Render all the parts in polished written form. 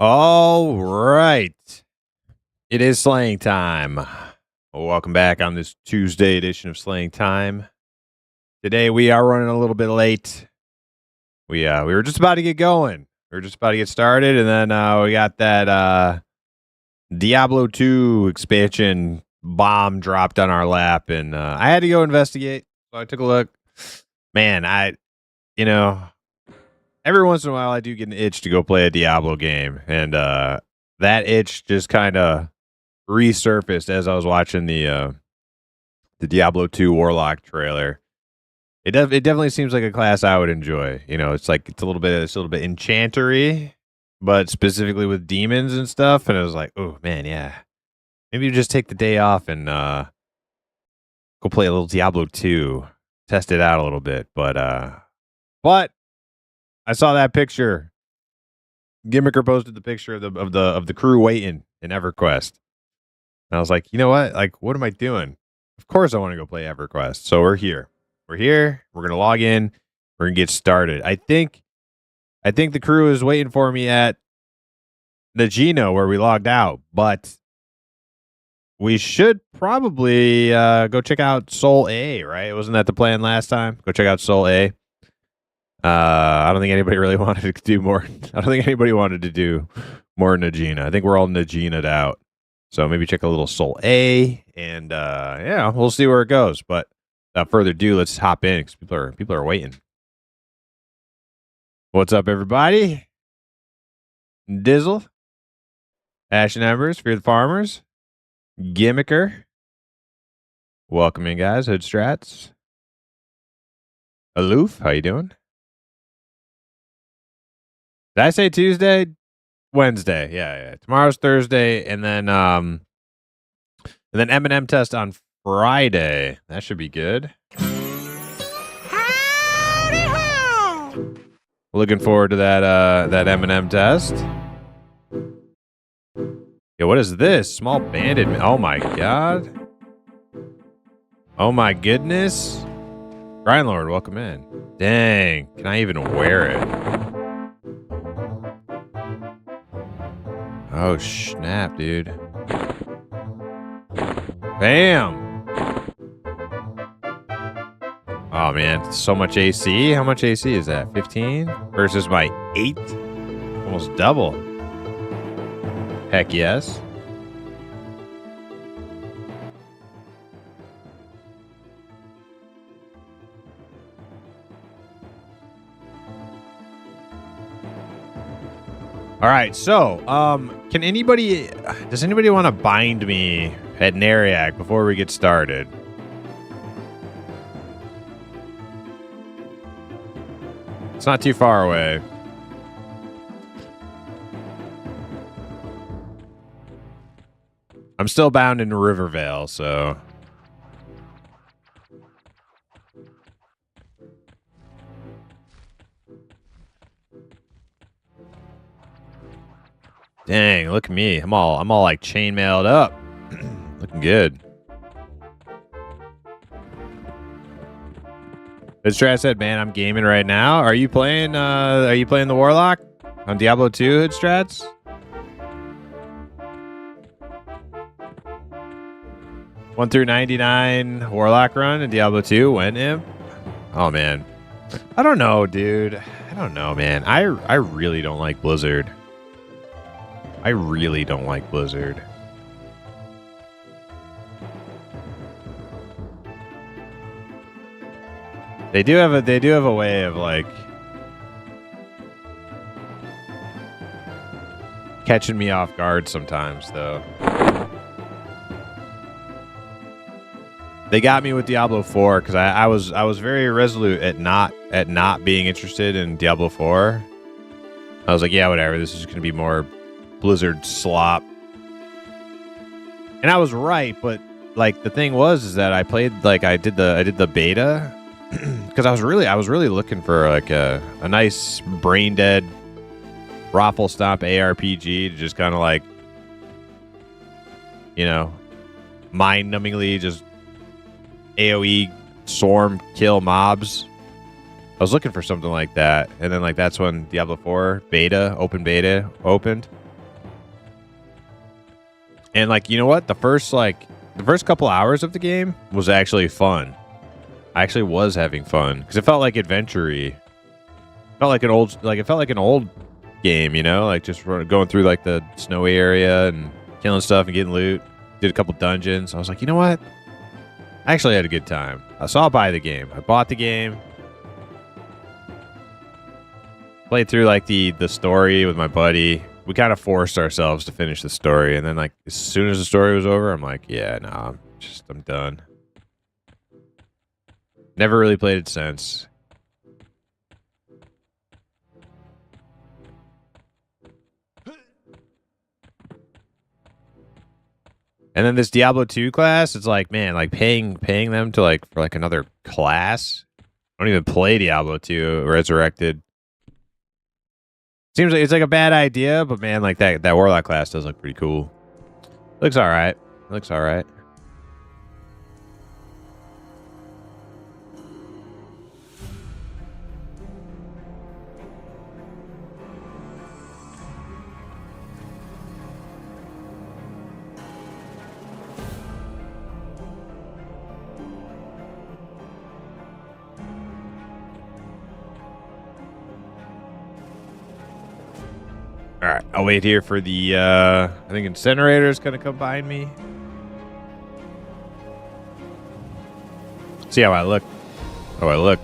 All right. It is slaying time. Welcome back on this Tuesday edition of Slaying Time. Today we are running a little bit late. We were just about to get going. We were just about to get started, and then we got that Diablo 2 expansion bomb dropped on our lap, and I had to go investigate. So I took a look. Man, every once in a while I do get an itch to go play a Diablo game, and that itch just kind of resurfaced as I was watching the Diablo 2 Warlock trailer. It definitely seems like a class I would enjoy. It's a little bit enchantery, but specifically with demons and stuff. And I was like, oh man, yeah. Maybe you just take the day off and go play a little Diablo 2, test it out a little bit. But I saw that picture. Gimmicker posted the picture of the crew waiting in EverQuest. And I was like, you know what? Like, what am I doing? Of course I want to go play EverQuest. So we're here. We're here. We're going to log in. We're going to get started. I think the crew is waiting for me at the Geno where we logged out, but we should probably go check out Soul A, right? Wasn't that the plan last time? Go check out Soul A. I don't think anybody really wanted to do more. I don't think anybody wanted to do more Najina. I think we're all Najina'd out. So maybe check a little Soul A, and we'll see where it goes. But without further ado, let's hop in because people are waiting. What's up, everybody? Dizzle, Ash and Embers, Fear the Farmers, Gimmicker. Welcome in, guys. Hood Strats. Aloof, how you doing? Did I say Tuesday? Wednesday, yeah. Tomorrow's Thursday, and then M&M test on Friday. That should be good. Howdy ho! Looking forward to that M&M test. Yeah, what is this? Small banded. Oh my god. Oh my goodness. Grindlord, welcome in. Dang, can I even wear it? Oh, snap, dude. Bam! Oh, man. So much AC? How much AC is that? 15? Versus my 8? Almost double. Heck yes. All right, so does anybody want to bind me at Neriac before we get started? It's not too far away. I'm still bound in Rivervale, so. Dang, look at me. I'm all like chainmailed up. Looking good. As Strat said, man, I'm gaming right now. Are you playing the Warlock on Diablo 2, Hood Strats? One through 99 Warlock run in Diablo 2, when imp? Oh man. I don't know, dude. I don't know, man. I really don't like Blizzard. I really don't like Blizzard. They do have a way of like catching me off guard sometimes, though. They got me with Diablo 4 because I was very resolute at not being interested in Diablo 4. I was like, yeah, whatever. This is going to be more Blizzard slop, and I was right. But like the thing is that I played I did the beta because I was really looking for like a nice brain dead raffle stomp ARPG to just kind of like mind numbingly just AoE swarm kill mobs. I was looking for something like that, and then like that's when Diablo 4 open beta opened. And like, you know what? The first couple hours of the game was actually fun. I actually was having fun because it felt like adventure-y. It felt like an old game, you know, like just going through like the snowy area and killing stuff and getting loot. Did a couple dungeons. I was like, you know what? I actually had a good time. So I'll buy the game. I bought the game. Played through like the story with my buddy. We kind of forced ourselves to finish the story, and then like as soon as the story was over, I'm like, yeah, no, I'm done. Never really played it since. And then this Diablo 2 class, it's like, man, like paying them to like for like another class. I don't even play Diablo 2 Resurrected. Seems like it's like a bad idea, but man, like that Warlock class does look pretty cool. Looks all right. Looks all right. All right, I'll wait here for the, I think Incinerator's going to come behind me. See how I look. Oh, I look.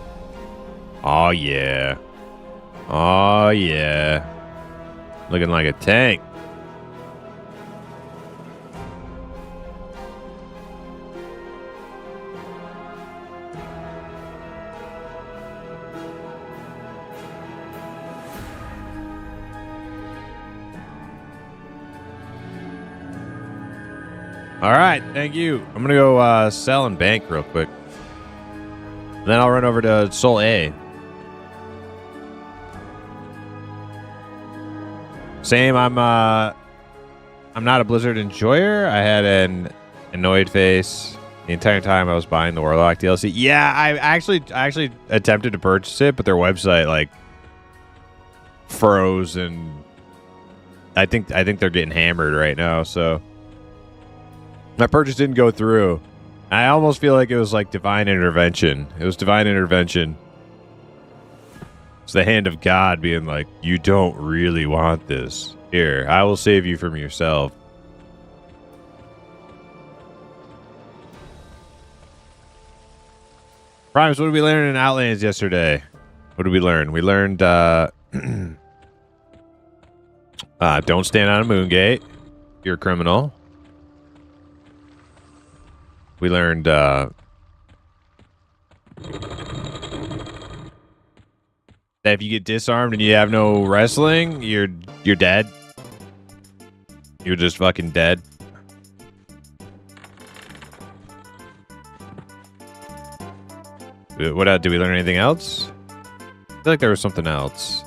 Oh, yeah. Oh, yeah. Looking like a tank. All right, thank you. I'm going to go sell and bank real quick. Then I'll run over to Sol A. Same, I'm not a Blizzard enjoyer. I had an annoyed face the entire time I was buying the Warlock DLC. Yeah, I actually attempted to purchase it, but their website like froze, and I think they're getting hammered right now, so my purchase didn't go through. I almost feel like it was like divine intervention. It was divine intervention. It's the hand of God being like, you don't really want this. Here, I will save you from yourself. Primes, what did we learn in Outlands yesterday? What did we learn? We learned don't stand on a moon gate. You're a criminal. We learned that if you get disarmed and you have no wrestling, you're dead. You're just fucking dead. What did we learn anything else? I feel like there was something else.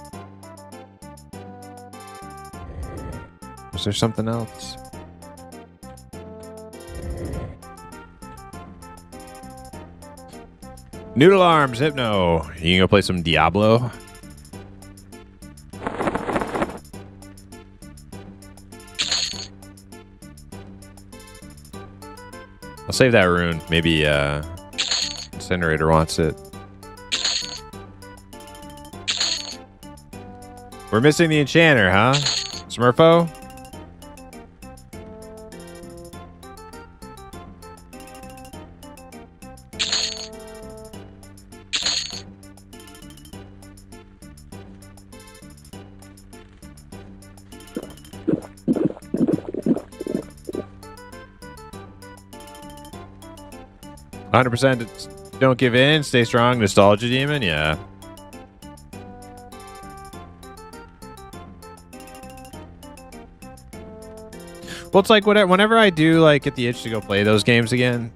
Was there something else? Noodle Arms, Hypno. You can go play some Diablo. I'll save that rune. Maybe Incinerator wants it. We're missing the enchanter, huh? Smurfo? 100% don't give in, stay strong, nostalgia demon, yeah. Well, it's like whenever I do like get the itch to go play those games again,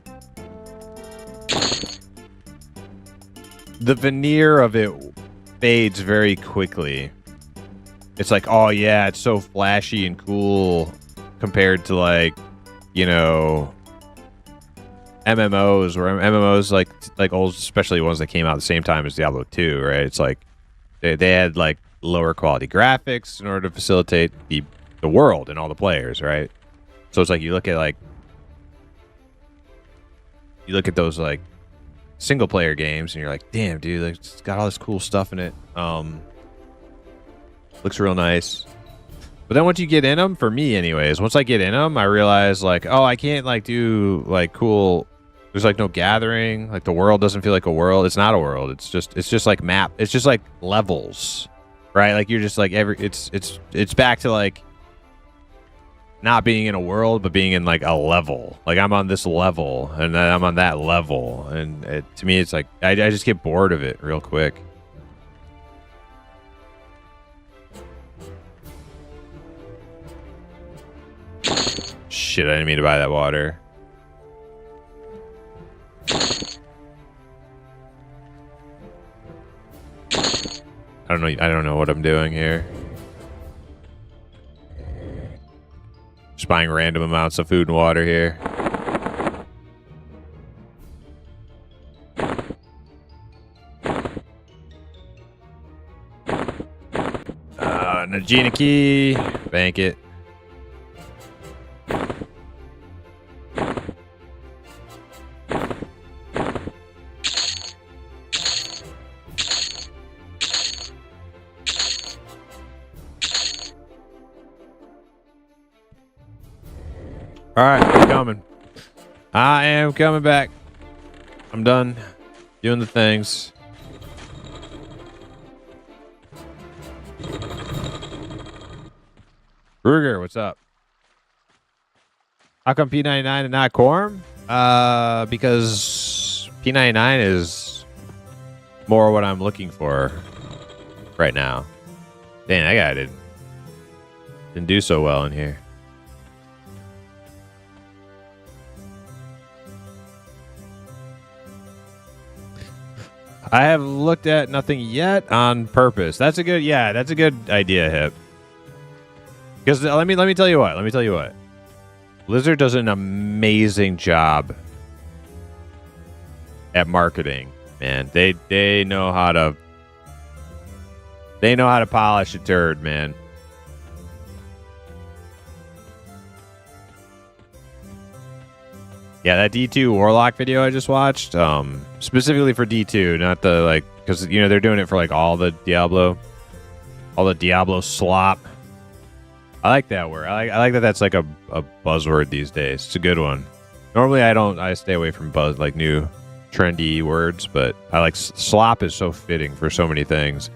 the veneer of it fades very quickly. It's like, oh yeah, it's so flashy and cool compared to like, you know, MMOs, where MMOs like old, especially ones that came out at the same time as Diablo 2, right? It's like they had like lower quality graphics in order to facilitate the world and all the players, right? So it's like you look at those like single player games and you're like, damn, dude, like, it's got all this cool stuff in it. Looks real nice. But then once you get in them, for me anyways, once I get in them, I realize like, oh, I can't like do like cool. There's like no gathering. Like the world doesn't feel like a world. It's not a world. It's just like map. It's just like levels, right? Like you're just like it's back to like not being in a world, but being in like a level. Like I'm on this level and then I'm on that level. And to me, it's like, I just get bored of it real quick. Shit, I didn't mean to buy that water. I don't know what I'm doing here. Just buying random amounts of food and water here. Najina key. Bank it. All right, I'm coming. I am coming back. I'm done doing the things. Ruger, what's up? How come P99 and not Quorum? Because P99 is more what I'm looking for right now. Dang, that guy didn't do so well in here. I have looked at nothing yet on purpose. That's a good idea, Hip. Because let me tell you what. Blizzard does an amazing job at marketing, man. They know how to polish a turd, man. Yeah, that D2 Warlock video I just watched, specifically for D2, not the like, because you know they're doing it for like all the Diablo slop. I like that word. I like that. That's like a buzzword these days. It's a good one. Normally I stay away from like new trendy words, but I like slop is so fitting for so many things.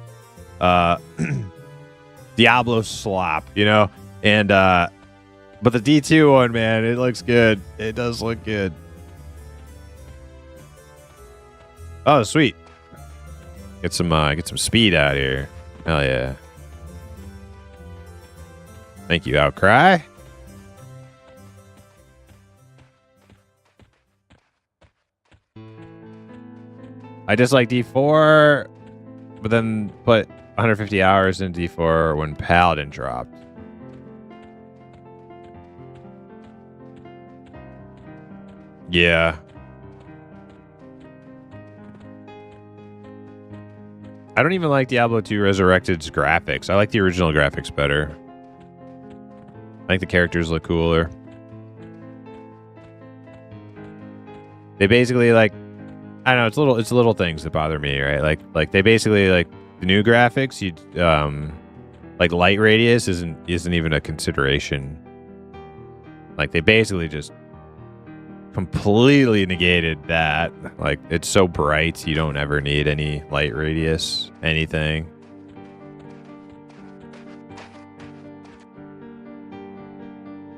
Diablo slop, you know, and but the D2 one, man, it looks good. It does look good. Oh, sweet. Get some speed out here. Hell yeah. Thank you, Outcry. I just like D4, but then put 150 hours in D4 when Paladin dropped. Yeah. I don't even like Diablo 2 Resurrected's graphics. I like the original graphics better. I think the characters look cooler. They basically like, I don't know, it's little things that bother me, right? Like they basically like the new graphics, you like light radius isn't even a consideration. Like they basically just completely negated that. Like it's so bright you don't ever need any light radius, anything.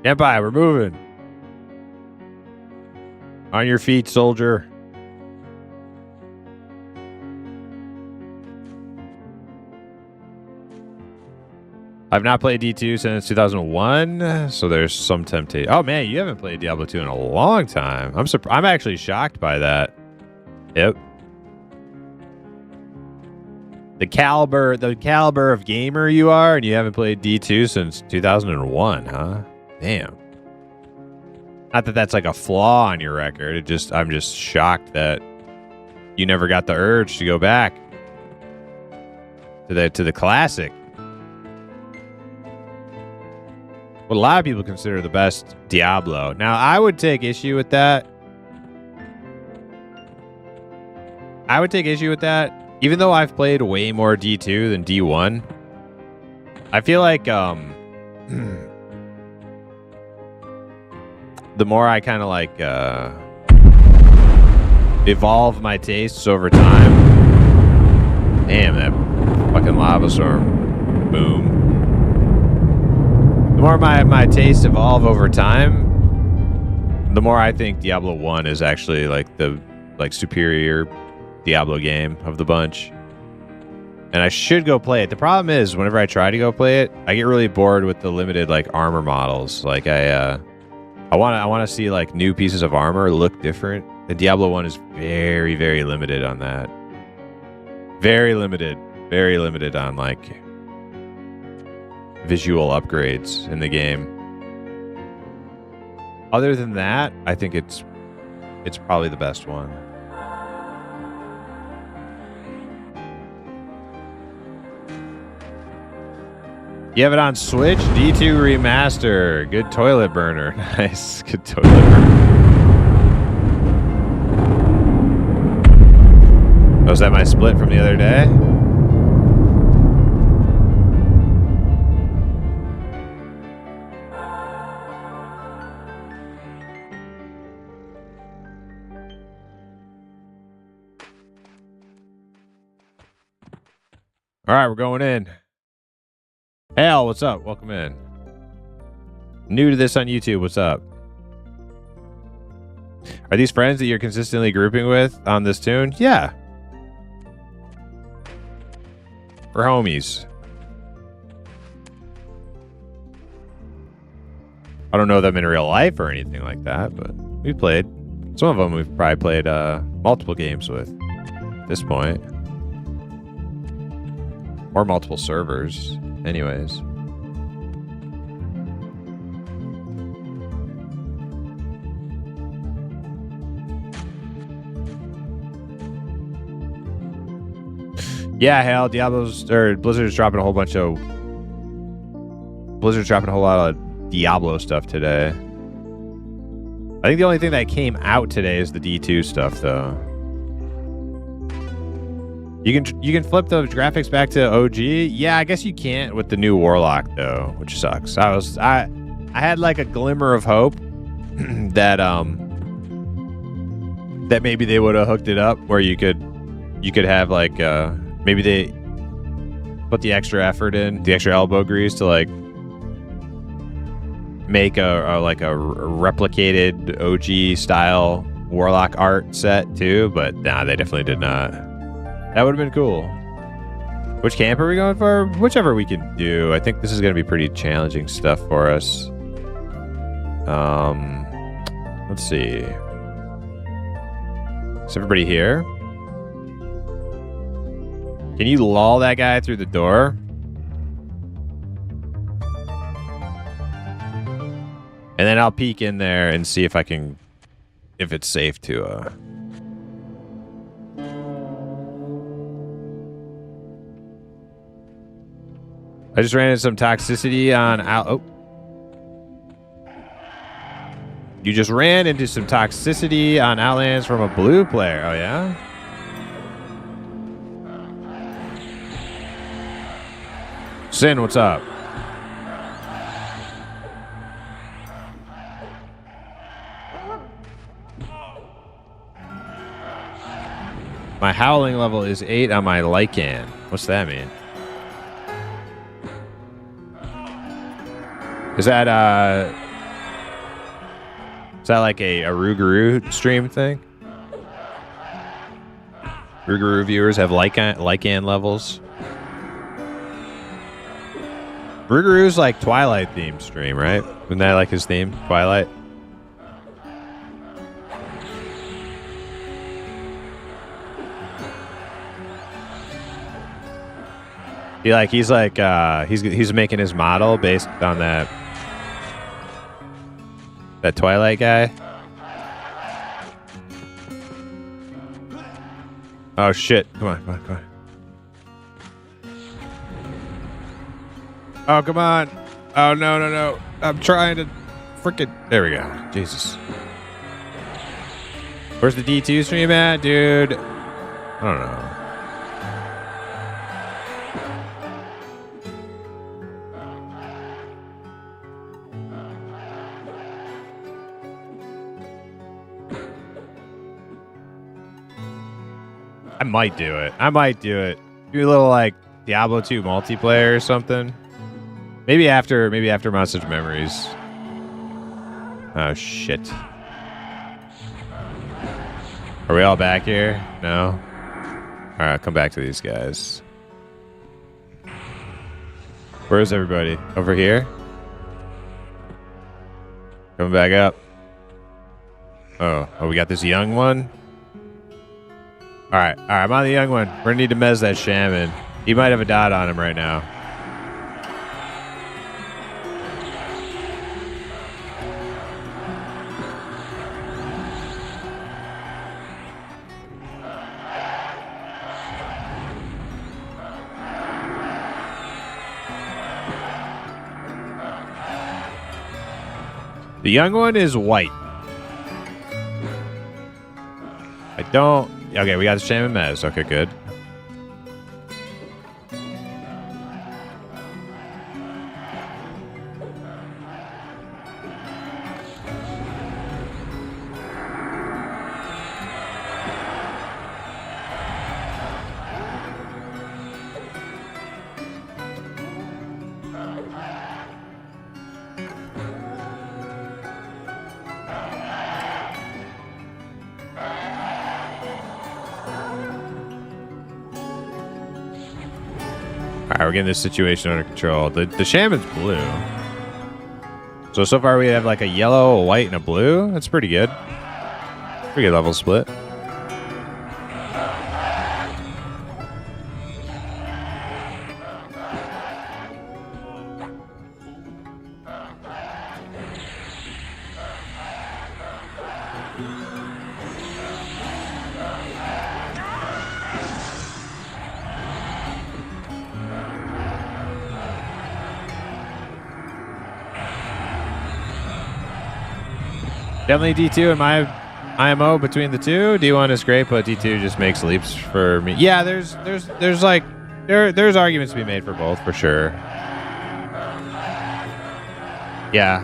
Stand by, we're moving. On your feet, soldier. I've not played D2 since 2001, so there's some temptation. Oh man, you haven't played Diablo 2 in a long time. I'm actually shocked by that. Yep. The caliber of gamer you are, and you haven't played D2 since 2001, huh? Damn. Not that that's like a flaw on your record. I'm just shocked that you never got the urge to go back to the classic. what a lot of people consider the best Diablo. Now, I would take issue with that. Even though I've played way more D2 than D1. I feel like the more I kind of like evolve my tastes over time. Damn, that fucking lava storm. Boom. The more my tastes evolve over time, the more I think Diablo 1 is actually like the superior Diablo game of the bunch. And I should go play it. The problem is, whenever I try to go play it, I get really bored with the limited like armor models. Like I want to see like new pieces of armor look different. The Diablo 1 is very, very limited on that. Very limited on like visual upgrades in the game. Other than that, I think it's probably the best one. You have it on Switch? D2 Remaster. Good toilet burner. Nice. Good toilet burner. Was that my split from the other day? All right, we're going in. Hal, what's up? Welcome in. New to this on YouTube, what's up? Are these friends that you're consistently grouping with on this tune? Yeah. We're homies. I don't know them in real life or anything like that, but we've played. Some of them we've probably played multiple games with at this point. Or multiple servers. Anyways. Yeah, hell, Blizzard's dropping a whole lot of Diablo stuff today. I think the only thing that came out today is the D2 stuff, though. You can flip the graphics back to OG. Yeah, I guess you can't with the new Warlock though, which sucks. I had like a glimmer of hope that that maybe they would have hooked it up where you could have like maybe they put the extra effort in, the extra elbow grease to like make a replicated OG style Warlock art set too, but nah, they definitely did not. That would have been cool. Which camp are we going for? Whichever we can do. I think this is going to be pretty challenging stuff for us. Let's see. Is everybody here? Can you lull that guy through the door? And then I'll peek in there and see if it's safe to I just ran into some toxicity on You just ran into some toxicity on Outlands from a blue player. Oh, yeah? Sin, what's up? My howling level is 8 on my Lycan. What's that mean? Is that like a Rougarou stream thing? Rougarou viewers have Lycan levels. Rougarou's like Twilight themed stream, right? Isn't that like his theme? Twilight? He's making his model based on that Twilight guy. Oh shit. Come on. Oh, come on. Oh, no, no, no. I'm trying to freaking... There we go. Jesus. Where's the D2 stream at, dude? I don't know. I might do it. I might do it. Do a little like Diablo 2 multiplayer or something. Maybe after Monsters Memories. Oh shit. Are we all back here? No? Alright, I'll come back to these guys. Where's everybody? Over here? Coming back up. Oh, we got this young one? Alright, I'm on the young one. We're gonna need to mez that shaman. He might have a dot on him right now. The young one is white. I don't... Okay, we got the shaman mez. Okay, good. Alright, we're getting this situation under control. The shaman's blue. So far we have like a yellow, a white, and a blue. That's pretty good. Pretty good level split. Definitely D2 in my IMO between the two. D1 is great, but D2 just makes leaps for me. Yeah, there's arguments to be made for both for sure. Yeah.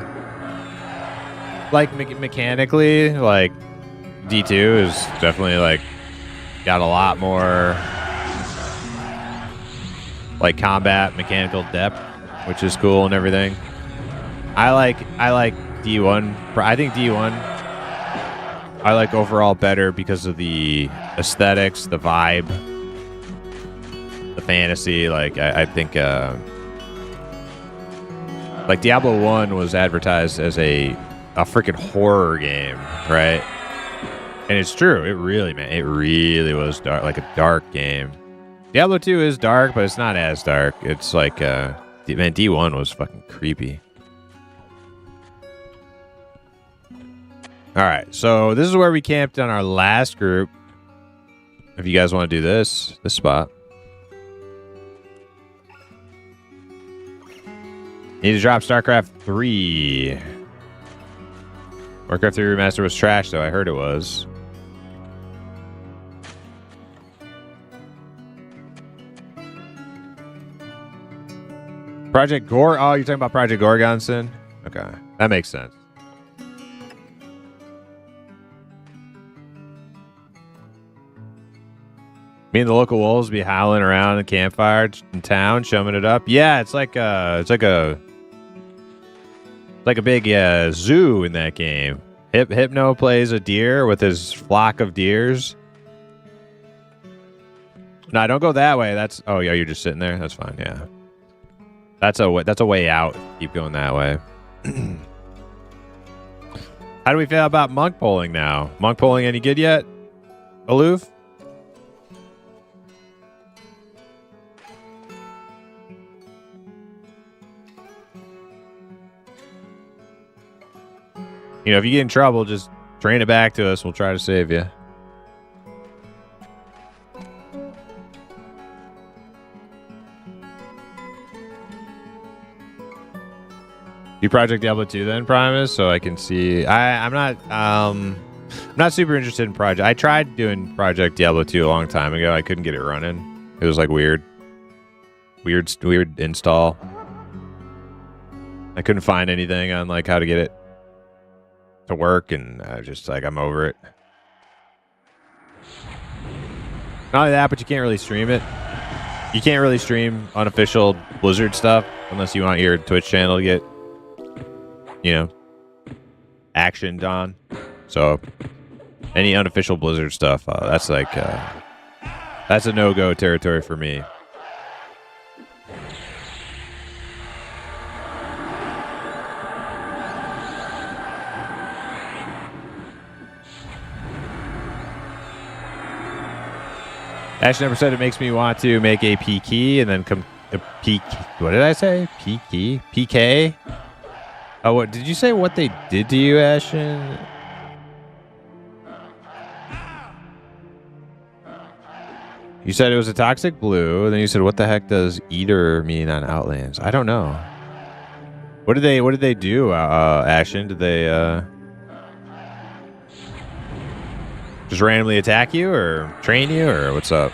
Like mechanically, like D2 is definitely like got a lot more like combat mechanical depth, which is cool and everything. I like D1. I think D1 I like overall better because of the aesthetics, the vibe, the fantasy. Like I think like Diablo 1 was advertised as a freaking horror game, right? And it's true. It really was dark, like a dark game. Diablo 2 is dark, but it's not as dark. It's like man, D1 was fucking creepy. All right, so this is where we camped on our last group. If you guys want to do this spot. Need to drop StarCraft 3. Warcraft 3 Remaster was trash, though. I heard it was. Project Gore? Oh, you're talking about Project Gorgonson? Okay, that makes sense. Me and the local wolves be howling around the campfire in town, chumming it up. Yeah, it's like a big zoo in that game. Hypno plays a deer with his flock of deers. No, don't go that way. That's oh yeah, you're just sitting there. That's fine. Yeah, that's a way out. Keep going that way. How do we feel about monk polling now? Monk polling any good yet? Aloof? You know, if you get in trouble, just train it back to us. We'll try to save you. Do Project Diablo 2 then, Primus, so I can see. I'm not super interested in Project. I tried doing Project Diablo 2 a long time ago. I couldn't get it running. It was like weird install. I couldn't find anything on like how to get it to work, and I was just like, I'm over it. Not only that, but you can't really stream it. You can't really stream unofficial Blizzard stuff unless you want your Twitch channel to get, you know, actioned on. So any unofficial Blizzard stuff, that's like that's a no-go territory for me. Ash never said it makes me want to make a PK and then come a peak. What did I say? PK? PK? Oh, what did you say? What they did to you, Ashen? You said it was a toxic blue, and then you said, "What the heck does eater mean on Outlands?" I don't know. What did they do, Ashen? Did they just randomly attack you, or train you, or what's up?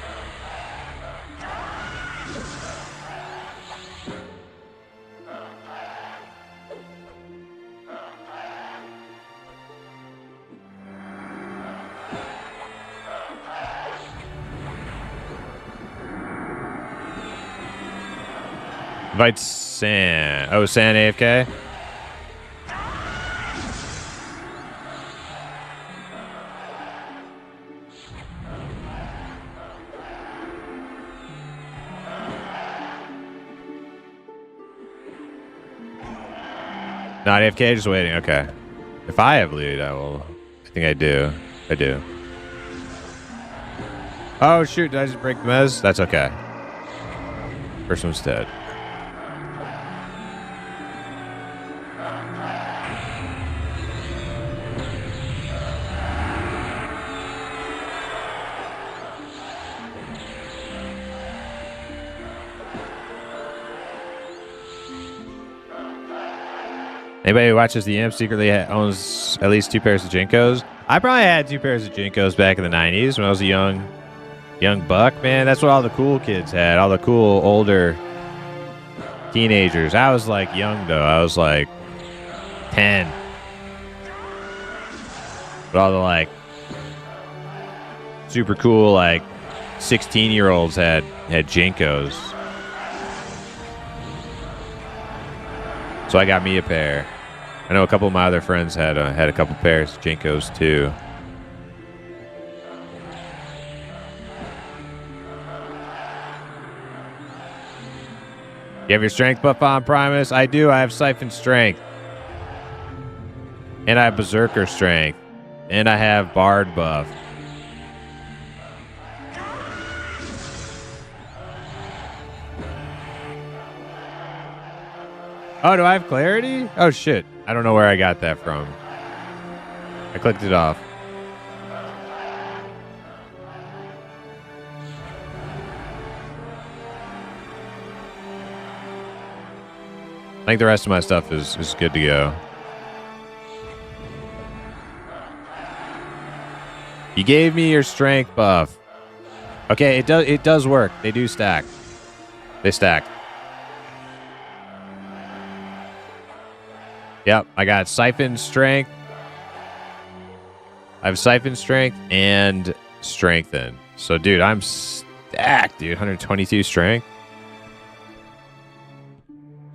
Invite San. Oh, San AFK? Not AFK, just waiting. Okay. If I have lead, I will. I think I do. I do. Oh, shoot. Did I just break the mez? That's okay. First one's dead. Anybody who watches the Imp secretly owns at least 2 pairs of Jinkos. I probably had 2 pairs of Jinkos back in the 90s when I was a young buck, man. That's what all the cool kids had. All the cool older teenagers. I was like young though. I was like 10. But all the like super cool like 16-year-olds had Jinkos. So I got me a pair. I know a couple of my other friends had a couple pairs of Jinkos too. You have your strength buff on, Primus? I do. I have Siphon Strength. And I have Berserker Strength. And I have Bard buff. Oh, do I have clarity? Oh, shit. I don't know where I got that from. I clicked it off. I think the rest of my stuff is good to go. You gave me your strength buff. Okay, it does work. They do stack. They stack. Yep, I got Siphon Strength. I have Siphon Strength and Strengthen. So, dude, I'm stacked, dude. 122 Strength.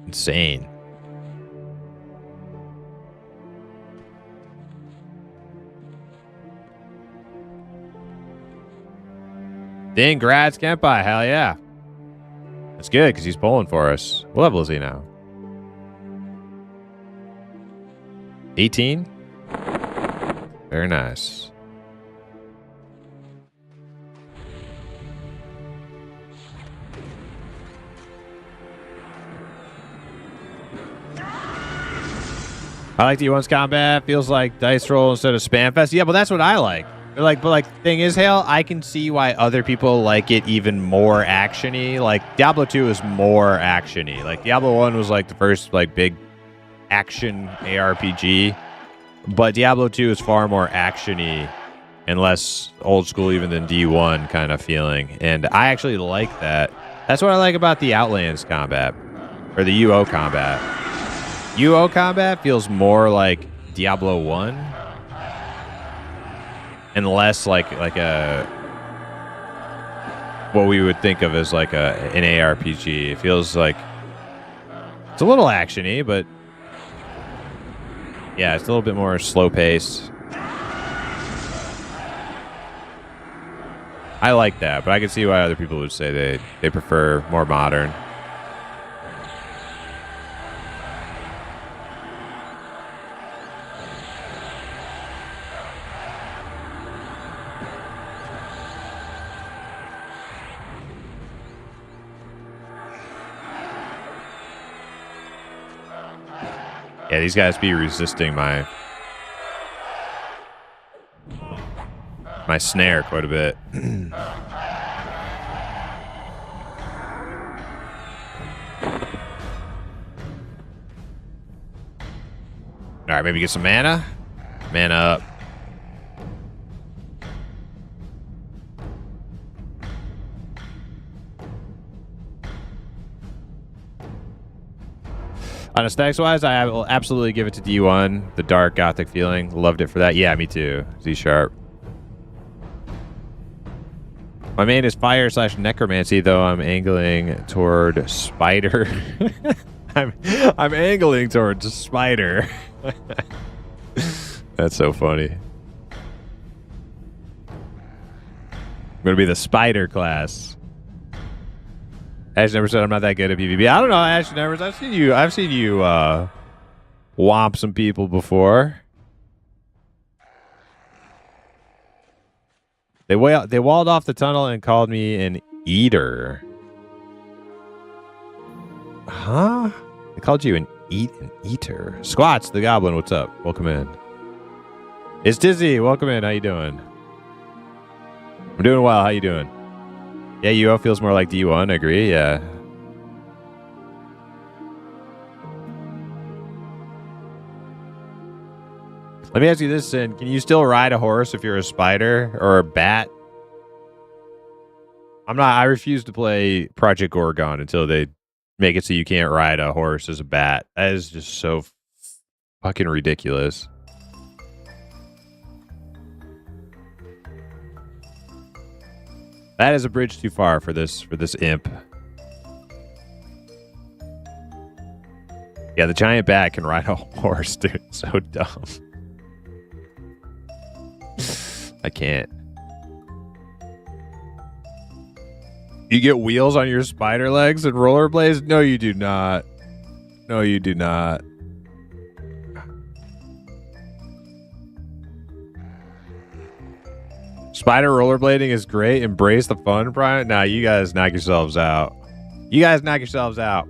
Insane. Dang, Grad's Kenpai. Hell yeah. That's good because he's pulling for us. What level is he now? 18? Very nice. I like the once combat. Feels like dice roll instead of spam fest. Yeah, but that's what I like. But the thing is, Hale, I can see why other people like it even more actiony. Like Diablo 2 is more actiony. Like Diablo 1 was like the first like big action ARPG, but Diablo 2 is far more actiony and less old school even than D1 kind of feeling. And I actually like that. That's what I like about the Outlands combat, or the UO combat. UO combat feels more like Diablo 1 and less like a what we would think of as like an ARPG. It feels like it's a little actiony, but yeah, it's a little bit more slow pace. I like that, but I can see why other people would say they prefer more modern. Yeah, these guys be resisting my snare quite a bit. All right, maybe get some mana. Mana up. On aesthetics wise, I will absolutely give it to D1. The dark gothic feeling. Loved it for that. Yeah, me too. Z sharp. My main is fire / necromancy, though I'm angling toward spider. I'm angling towards spider. That's so funny. I'm gonna be the spider class. Ash never said I'm not that good at PvP. I don't know, Ash never. I've seen you whomp some people before. They walled off the tunnel and called me an eater. Huh? They called you an eater. Squats, the goblin, what's up? Welcome in. It's Dizzy, welcome in. How you doing? I'm doing well. How you doing? Yeah, UO feels more like D1. I agree. Yeah. Let me ask you this, Sin. Can you still ride a horse if you're a spider or a bat? I refuse to play Project Gorgon until they make it so you can't ride a horse as a bat. That is just so fucking ridiculous. That is a bridge too far for this imp. Yeah, the giant bat can ride a horse, dude. So dumb. I can't. You get wheels on your spider legs and rollerblades? No, you do not. No, you do not. Spider rollerblading is great. Embrace the fun, Brian. Nah, you guys knock yourselves out. You guys knock yourselves out.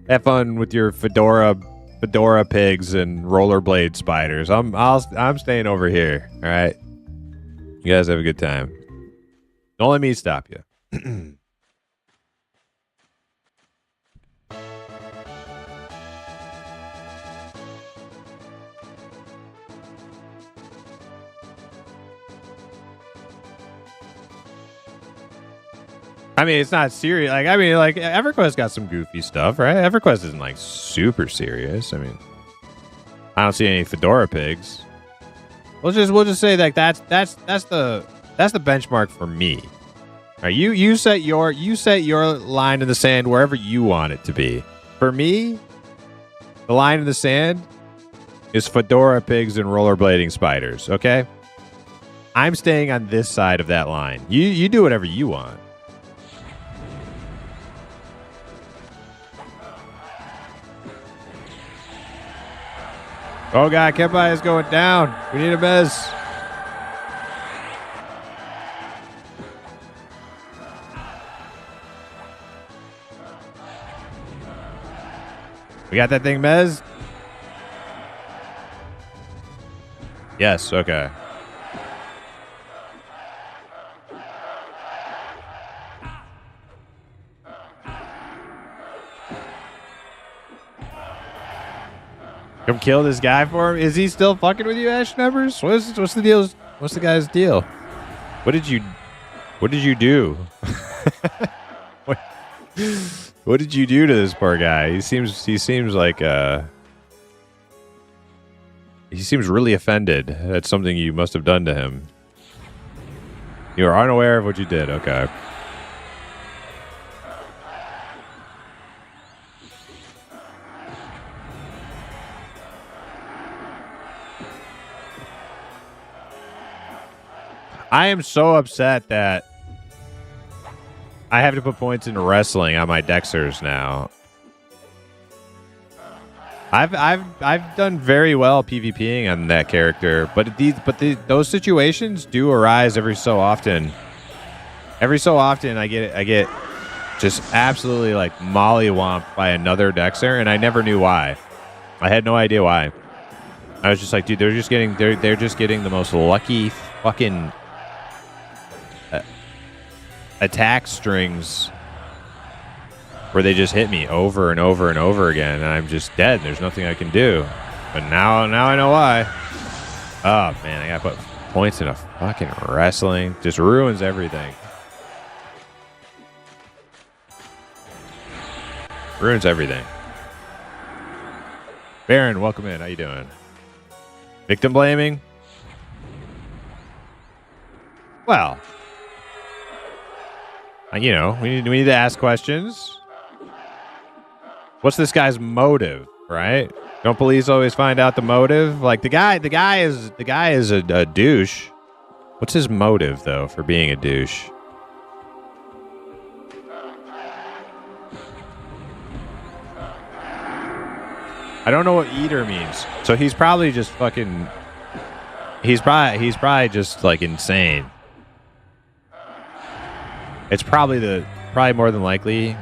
Have fun with your fedora pigs and rollerblade spiders. I'm staying over here. All right. You guys have a good time. Don't let me stop you. I mean, it's not serious. Like, EverQuest got some goofy stuff, right? EverQuest isn't like super serious. I mean, I don't see any fedora pigs. We'll just say like that's the benchmark for me. All right, you set your line in the sand wherever you want it to be. For me, the line in the sand is fedora pigs and rollerblading spiders. Okay, I'm staying on this side of that line. You do whatever you want. Oh god, Kempai is going down. We need a mez. We got that thing, mez? Yes, okay. Come kill this guy for him. Is he still fucking with you, Ash Numbers? What's the deal? What's the guy's deal? What did you do? What did you do to this poor guy? He seems like he seems really offended. That's something you must have done to him. You are unaware of what you did. Okay. I am so upset that I have to put points into wrestling on my Dexters now. I've done very well PvPing on that character, but those situations do arise every so often. Every so often, I get just absolutely like mollywomped by another Dexter, and I never knew why. I had no idea why. I was just like, dude, they're just getting the most lucky fucking attack strings where they just hit me over and over and over again, and I'm just dead. There's nothing I can do. But now I know why. Oh man, I gotta put points in a fucking wrestling. Just ruins everything. Ruins everything. Baron, welcome in. How you doing? Victim blaming? Well, you know, we need to ask questions. What's this guy's motive, right? Don't police always find out the motive? Like the guy is a douche. What's his motive though for being a douche? I don't know what eater means. So he's probably just fucking he's probably just like insane. It's probably more than likely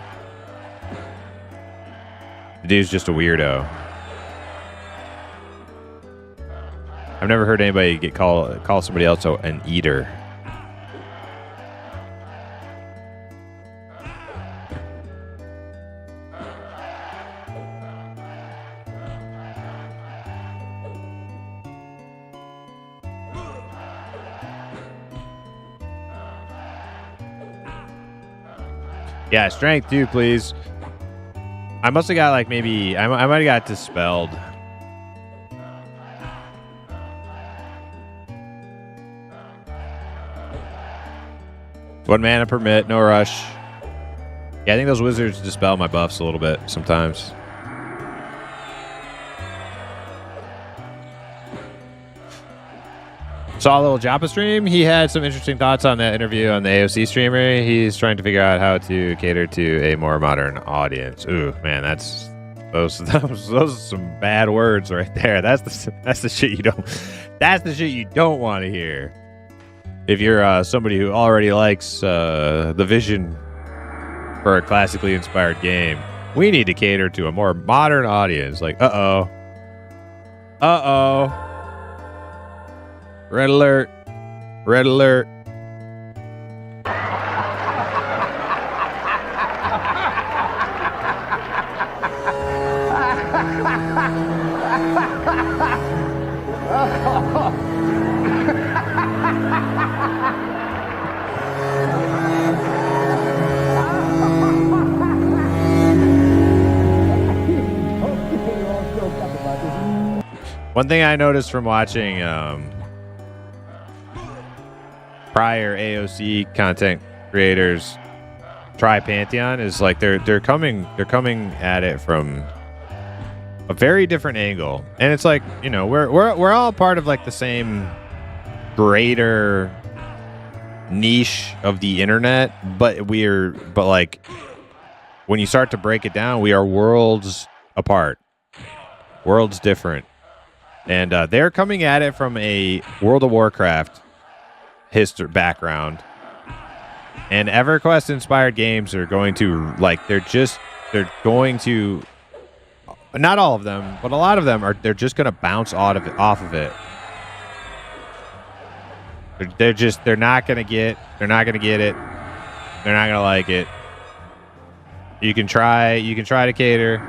the dude's just a weirdo. I've never heard anybody call somebody else an eater. Yeah, strength too, please. I must have got like maybe I might have got dispelled. One mana permit, no rush. Yeah, I think those wizards dispel my buffs a little bit sometimes. Saw a little Joppa stream. He had some interesting thoughts on that interview on the AOC streamer. He's trying to figure out how to cater to a more modern audience. Ooh, man, those are some bad words right there. That's the shit you don't want to hear. If you're somebody who already likes the vision for a classically inspired game, we need to cater to a more modern audience. Like, uh-oh. Red alert. Red alert. One thing I noticed from watching prior AOC content creators try Pantheon is like they're coming at it from a very different angle, and it's like, you know, we're all part of like the same greater niche of the internet, but like when you start to break it down, we are worlds apart, worlds different, and they're coming at it from a World of Warcraft history background, and EverQuest inspired games are going to like they're going to, not all of them, but a lot of them they're just going to bounce off of it. They're not going to get it. They're not going to like it. You can try to cater.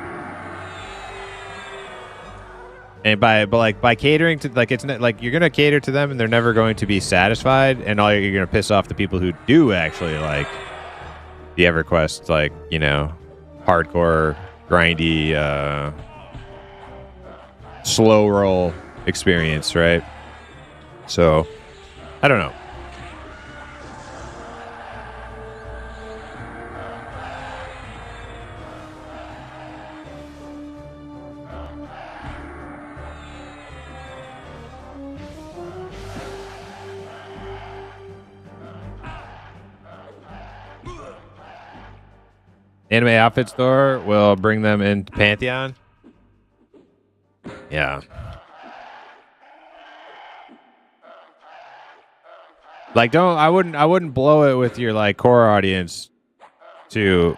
And by catering to like it's like you're gonna cater to them and they're never going to be satisfied, and all you're gonna piss off the people who do actually like the EverQuest, like, you know, hardcore, grindy, slow roll experience, right? So I don't know. Anime outfit store will bring them into Pantheon. Yeah. Like, I wouldn't blow it with your like core audience to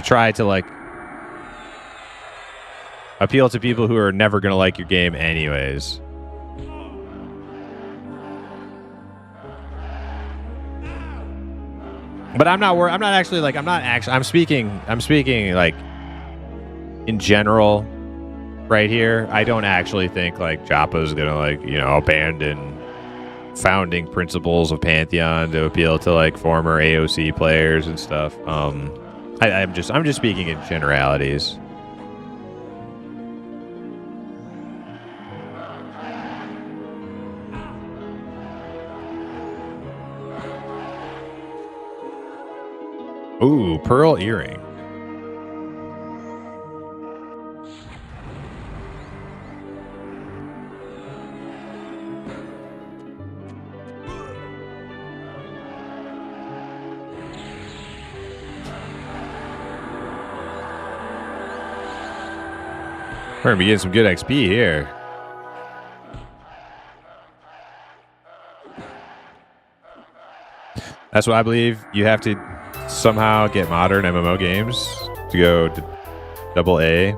try to like appeal to people who are never gonna like your game anyways. But I'm speaking like in general right here. I don't actually think like Joppa's gonna like, you know, abandon founding principles of Pantheon to appeal to like former AOC players and stuff. I'm just speaking in generalities. Ooh, pearl earring. We're gonna be getting some good XP here. That's what I believe. You have to somehow get modern MMO games to go to AA.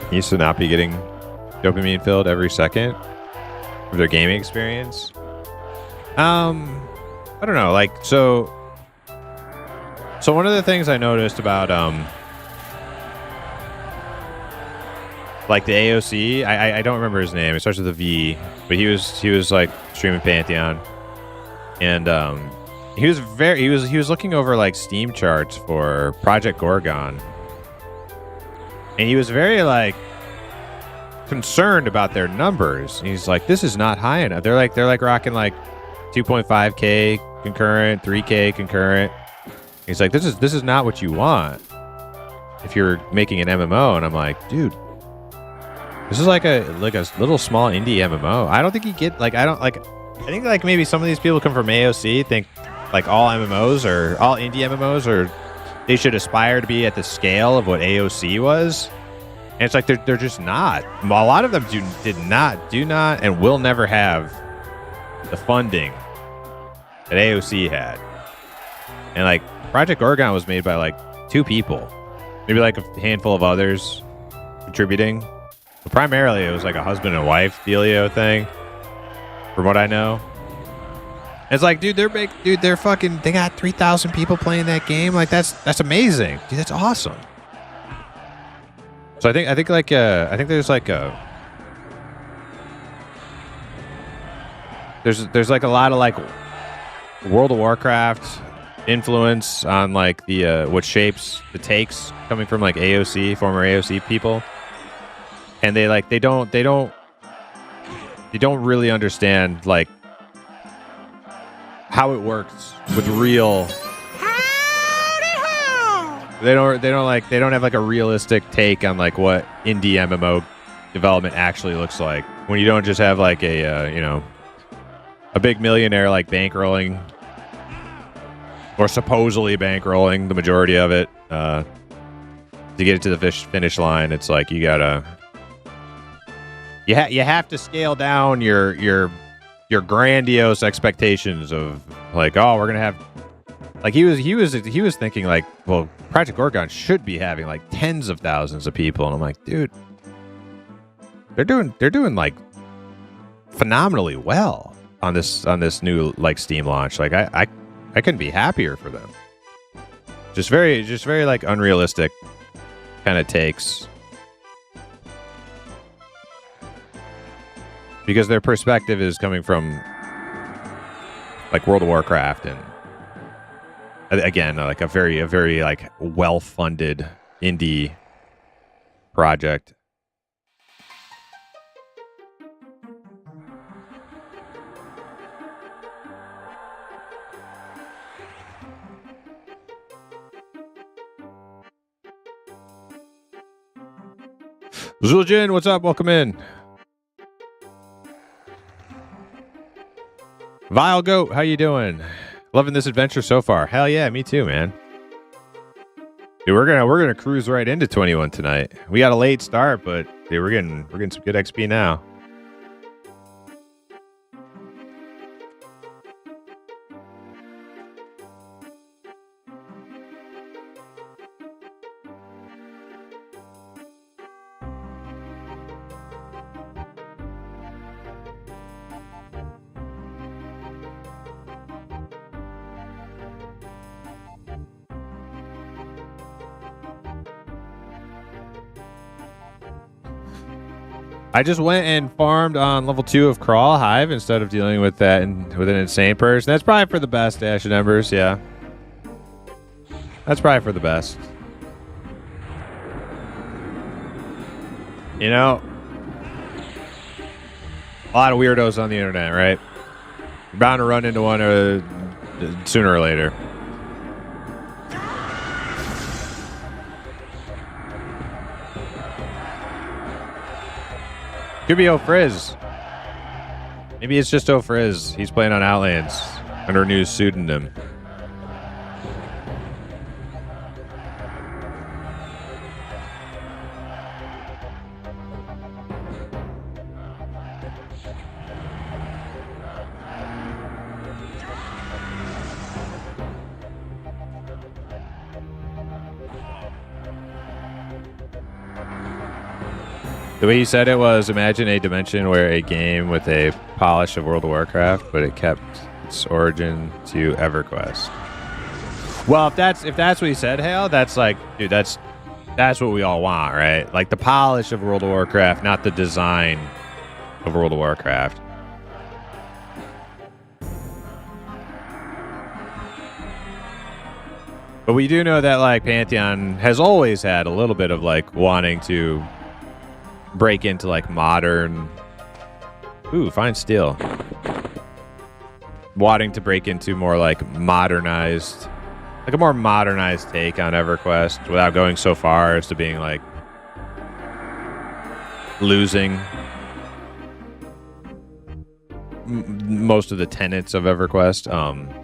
You used to not be getting dopamine filled every second of their gaming experience. I don't know. Like, so one of the things I noticed about like the AOC, I don't remember his name. It starts with a V, but he was like streaming Pantheon, and he was looking over like Steam charts for Project Gorgon, and he was very like concerned about their numbers. And he's like, this is not high enough. They're like rocking like 2.5K concurrent, 3K concurrent. He's like, this is not what you want if you're making an MMO. And I'm like, dude, this is like a little small indie MMO. I don't think you get like, I think like maybe some of these people come from AOC, think like all MMOs or all indie MMOs, or they should aspire to be at the scale of what AOC was. And it's like they're just not. A lot of them do not and will never have the funding that AOC had. And like Project Gorgon was made by like 2 people, maybe like a handful of others contributing. But primarily it was like a husband and wife dealio thing, from what I know. It's like, dude, they're big, dude. They're fucking. They got 3,000 people playing that game. Like that's amazing, dude. That's awesome. So I think there's like a there's like a lot of like World of Warcraft influence on like the what shapes the takes coming from like AOC, former AOC people, and they don't really understand like how it works with real. They don't have like a realistic take on like what indie MMO development actually looks like when you don't just have like a you know, a big millionaire like bankrolling or supposedly bankrolling the majority of it to get it to the finish line. It's like you gotta you have to scale down your grandiose expectations of like, oh, we're gonna have like he was thinking like, well, Project Gorgon should be having like tens of thousands of people, and I'm like, dude, they're doing like phenomenally well on this new like Steam launch. Like I couldn't be happier for them. Just very like unrealistic kind of takes. because their perspective is coming from like World of Warcraft, and again, like a very like well-funded indie project. Zuljin, what's up? Welcome in. Vile Goat, how you doing? Loving this adventure so far. Hell yeah, me too, man. Dude, we're gonna cruise right into 21 tonight. We got a late start, but dude, we're getting some good XP now. I just went and farmed on level 2 of Crawl Hive instead of dealing with that with an insane person. That's probably for the best, Dash and Embers, yeah. That's probably for the best. You know, a lot of weirdos on the internet, right? You're bound to run into one sooner or later. Could be O'Frizz. Maybe it's just O'Frizz. He's playing on Outlands under a new pseudonym. The way you said it was, imagine a dimension where a game with a polish of World of Warcraft, but it kept its origin to EverQuest. Well, if that's what you said, Hale, that's like, dude, that's what we all want, right? Like the polish of World of Warcraft, not the design of World of Warcraft. But we do know that like Pantheon has always had a little bit of like wanting to break into like modern, fine steel, wanting to break into more like modernized, like a more modernized take on EverQuest without going so far as to being like losing most of the tenets of EverQuest.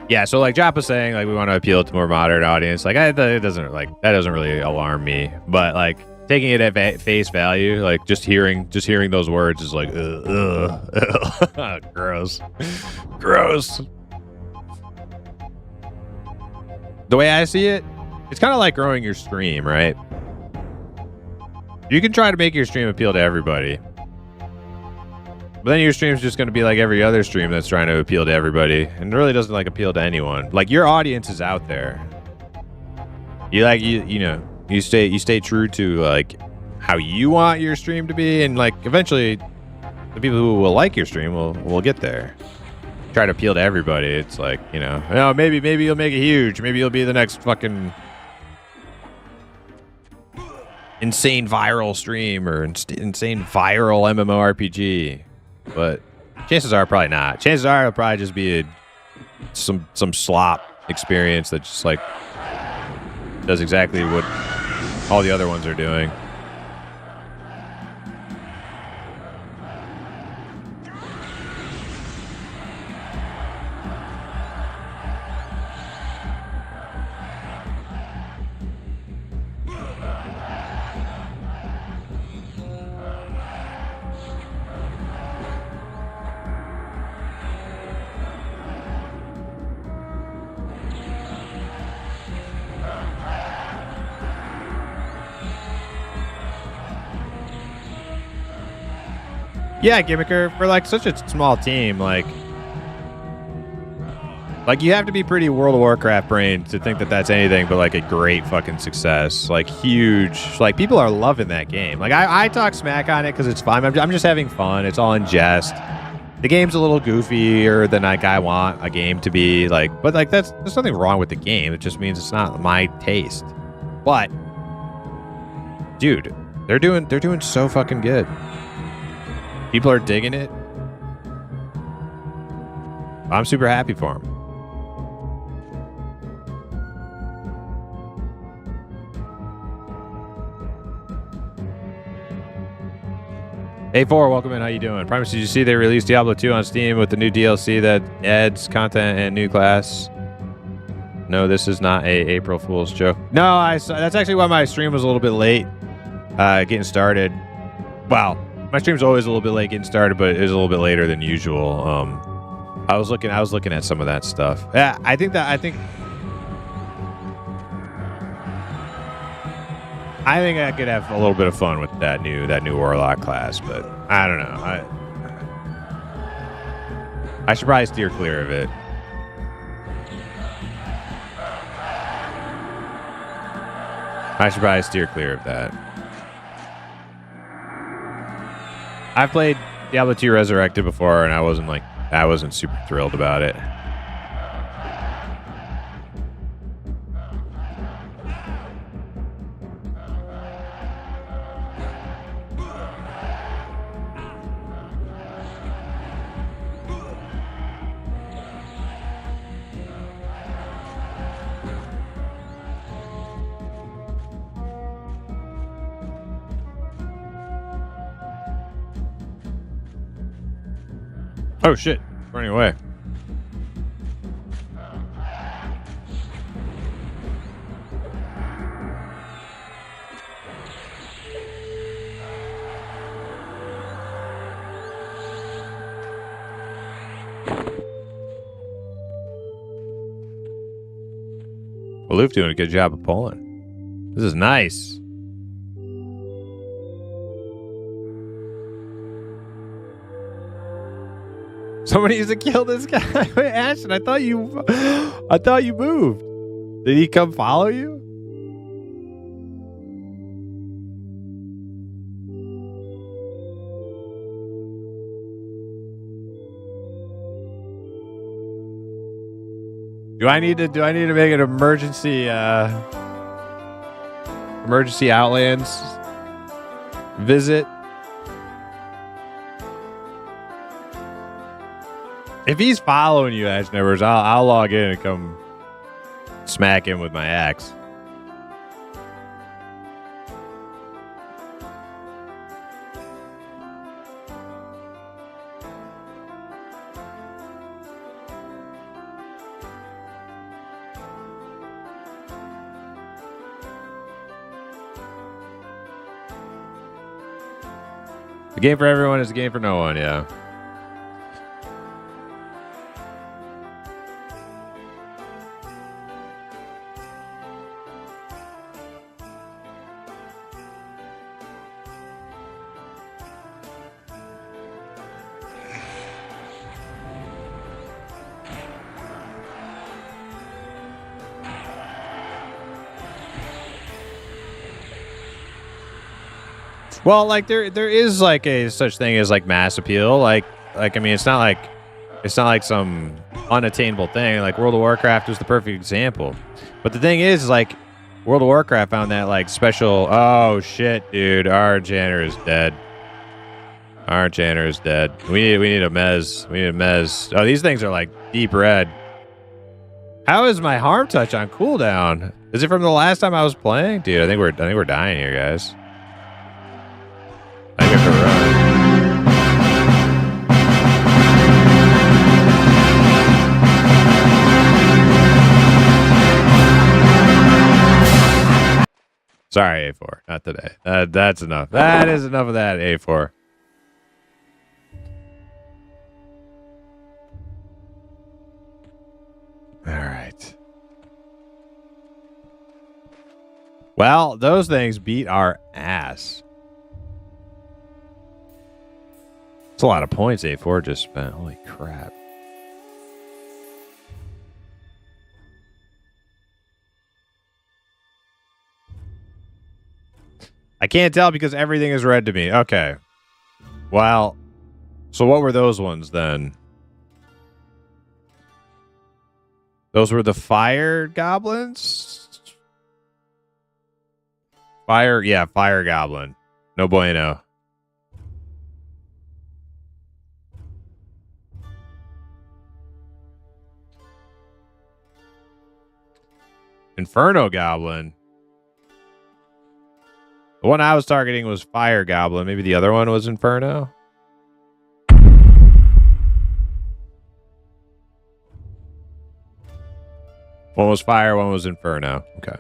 Yeah, so like Jop was saying, like we want to appeal to more modern audience. Like it doesn't really alarm me, but like taking it at face value, like just hearing those words is like, gross. The way I see it, it's kind of like growing your stream, right? You can try to make your stream appeal to everybody, but then your stream's just going to be like every other stream that's trying to appeal to everybody, and it really doesn't like appeal to anyone. Like your audience is out there. You stay true to like how you want your stream to be, and like eventually the people who will like your stream will get there. Try to appeal to everybody. It's like, maybe you'll make it huge. Maybe you'll be the next fucking insane viral stream or insane viral MMORPG. But chances are probably not. Chances are it'll probably just be some slop experience that just like does exactly what all the other ones are doing. Yeah, Gimmicker, for like such a small team, like Like, you have to be pretty World of Warcraft brained to think that that's anything but, like, a great fucking success. Like, huge. Like, people are loving that game. Like, I talk smack on it because it's fun. I'm just having fun. It's all in jest. The game's a little goofier than, like, I want a game to be. Like, but, like, there's nothing wrong with the game. It just means it's not my taste. But, dude, they're doing so fucking good. People are digging it. I'm super happy for them. A4, welcome in. How you doing? Primus, did you see they released Diablo 2 on Steam with the new DLC that adds content and new class? No, this is not a April Fool's joke. No, I saw, that's actually why my stream was a little bit late getting started. Wow, my stream's always a little bit late getting started, but it was a little bit later than usual. I was looking at some of that stuff. Yeah, I think I could have a little bit of fun with that new Warlock class, but I don't know. I should probably steer clear of it. I should probably steer clear of that. I've played Diablo 2 Resurrected before, and I wasn't super thrilled about it. Oh shit, running away. Aloof doing a good job of pulling. This is nice. Somebody needs to kill this guy. Wait, Ashton, I thought you moved. Did he come follow you? Do I need to make an emergency Outlands visit? If he's following you, Ash Nevers, I'll log in and come smack him with my axe. The game for everyone is a game for no one, yeah. Well, like there is like a such thing as like mass appeal. Like I mean, it's not like some unattainable thing. Like World of Warcraft was the perfect example. But the thing is, like World of Warcraft found that like special. Oh shit, dude! Our janitor is dead. Our janitor is dead. We need a mez. We need a mez. Oh, these things are like deep red. How is my harm touch on cooldown? Is it from the last time I was playing, dude? I think we're dying here, guys. I have to run. Sorry, A4. Not today. That's enough. That is enough of that, A4. All right. Well, those things beat our ass. It's a lot of points A4 just spent. Holy crap. I can't tell because everything is red to me. Okay. Well, so what were those ones then? Those were the fire goblins? Fire goblin. No bueno. Inferno goblin. The one I was targeting was fire goblin. Maybe the other one was Inferno. One was fire, one was Inferno. Okay.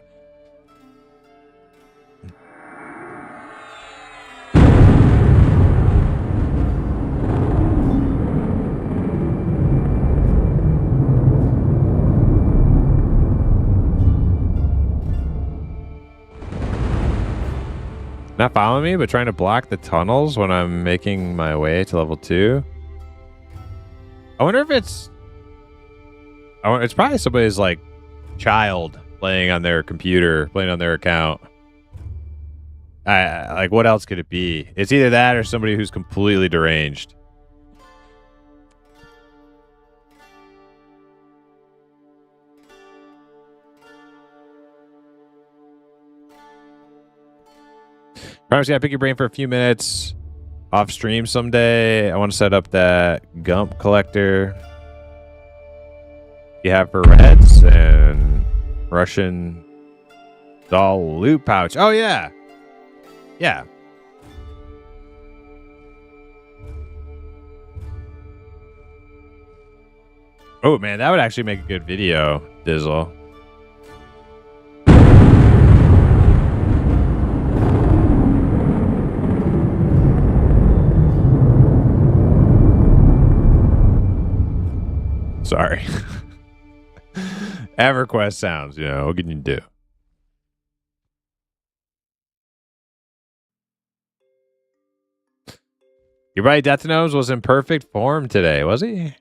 Not following me, but trying to block the tunnels when I'm making my way to level 2. I wonder if it's probably somebody's like child playing on their computer, playing on their account. Like, what else could it be? It's either that or somebody who's completely deranged. Promise you, I pick your brain for a few minutes off stream someday. I want to set up that Gump collector you have for reds and Russian doll loot pouch. Oh yeah. Yeah. Oh man, that would actually make a good video, Dizzle. Sorry. EverQuest sounds, what can you do? Your buddy Deathknows was in perfect form today, was he?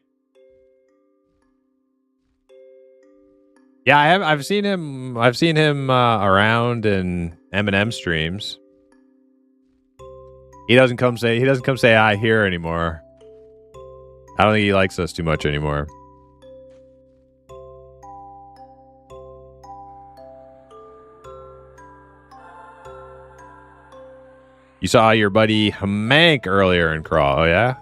Yeah, I've seen him around in Eminem streams. He doesn't come say hi here anymore. I don't think he likes us too much anymore. You saw your buddy Hamank earlier in Crawl, oh yeah?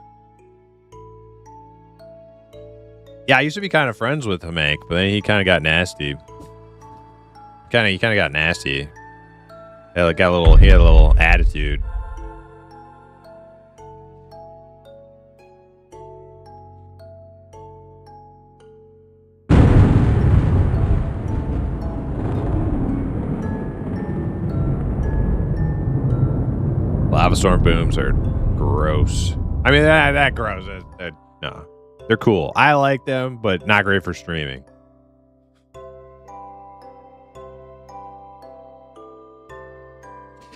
Yeah, I used to be kind of friends with Hamank, but then he kind of got nasty. He kind of got nasty. He had a little attitude. Lava storm booms are gross. I mean, that gross. No, they're cool. I like them, but not great for streaming.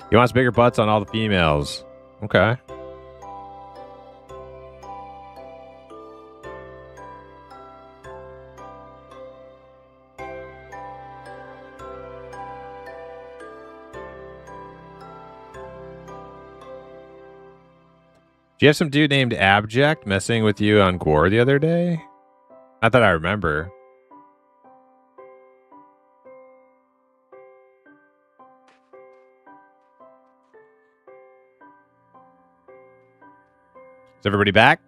He wants bigger butts on all the females. Okay. Do you have some dude named Abject messing with you on Gwar the other day? Not that I remember. Is everybody back?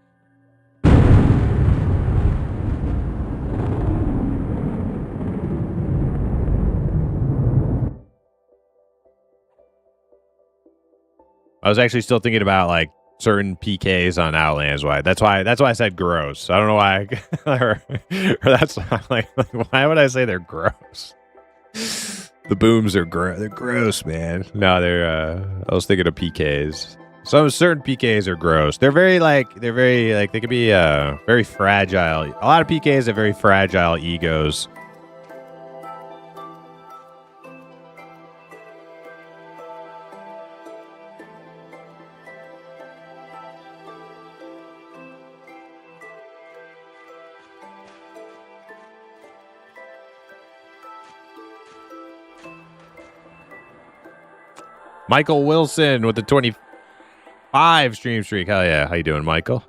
I was actually still thinking about like certain PKs on Outlands. That's why I said gross. I don't know why. or that's like why would I say they're gross? The booms are they're gross, man. No, I was thinking of PKs. Some certain PKs are gross. They're very they could be very fragile. A lot of PKs have very fragile egos. Michael Wilson with the 25 stream streak. Hell yeah. How you doing, Michael?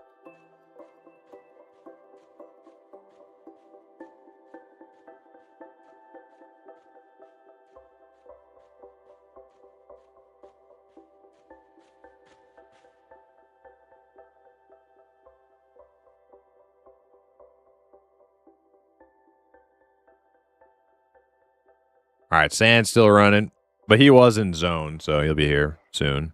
All right, Sand's still running, but he was in zone, so he'll be here soon.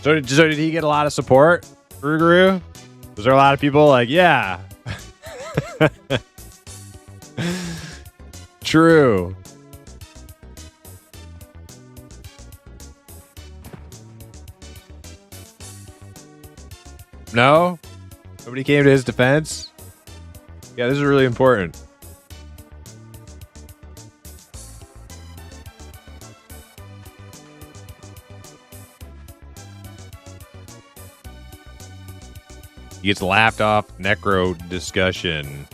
So did he get a lot of support, Guru? Was there a lot of people like, yeah. True. No? Nobody came to his defense? Yeah, this is really important. He gets laughed off necro discussion.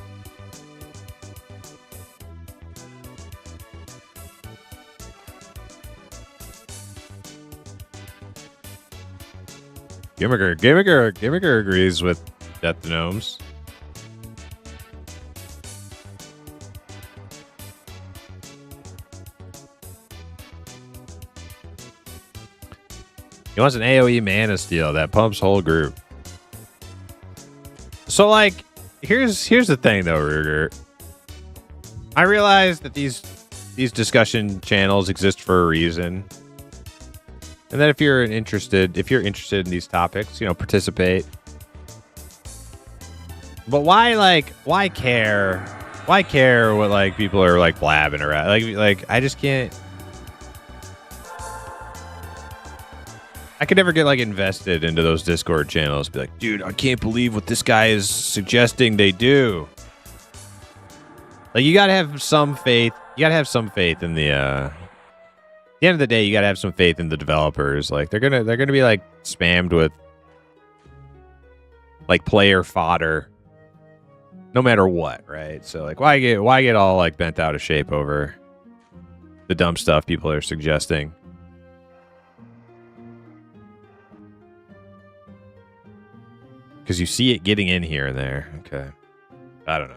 Gimmicker agrees with Death to Gnomes. He wants an AoE mana steal that pumps whole group. So, like, here's the thing, though, Ruger. I realize that these discussion channels exist for a reason, and that if you're interested in these topics, you know, participate. But why care? Why care what like people are like blabbing around? Like I just can't. I could never get like invested into those Discord channels. Be like, dude, I can't believe what this guy is suggesting they do. Like, you gotta have some faith. You gotta have some faith in the. At the end of the day, you gotta have some faith in the developers. Like, they're gonna be like spammed with like player fodder, no matter what, right? So like, why get all like bent out of shape over the dumb stuff people are suggesting? Because you see it getting in here and there. Okay. I don't know.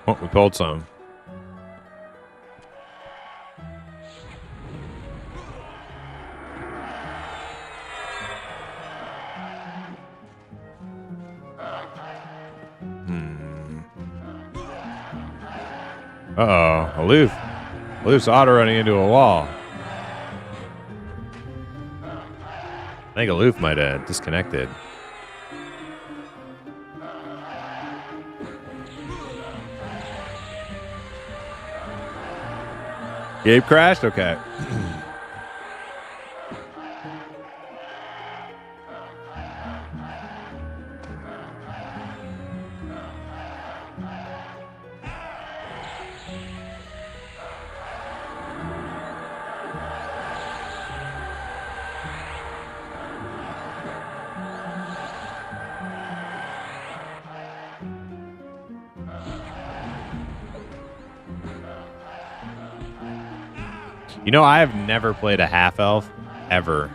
Oh, we pulled some. Uh-oh. Aloof's auto-running into a wall. I think Aloof might have disconnected. Gabe crashed? Okay. You know, I have never played a half-elf, ever.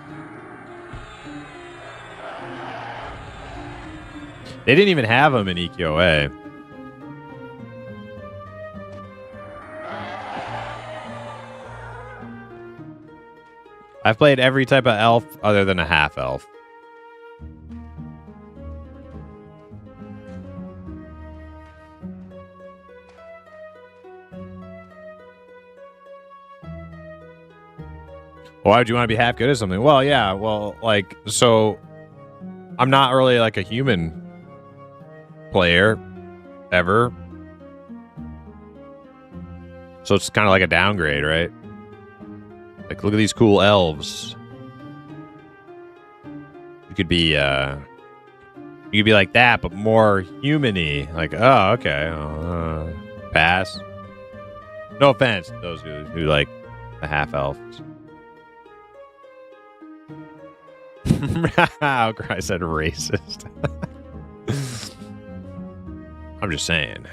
They didn't even have them in EQOA. I've played every type of elf other than a half-elf. Why would you want to be half good at something? Well, yeah, well, like, so I'm not really like a human player ever. So it's kind of like a downgrade, right? Like, look at these cool elves. You could be like that, but more human-y. Like, oh, okay. Pass. No offense to those who like the half-elves. Oh, I said racist. I'm just saying.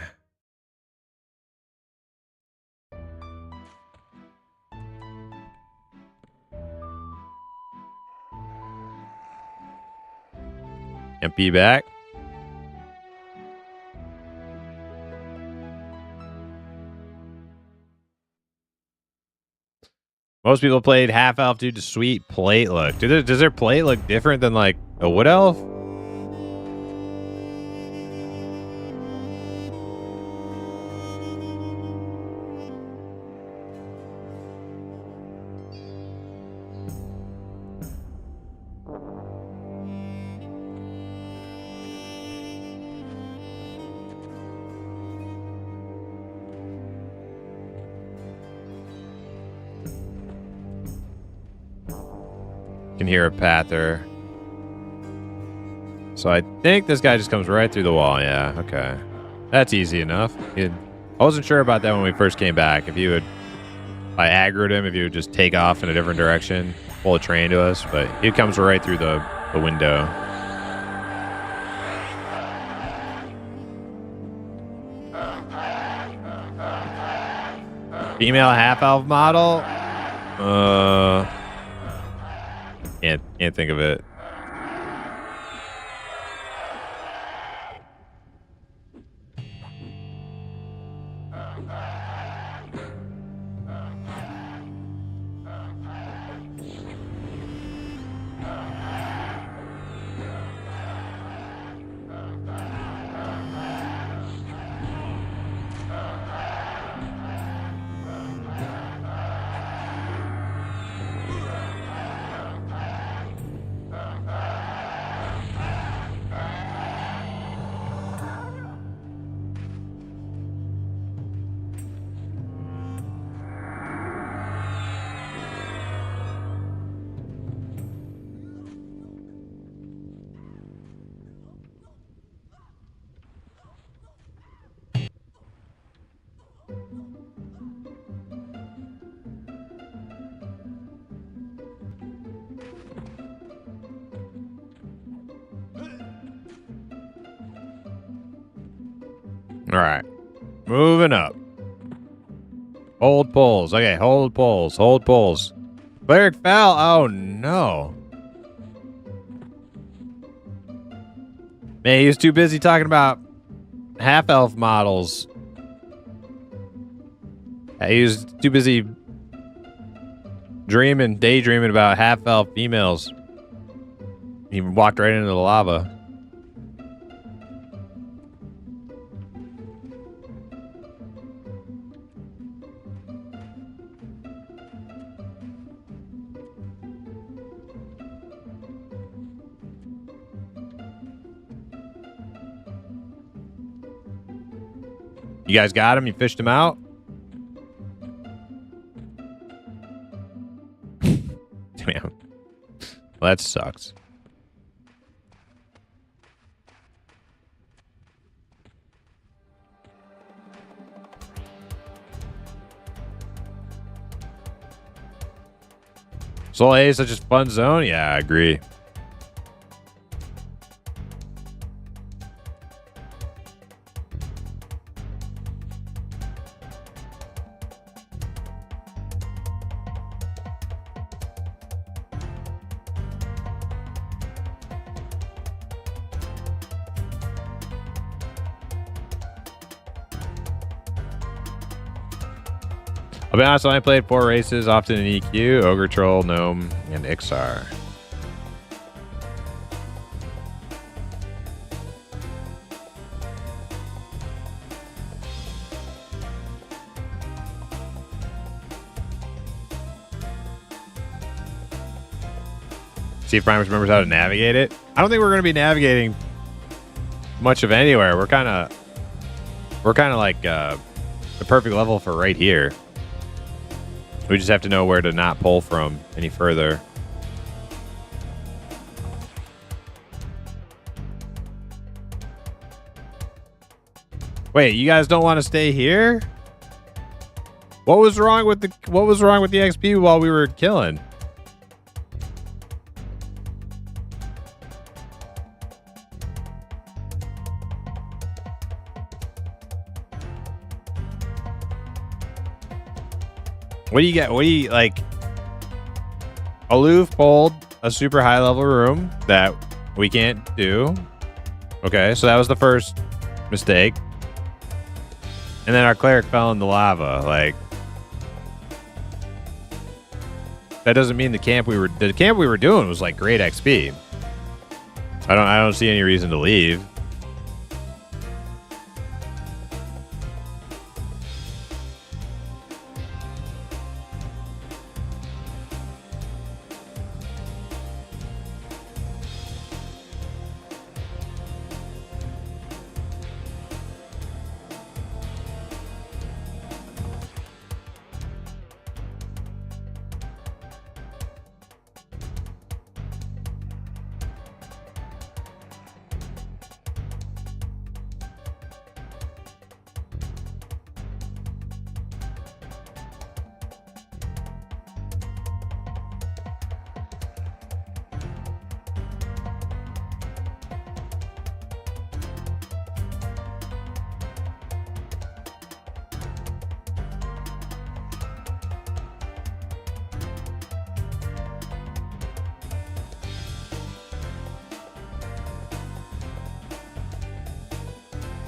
MP back. Most people played half elf due to sweet plate look. Does their plate look different than like a wood elf? Can hear a pather. So I think this guy just comes right through the wall. Yeah, okay. That's easy enough. I wasn't sure about that when we first came back. If you I aggroed him, if you would just take off in a different direction, pull a train to us, but he comes right through the window. Female half-elf model? Can't think of it. All right. Moving up. Hold pulls. Okay, hold pulls. Hold pulls. Cleric fell. Oh, no. Man, he was too busy talking about half-elf models. He was too busy daydreaming about half-elf females. He walked right into the lava. You guys got him? You fished him out? Damn. Well, that sucks. Soul A is such a fun zone? Yeah, I agree. I'll be honest, I only played 4 races, often in EQ, Ogre Troll, Gnome, and Ixar. See if Primus remembers how to navigate it. I don't think we're going to be navigating much of anywhere. We're kind of like the perfect level for right here. We just have to know where to not pull from any further. Wait, you guys don't want to stay here? What was wrong with the XP while we were killing? What do you get? What do you like? Aloof pulled a super high level room that we can't do. Okay, so that was the first mistake. And then our cleric fell in the lava. Like, that doesn't mean the camp we were doing was like great XP. I don't see any reason to leave.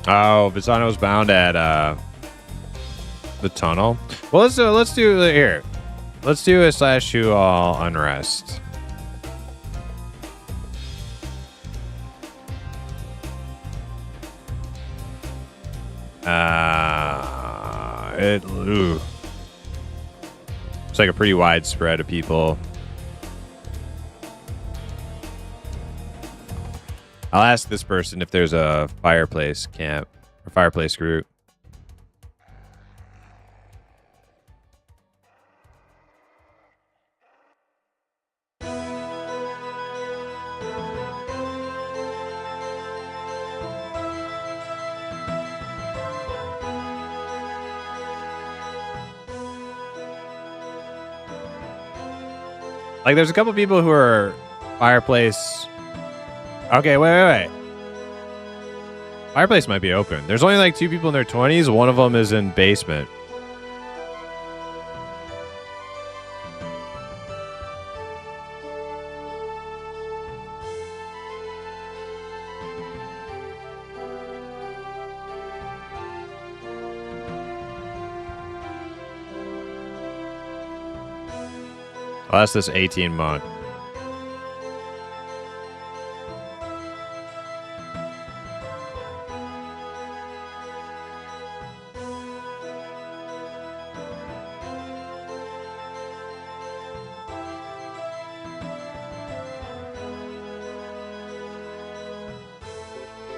Oh, Visano's bound at the tunnel. Well, let's do here. Let's do a /who all unrest. It's like a pretty wide spread of people. I'll ask this person if there's a fireplace camp or fireplace group. Like, there's a couple people who are fireplace. Okay, wait. Fireplace might be open. There's only like 2 people in their 20s. One of them is in basement. I'll ask this 18 monk.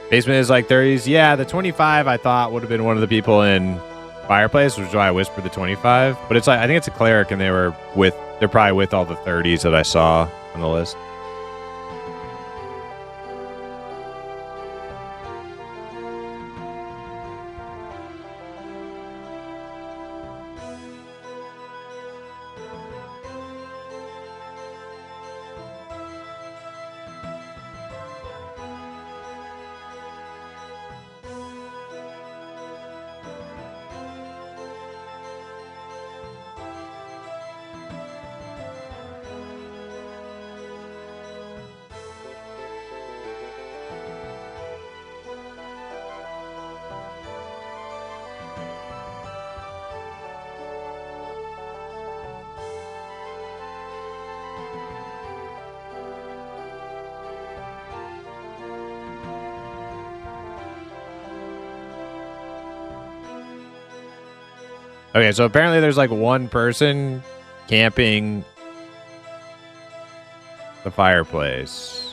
Basement is like 30s. Yeah, the 25 I thought would have been one of the people in fireplace, which is why I whispered the 25. But it's like, I think it's a cleric, and they're probably with all the 30s that I saw on the list. Okay, so apparently there's like one person camping the fireplace.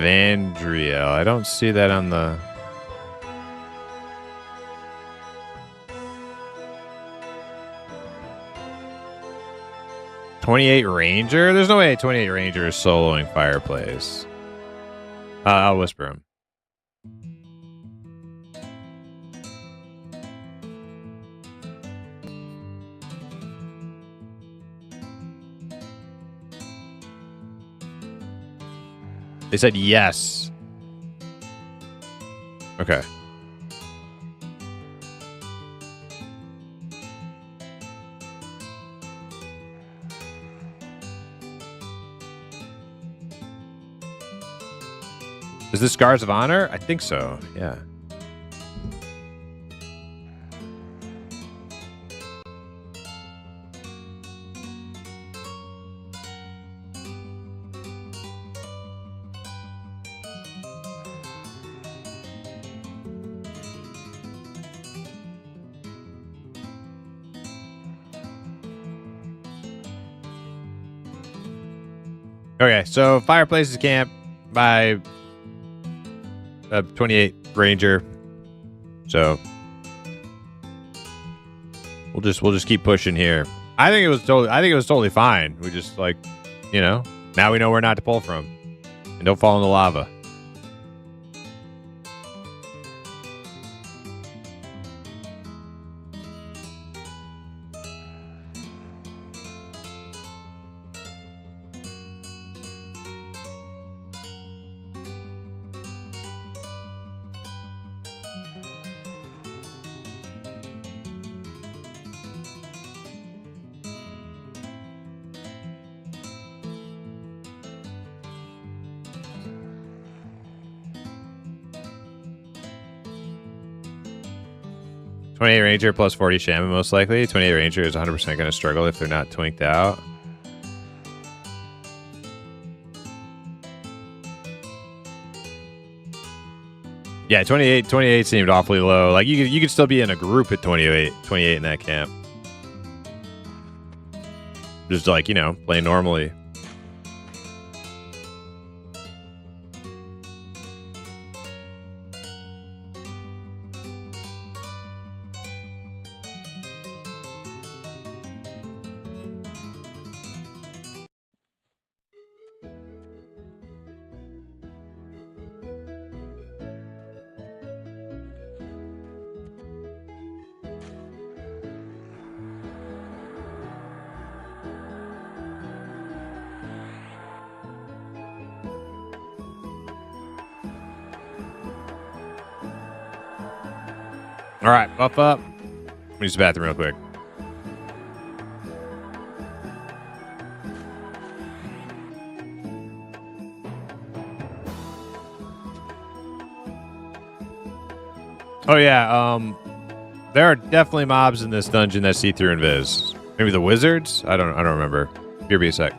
Vandriel. I don't see that on the... .28 Ranger? There's no way 28 Ranger is soloing Fireplace. I'll whisper him. They said yes. Okay. Is this Scars of Honor? I think so. Yeah. Okay, so Fireplace's camp by 28 Ranger. So we'll just keep pushing here. I think it was totally fine. We just, like, you know, now we know where not to pull from. And don't fall in the lava. .28 Ranger plus 40 Shaman, most likely. 28 Ranger is 100% going to struggle if they're not twinked out. Yeah, 28 seemed awfully low. Like, you could still be in a group at 28 in that camp. Just, like, you know, play normally. All right, buff up. Let me use the bathroom real quick. Oh yeah, there are definitely mobs in this dungeon that see through invis. Maybe the wizards? I don't remember. Here, be a sec.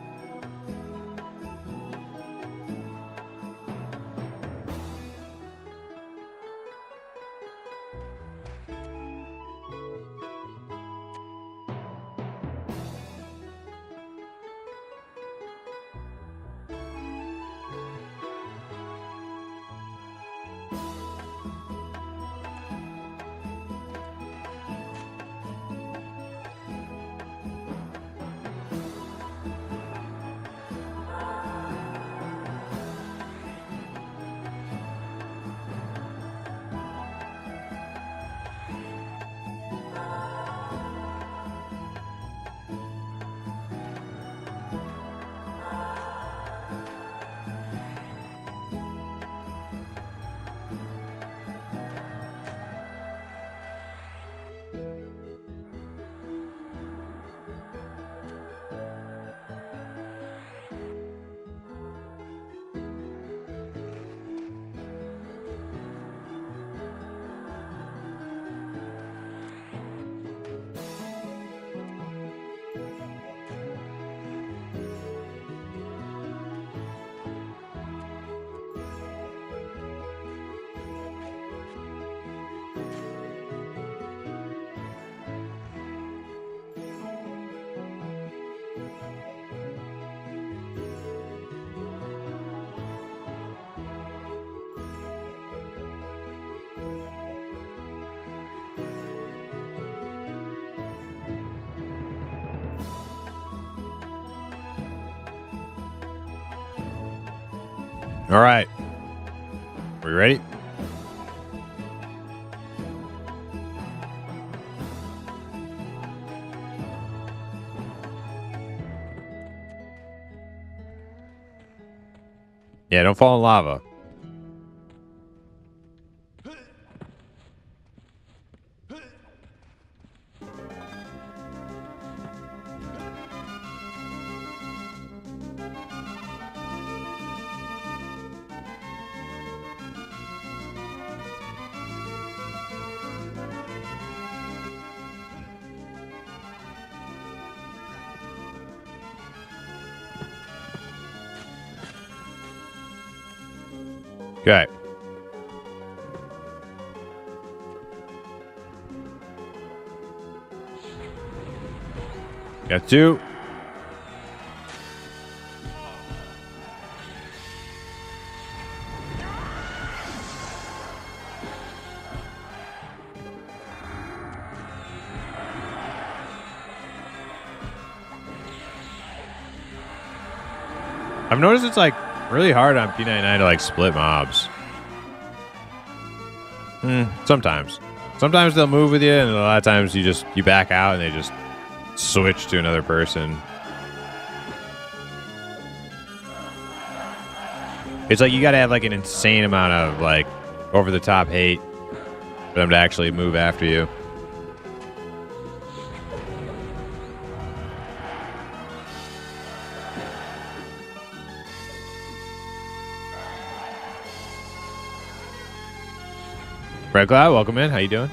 All right. We ready? Yeah, don't fall in lava. Okay. Got 2. I've noticed it's like really hard on P99 to like split mobs. Sometimes. Sometimes they'll move with you, and a lot of times you back out and they just switch to another person. It's like you gotta have like an insane amount of like over the top hate for them to actually move after you. Red Cloud, welcome in. How you doing?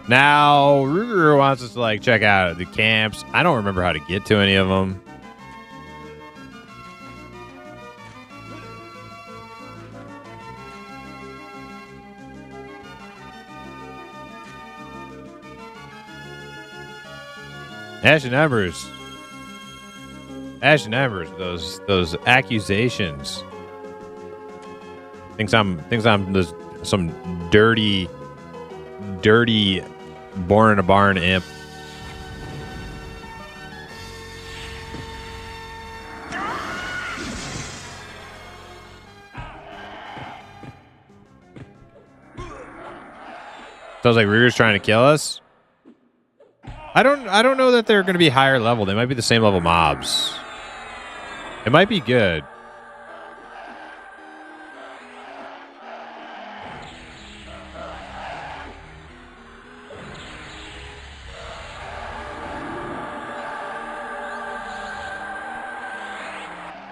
Now, Ruger wants us to like check out the camps. I don't remember how to get to any of them. Ash and Embers. Ash and Embers, those accusations. Thinks I'm some dirty born in a barn imp. Sounds like Ruger's trying to kill us. I don't know that they're going to be higher level. They might be the same level mobs. It might be good.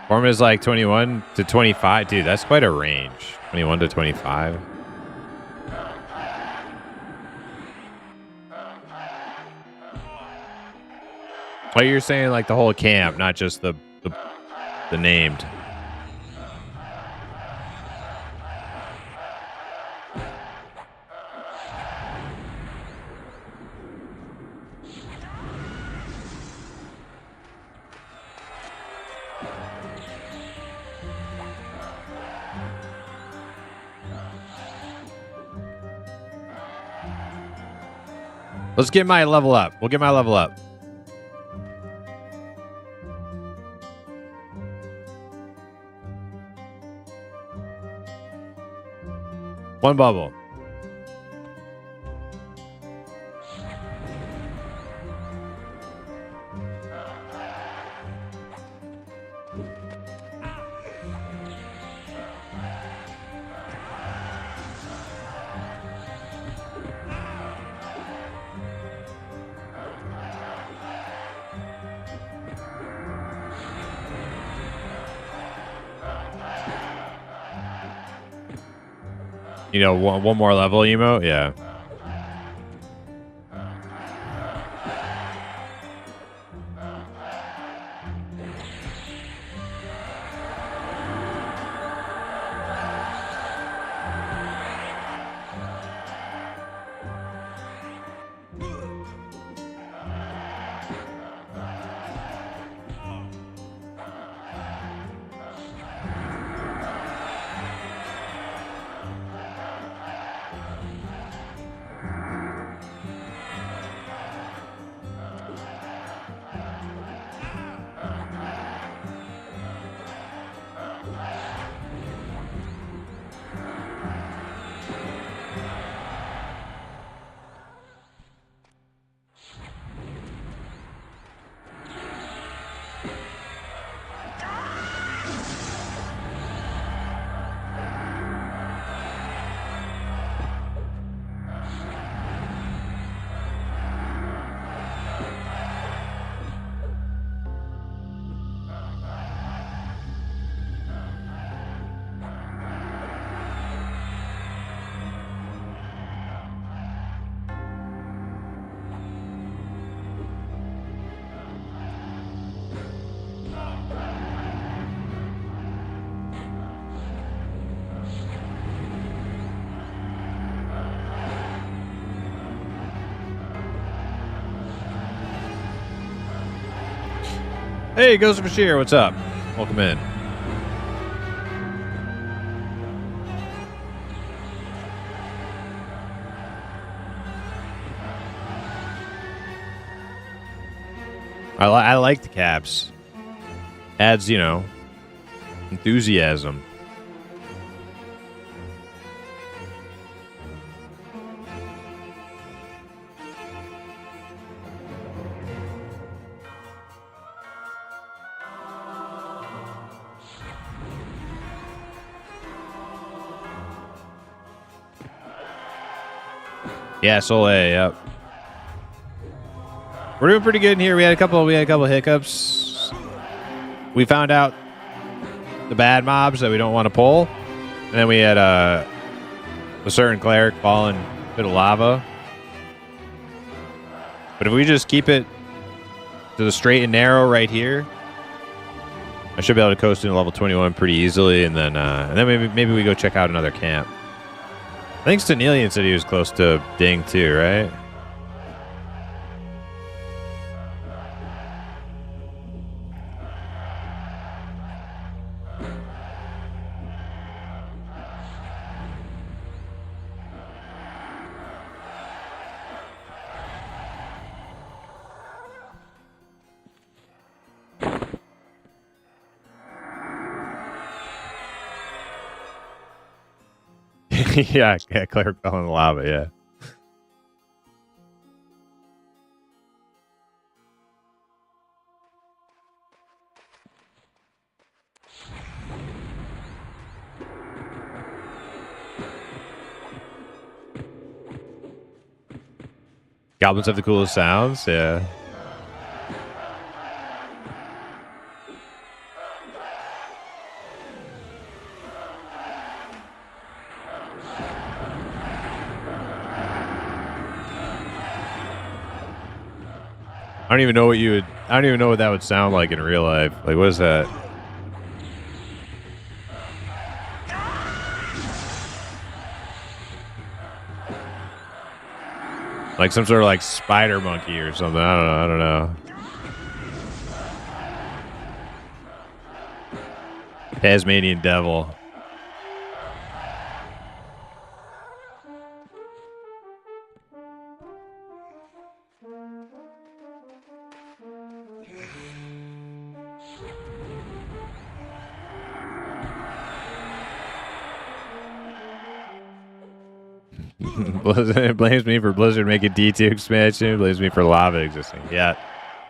Form is like 21 to 25. Dude, that's quite a range. 21 to 25. Oh, you're saying like the whole camp, not just the named. Let's get my level up. We'll get my level up. One bubble. You know, one more level emote? Yeah. Hey, Ghost of Bashir, what's up? Welcome in. I like the caps. Adds, you know, enthusiasm. Yeah, Soleil, yep. We're doing pretty good in here. We had a couple hiccups. We found out the bad mobs that we don't want to pull. And then we had a certain cleric fall in a bit of lava. But if we just keep it to the straight and narrow right here, I should be able to coast into level 21 pretty easily, and then maybe we go check out another camp. I think Stanelian said he was close to Ding too, right? yeah, Claire fell in the lava, yeah. Goblins have the coolest sounds, yeah. I don't even know what that would sound like in real life. Like, what is that? Like some sort of like spider monkey or something. I don't know. Tasmanian devil. Blizzard blames me for Blizzard making D2 expansion. Blames me for lava existing. Yeah,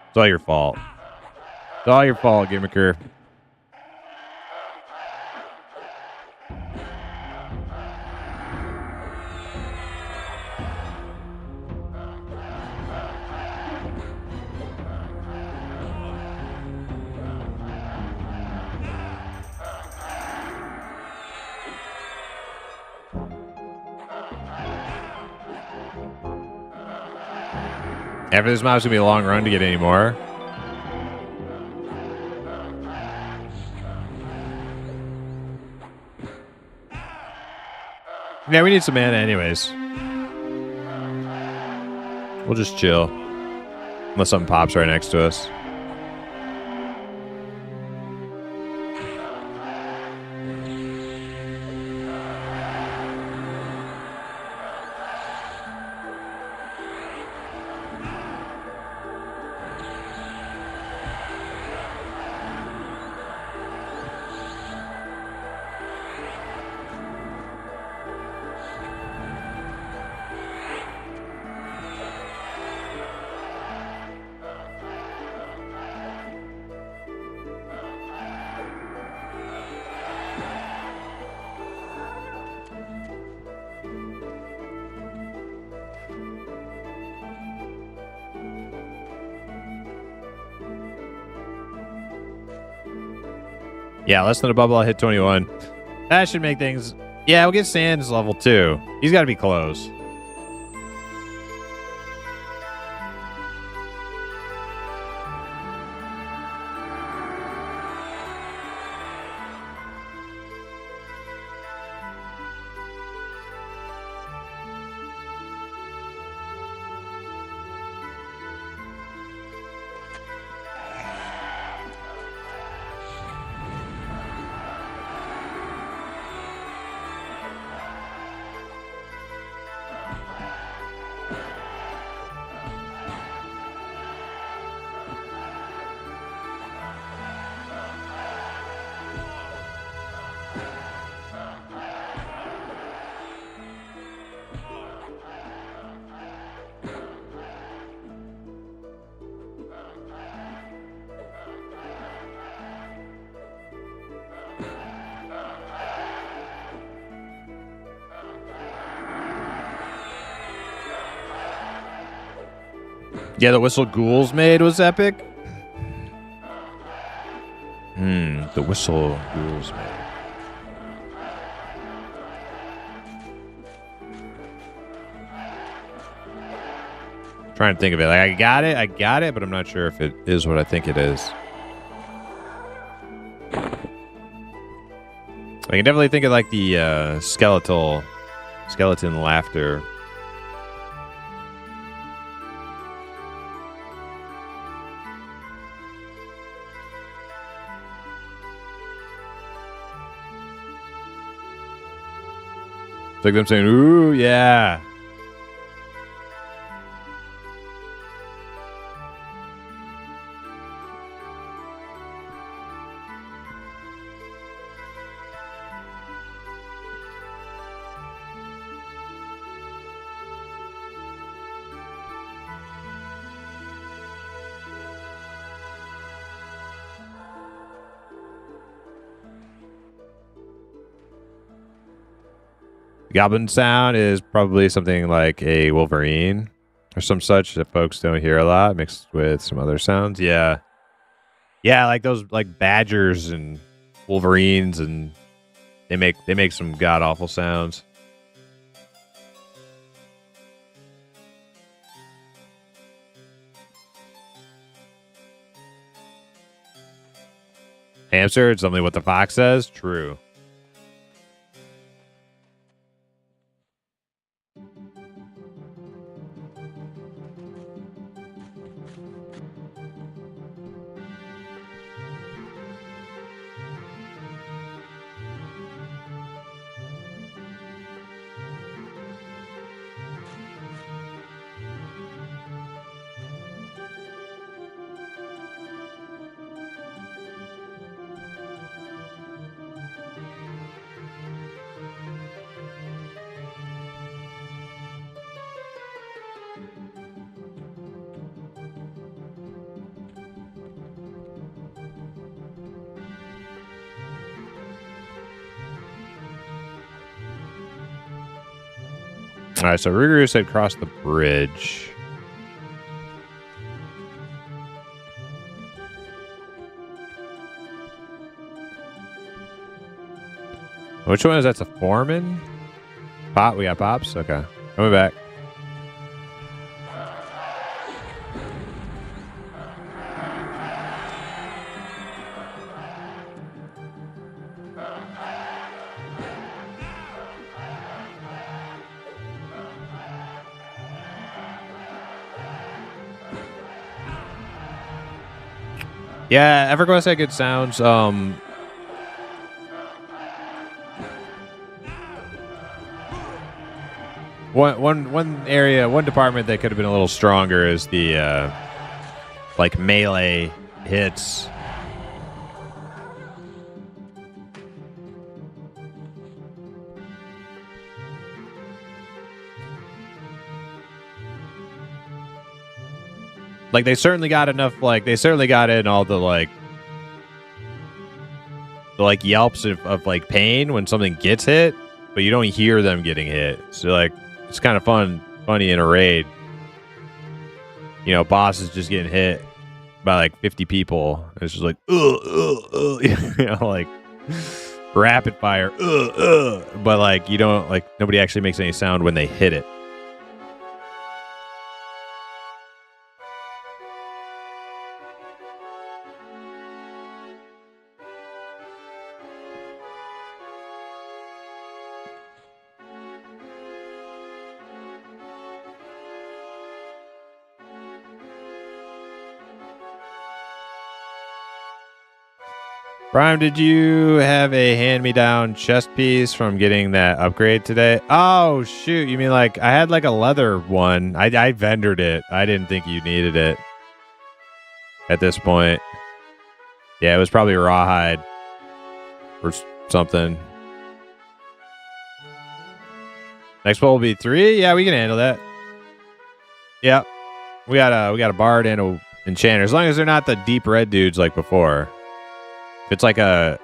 it's all your fault. It's all your fault, Gimmicker. After this map's gonna be a long run to get any more. Yeah, we need some mana anyways. We'll just chill. Unless something pops right next to us. Yeah, less than a bubble, I'll hit 21. That should make things... Yeah, we'll get Sans level 2. He's got to be close. Yeah, the whistle Ghouls made was epic. The whistle Ghouls made. Trying to think of it. Like, I got it, but I'm not sure if it is what I think it is. I can definitely think of like the skeleton laughter. It's like them saying, ooh, yeah. Goblin sound is probably something like a Wolverine or some such that folks don't hear a lot, mixed with some other sounds. Yeah. Yeah, like those like badgers and Wolverines, and they make some god awful sounds. Hamster, it's something what the fox says. True. All right, so Rougarou said cross the bridge. Which one is that? A foreman? Pop? We got pops? Okay. Coming back. Yeah, EverQuest had good sounds. One department that could have been a little stronger is the like melee hits. Like they certainly got enough. Like they certainly got in all the like yelps of like pain when something gets hit, but you don't hear them getting hit. So like it's kind of funny in a raid. You know, boss is just getting hit by like 50 people. It's just like you know, like rapid fire, but like you don't like nobody actually makes any sound when they hit it. Prime, did you have a hand-me-down chest piece from getting that upgrade today? Oh, shoot. You mean like I had like a leather one. I vendored it. I didn't think you needed it at this point. Yeah, it was probably rawhide or something. Next one will be 3. Yeah, we can handle that. Yeah. We got a bard and a enchanter. As long as they're not the deep red dudes like before. If it's like a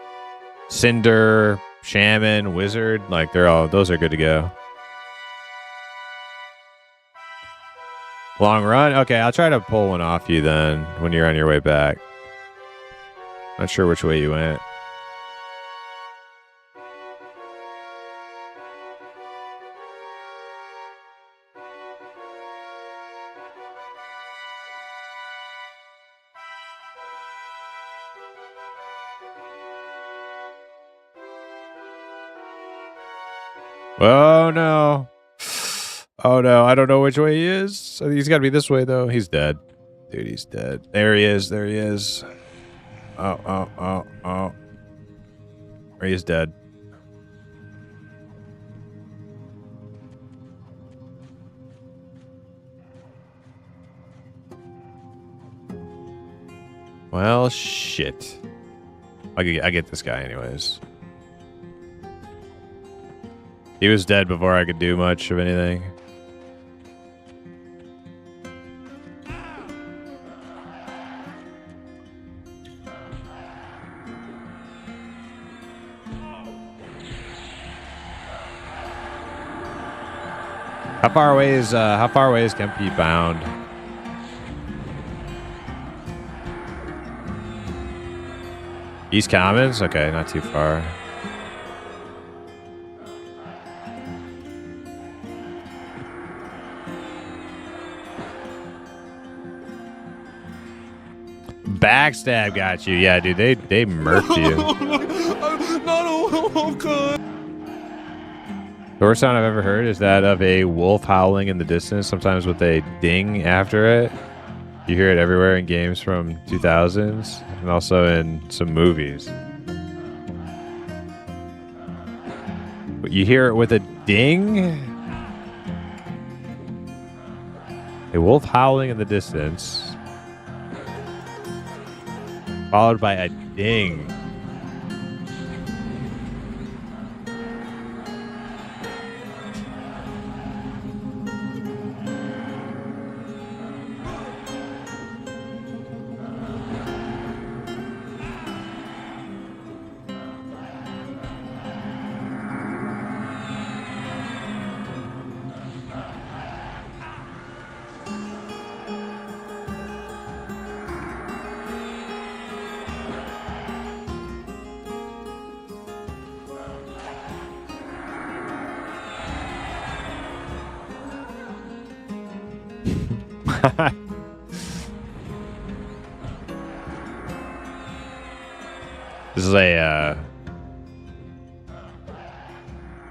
cinder, shaman, wizard, like those are good to go. Long run? Okay, I'll try to pull one off you then when you're on your way back. Not sure which way you went. Oh no. Oh no, I don't know which way he is. I think he's got to be this way though. He's dead. Dude, he's dead. There he is. There he is. Oh. He is dead. Well, shit. I get this guy anyways. He was dead before I could do much of anything. How far away is Kempe bound? East Commons? Okay, not too far. Backstab got you. Yeah, dude, they murked you. The worst sound I've ever heard is that of a wolf howling in the distance, sometimes with a ding after it. You hear it everywhere in games from 2000s and also in some movies. But you hear it with a ding? A wolf howling in the distance, followed by a ding.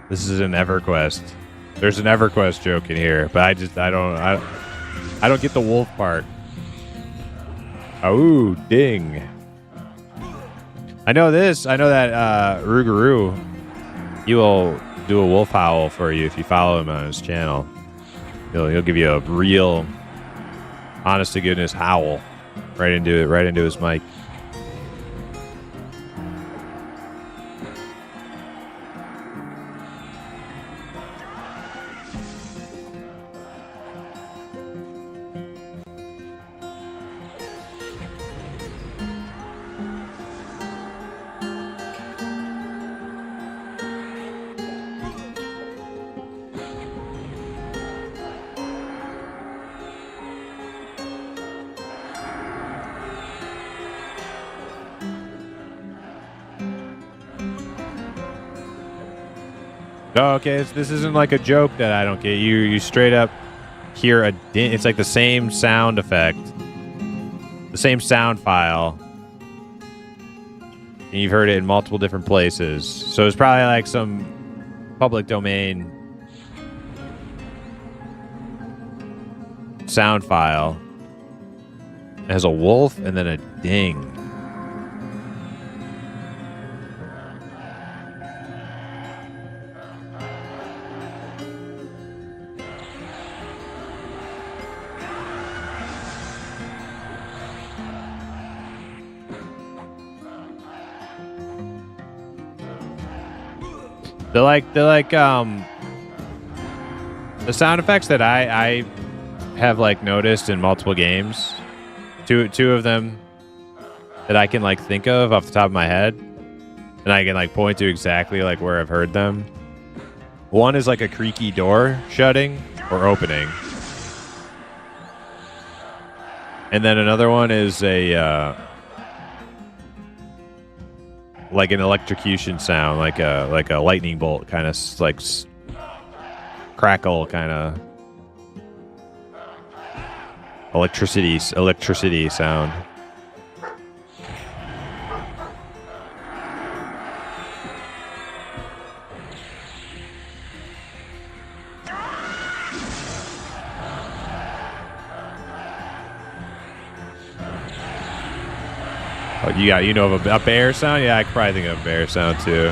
This is an EverQuest. There's an EverQuest joke in here, but I don't get the wolf part. Oh, ding. I know this. I know that Rougarou, he will do a wolf howl for you if you follow him on his channel. He'll give you a real, honest to goodness howl right into his mic. Oh, okay, this isn't like a joke that I don't get. You straight up hear it's like the same sound effect, the same sound file, and you've heard it in multiple different places. So it's probably like some public domain sound file. It has a wolf and then a ding. They're like the sound effects that I have like noticed in multiple games. Two of them that I can like think of off the top of my head, and I can like point to exactly like where I've heard them. One is like a creaky door shutting or opening, and then another one is a like an electrocution sound, like a lightning bolt kind of like crackle kind of electricity sound. Oh, you know of a bear sound? Yeah, I could probably think of a bear sound too.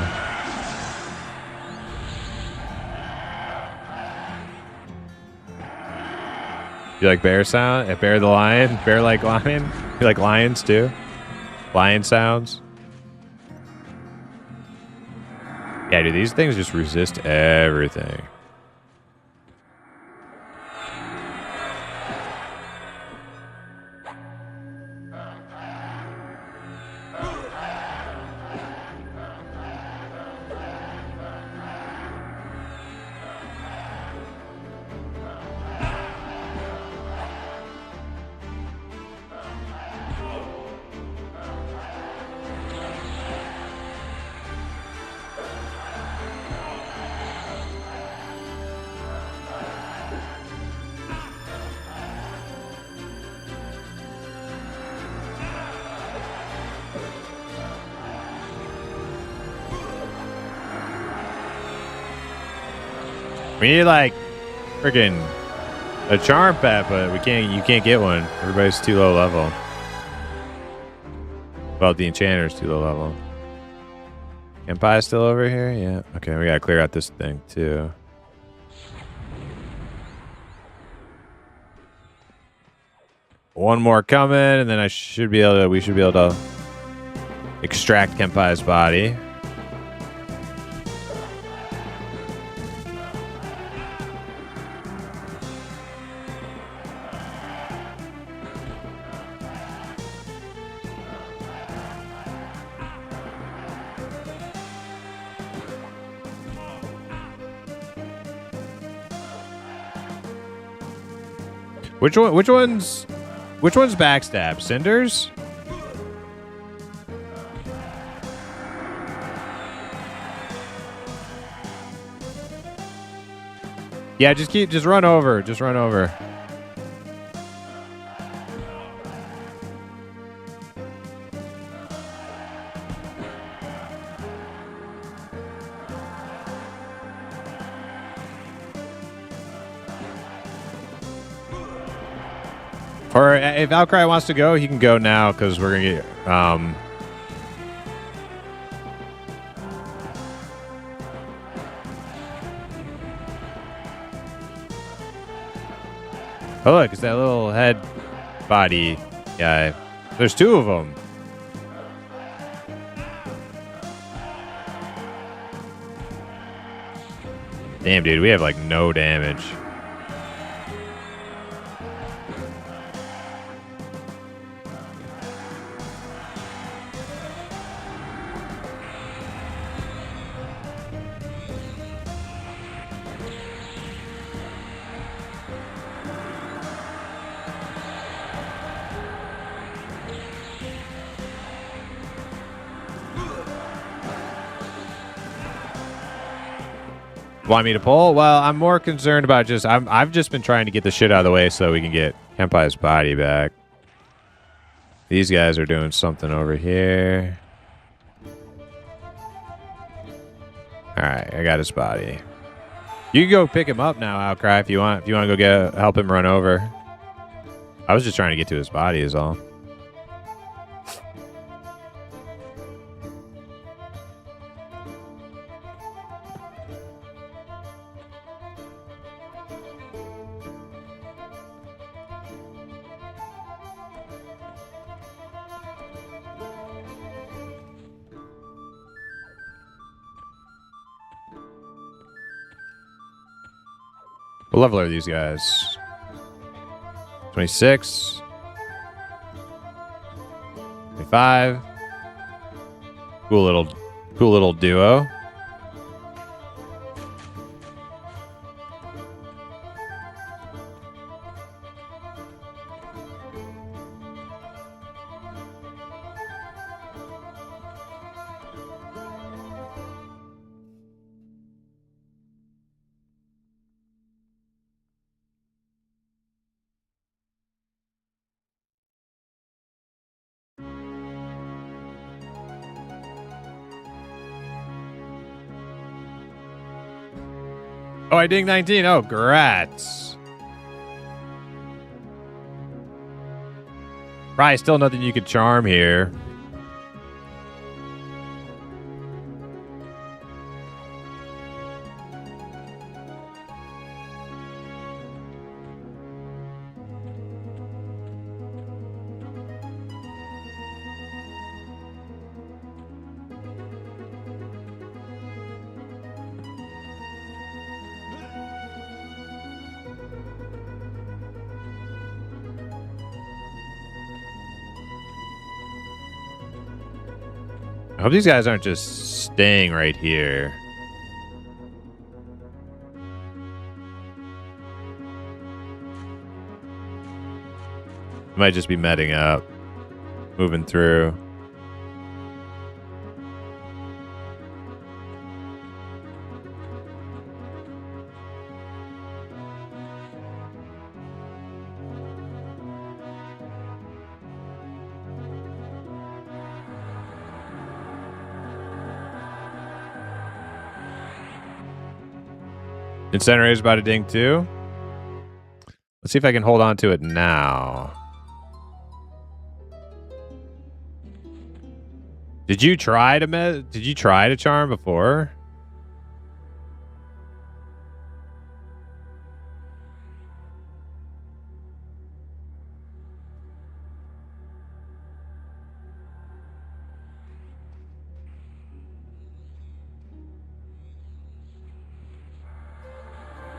You like bear sound? A bear the lion? Bear like lion? You like lions too? Lion sounds? Yeah, dude, these things just resist everything. We need like freaking a charm pet, but you can't get one. Everybody's too low level. Well, the enchanter's too low level. Kenpai's still over here? Yeah. Okay, we gotta clear out this thing too. One more coming, and then we should be able to extract Kenpai's body. Which one's backstab? Cinders? Yeah, just run over. Just run over. Or if Outcry wants to go, he can go now because we're gonna get Oh, look, it's that little head body guy. There's two of them. Damn, dude, we have like no damage. Want me to pull? Well, I'm more concerned about just I've just been trying to get the shit out of the way so we can get Kenpai's body back. These guys are doing something over here. Alright, I got his body. You can go pick him up now, Outcry, if you want. If you want to go help him run over. I was just trying to get to his body is all. What level are these guys? 26. 25. Cool little duo. Oh, I ding 19. Oh, grats. Probably still nothing you could charm here. I hope these guys aren't just staying right here. Might just be meting up, moving through. Incinerator's about to ding too. Let's see if I can hold on to it now. Did you try to charm before?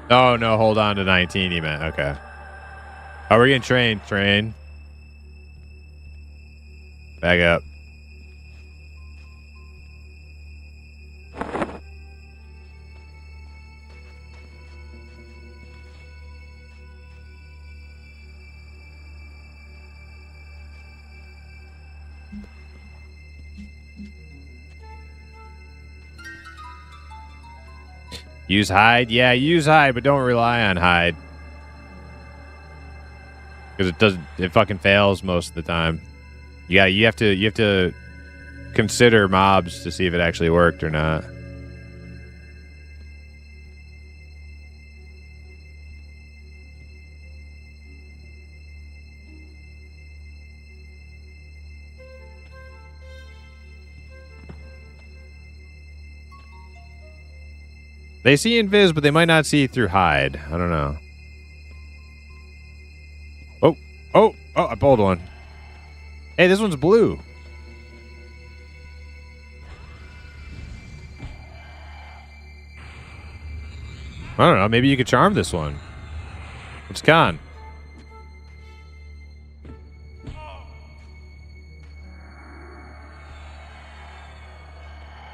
Oh, no, hold on to 19, he meant. Okay. Oh, we're getting train. Back up. Use hide? Yeah, use hide, but don't rely on hide. Because it fucking fails most of the time. Yeah, you have to consider mobs to see if it actually worked or not. They see invis, but they might not see through hide. I don't know. Oh, oh, oh! I pulled one. Hey, this one's blue. I don't know. Maybe you could charm this one. What's con?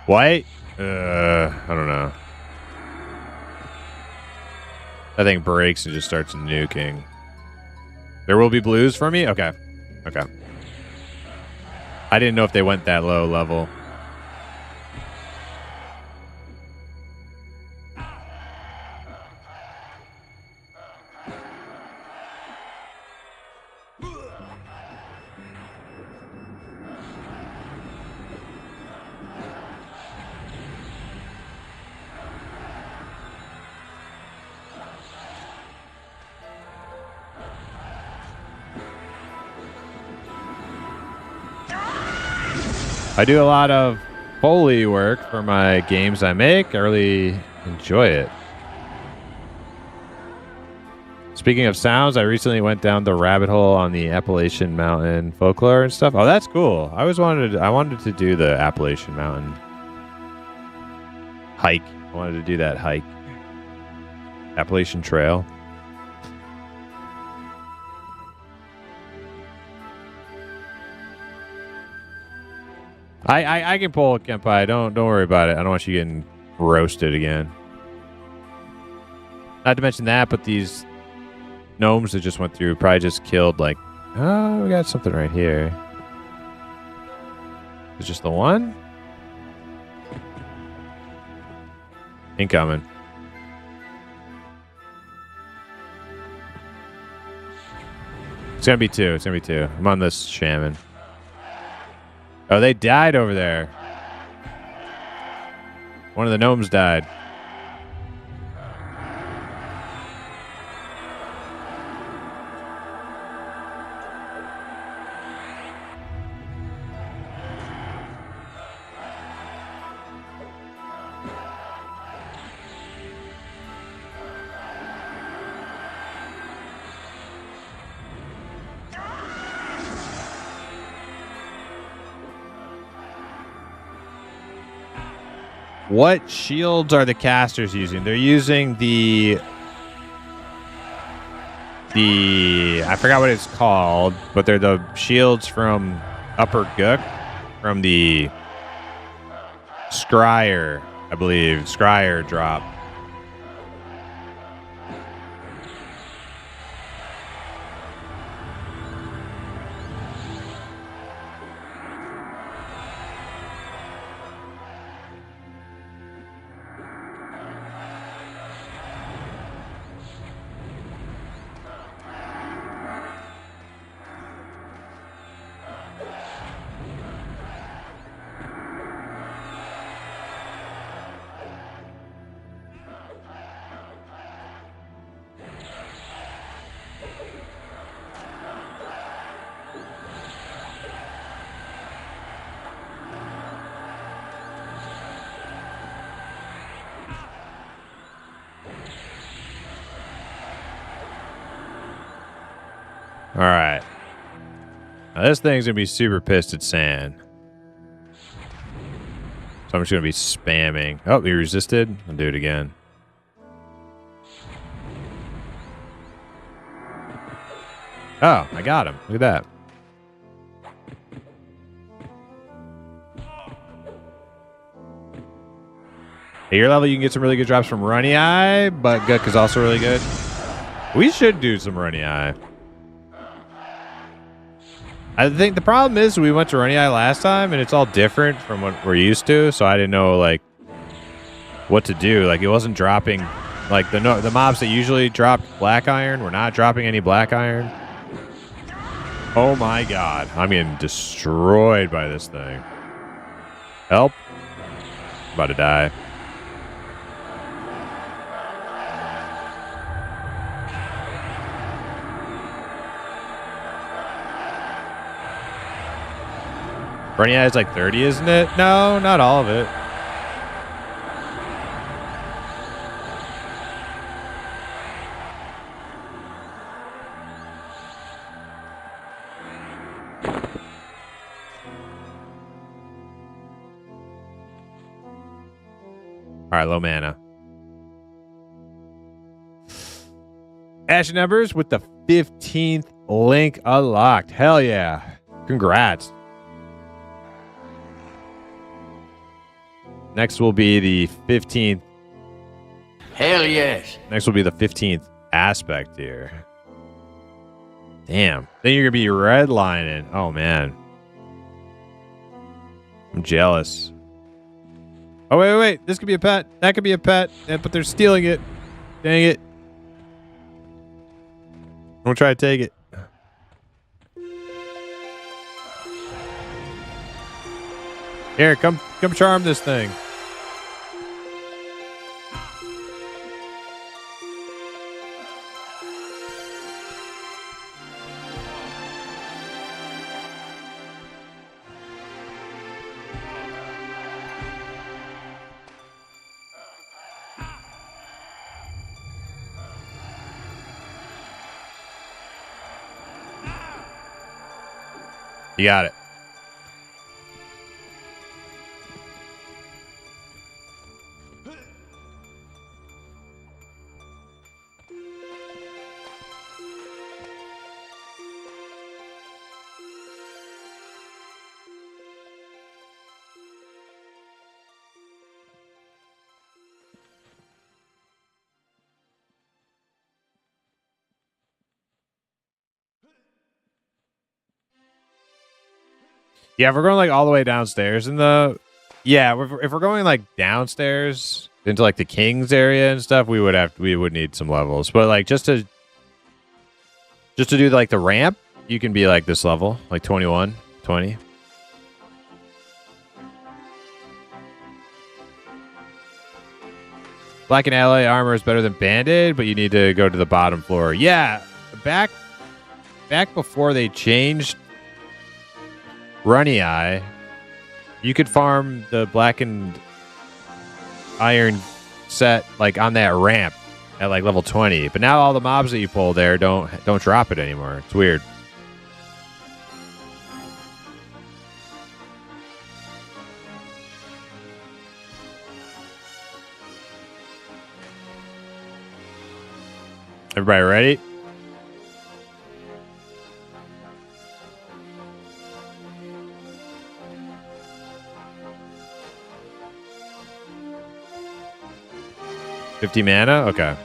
White? I don't know. That thing breaks and just starts nuking. There will be blues for me? Okay. Okay. I didn't know if they went that low level. I do a lot of Foley work for my games I make. I really enjoy it. Speaking of sounds, I recently went down the rabbit hole on the Appalachian Mountain folklore and stuff. Oh, that's cool. I wanted to do the Appalachian Mountain hike. I wanted to do that hike. Appalachian Trail. I can pull a Kenpai. Don't worry about it. I don't want you getting roasted again. Not to mention that, but these gnomes that just went through probably just killed like, oh, we got something right here. Is just the one? Incoming. It's gonna be two. It's gonna be two. I'm on this shaman. Oh, they died over there. One of the gnomes died. What shields are the casters using? They're using the I forgot what it's called, but they're the shields from Upper Gook, from the Scryer, I believe. Scryer drop. All right. Now this thing's going to be super pissed at sand. So I'm just going to be spamming. Oh, he resisted. I'll do it again. Oh, I got him. Look at that. At your level, you can get some really good drops from Runny Eye, but Gook is also really good. We should do some Runny Eye. I think the problem is we went to Runny Eye last time, and it's all different from what we're used to, so I didn't know, like, what to do. Like, it wasn't dropping... Like, the mobs that usually drop Black Iron were not dropping any Black Iron. Oh my god. I'm getting destroyed by this thing. Help. I'm about to die. Runny Eye is like 30, isn't it? No, not all of it. All right, low mana. Ashen Embers with the 15th link unlocked. Hell yeah. Congrats. Next will be the 15th. Hell yes. Next will be the 15th aspect here. Damn. Then you're going to be redlining. Oh, man. I'm jealous. Oh, wait. This could be a pet. That could be a pet. Yeah, but they're stealing it. Dang it. I'm going to try to take it. Here, come charm this thing. You got it. Yeah, if we're going like all the way downstairs in the, yeah, if we're going like downstairs into like the King's area and stuff, we would need some levels. But like just to do like the ramp, you can be like this level, like 21, 20. Black and alloy armor is better than banded, but you need to go to the bottom floor. Yeah, back before they changed Runny Eye, you could farm the blackened iron set like on that ramp at like level 20. But now all the mobs that you pull there don't drop it anymore. It's weird. Everybody ready? $50 mana? Okay.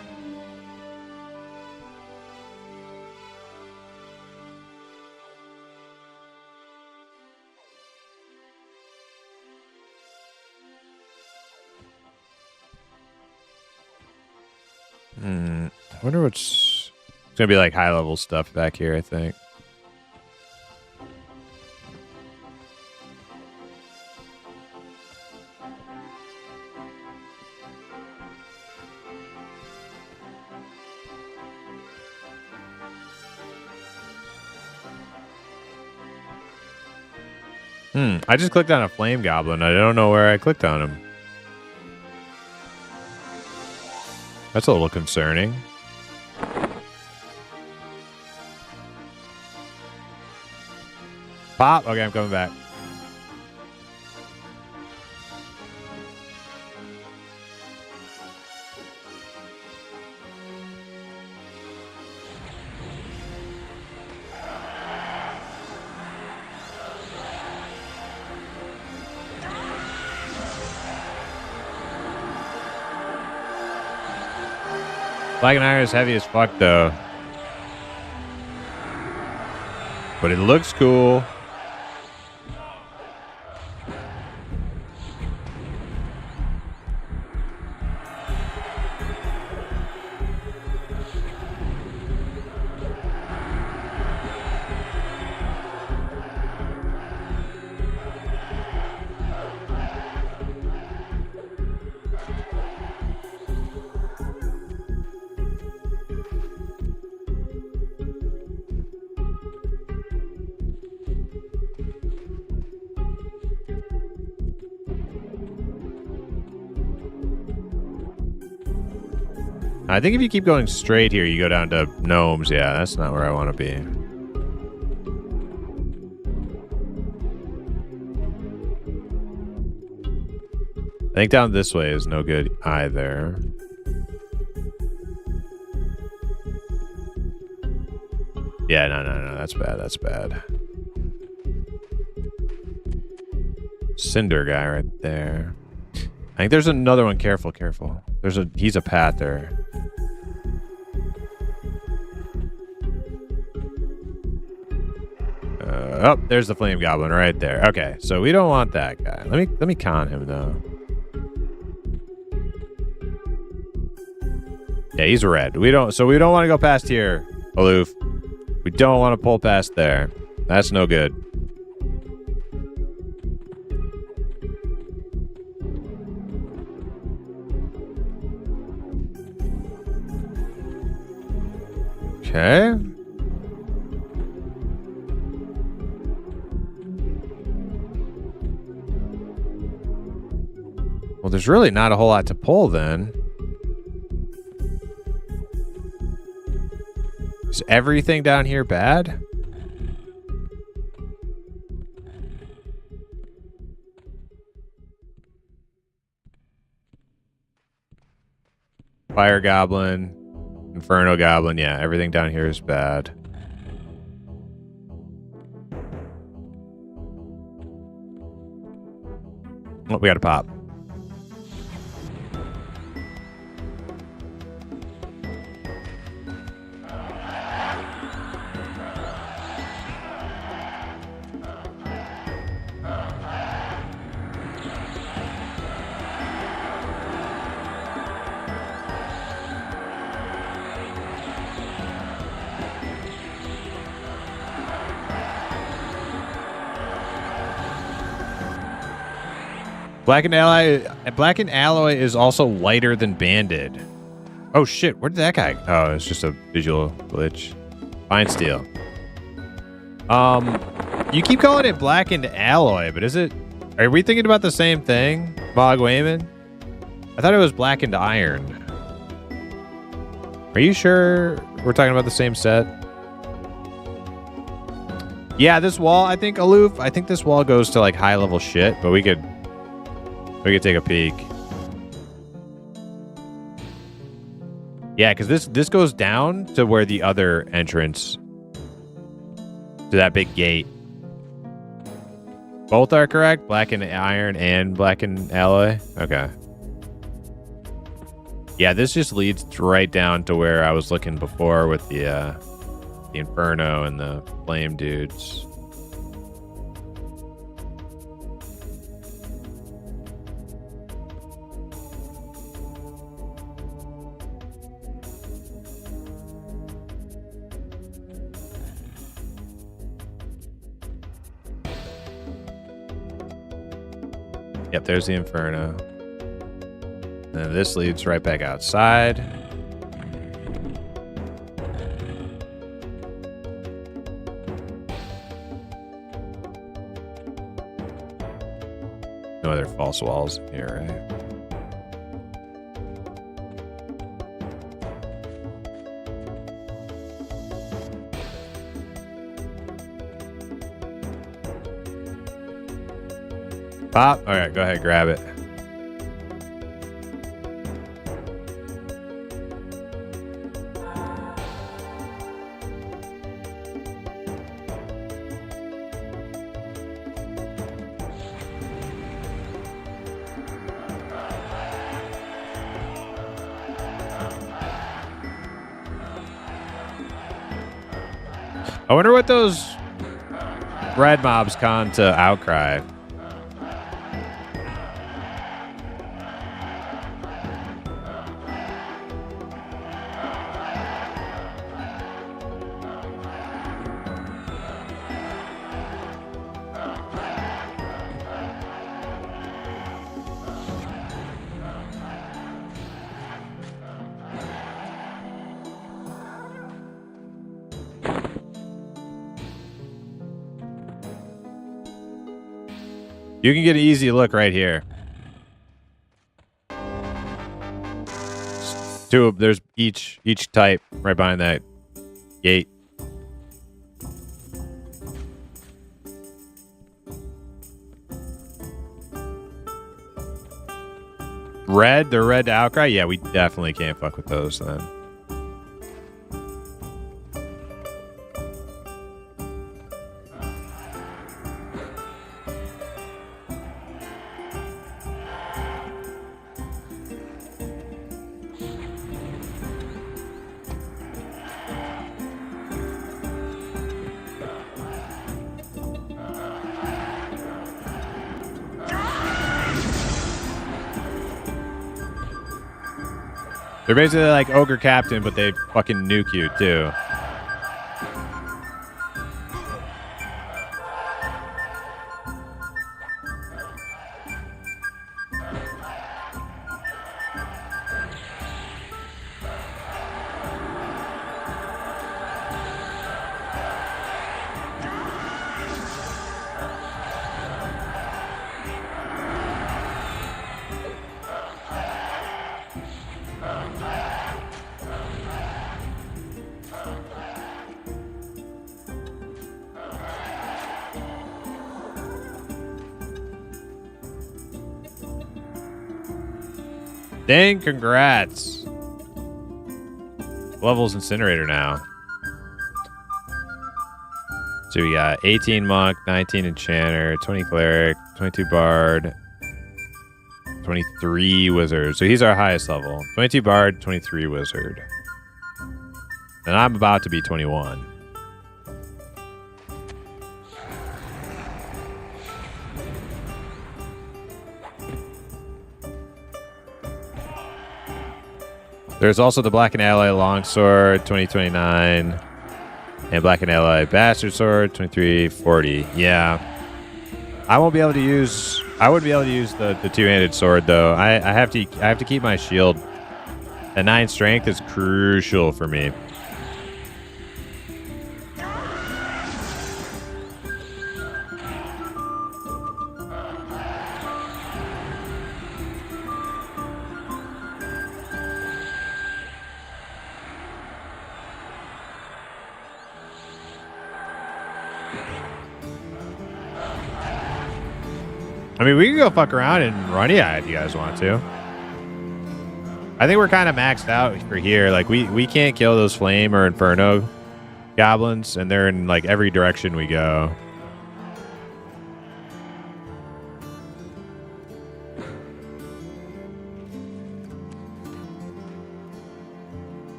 I wonder what's... It's going to be like high-level stuff back here, I think. I just clicked on a flame goblin. I don't know where I clicked on him. That's a little concerning. Pop. Okay, I'm coming back. Black and iron is heavy as fuck, though. But it looks cool. I think if you keep going straight here, you go down to gnomes. Yeah, that's not where I want to be. I think down this way is no good either. Yeah, no. That's bad. That's bad. Cinder guy right there. I think there's another one. Careful. He's a pather. Oh, there's the flame goblin right there. Okay, so we don't want that guy. Let me con him though. Yeah, he's red. We don't want to go past here, Aloof. We don't want to pull past there. That's no good. Okay. Well, there's really not a whole lot to pull then. Is everything down here bad? Fire goblin, inferno goblin. Yeah, everything down here is bad. Oh, we got to pop. Blackened alloy is also lighter than banded. Oh shit, where did that guy? Oh, it's just a visual glitch. Fine steel. You keep calling it blackened alloy, but is it? Are we thinking about the same thing, Bog Wayman? I thought it was blackened iron. Are you sure we're talking about the same set? Yeah, this wall, I think, Aloof, I think this wall goes to like high level shit, but we could take a peek. Yeah, because this goes down to where the other entrance to that big gate. Both are correct? Blackened iron and blackened alloy? Okay. Yeah, this just leads right down to where I was looking before with the Inferno and the flame dudes. Yep, there's the Inferno. And this leads right back outside. No other false walls here, right? Pop. All right, go ahead, grab it. I wonder what those red mobs con to Outcry. You can get an easy look right here. There's each type right behind that gate. Red, the red outcry. Yeah, we definitely can't fuck with those then. They're basically like Ogre Captain, but they fucking nuke you too. Dang, congrats. Levels Incinerator now. So we got 18 Monk, 19 Enchanter, 20 Cleric, 22 Bard, 23 Wizard. So he's our highest level. 22 Bard, 23 Wizard. And I'm about to be 21. There's also the Black and Ally Longsword, 2029. And Black and Ally Bastard Sword, 2340. Yeah. I wouldn't be able to use the two-handed sword though. I have to keep my shield. The 9 strength is crucial for me. I mean, we can go fuck around in Runia if you guys want to. I think we're kind of maxed out for here. Like, we can't kill those Flame or Inferno goblins, and they're in, like, every direction we go.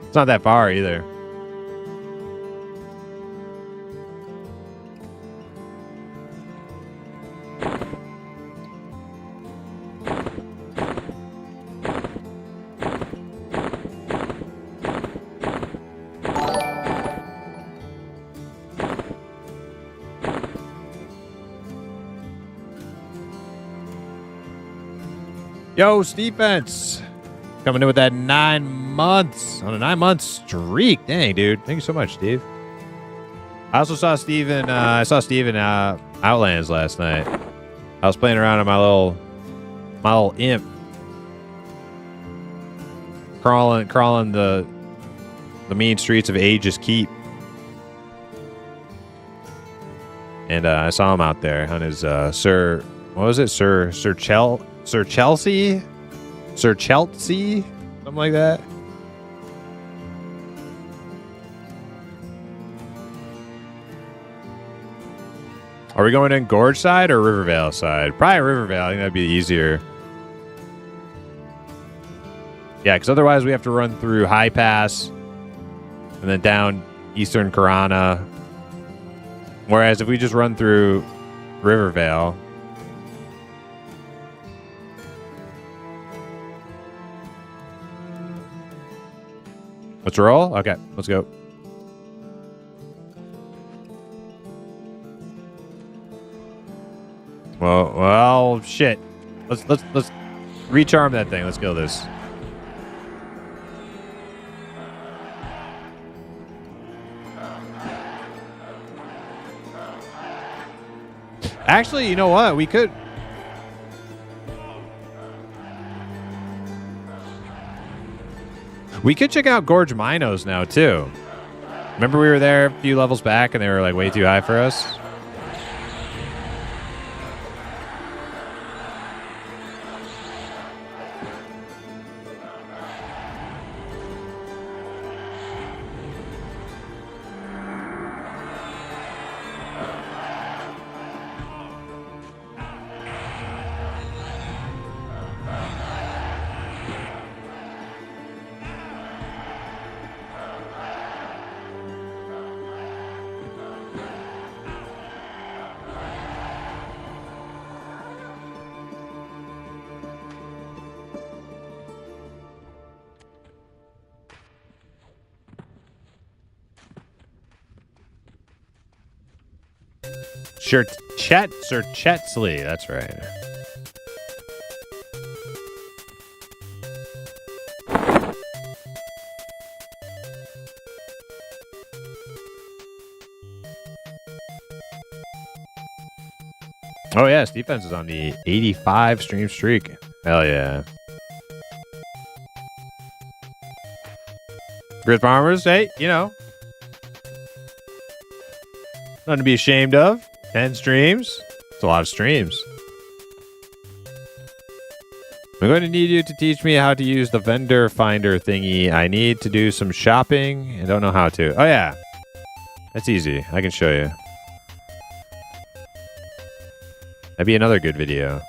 It's not that far either. Yo, Defense. Coming in with that 9 months on a 9-month streak. Dang, dude. Thank you so much, Steve. I also saw Steven. I saw Steven Outlands last night. I was playing around on my little imp, crawling the mean streets of Aegis Keep, and I saw him out there on his Sir. What was it, Sir Chelsea, something like that. Are we going in Gorge side or Rivervale side? Probably Rivervale. I think that'd be easier. Yeah, because otherwise we have to run through High Pass and then down Eastern Karana. Whereas if we just run through Rivervale. Let's roll? Okay, let's go. Well, shit. Let's recharm that thing. Let's kill this. Actually, you know what? We could. We could check out Gorge Minos now, too. Remember we were there a few levels back and they were like way too high for us? Sure, Sir Chetsley, that's right. Oh yeah, defense is on the 85 stream streak. Hell yeah. Grid Farmers, hey, you know. Nothing to be ashamed of. 10 streams. It's a lot of streams. I'm going to need you to teach me how to use the vendor finder thingy. I need to do some shopping. I don't know how to. Oh, yeah. That's easy. I can show you. That'd be another good video.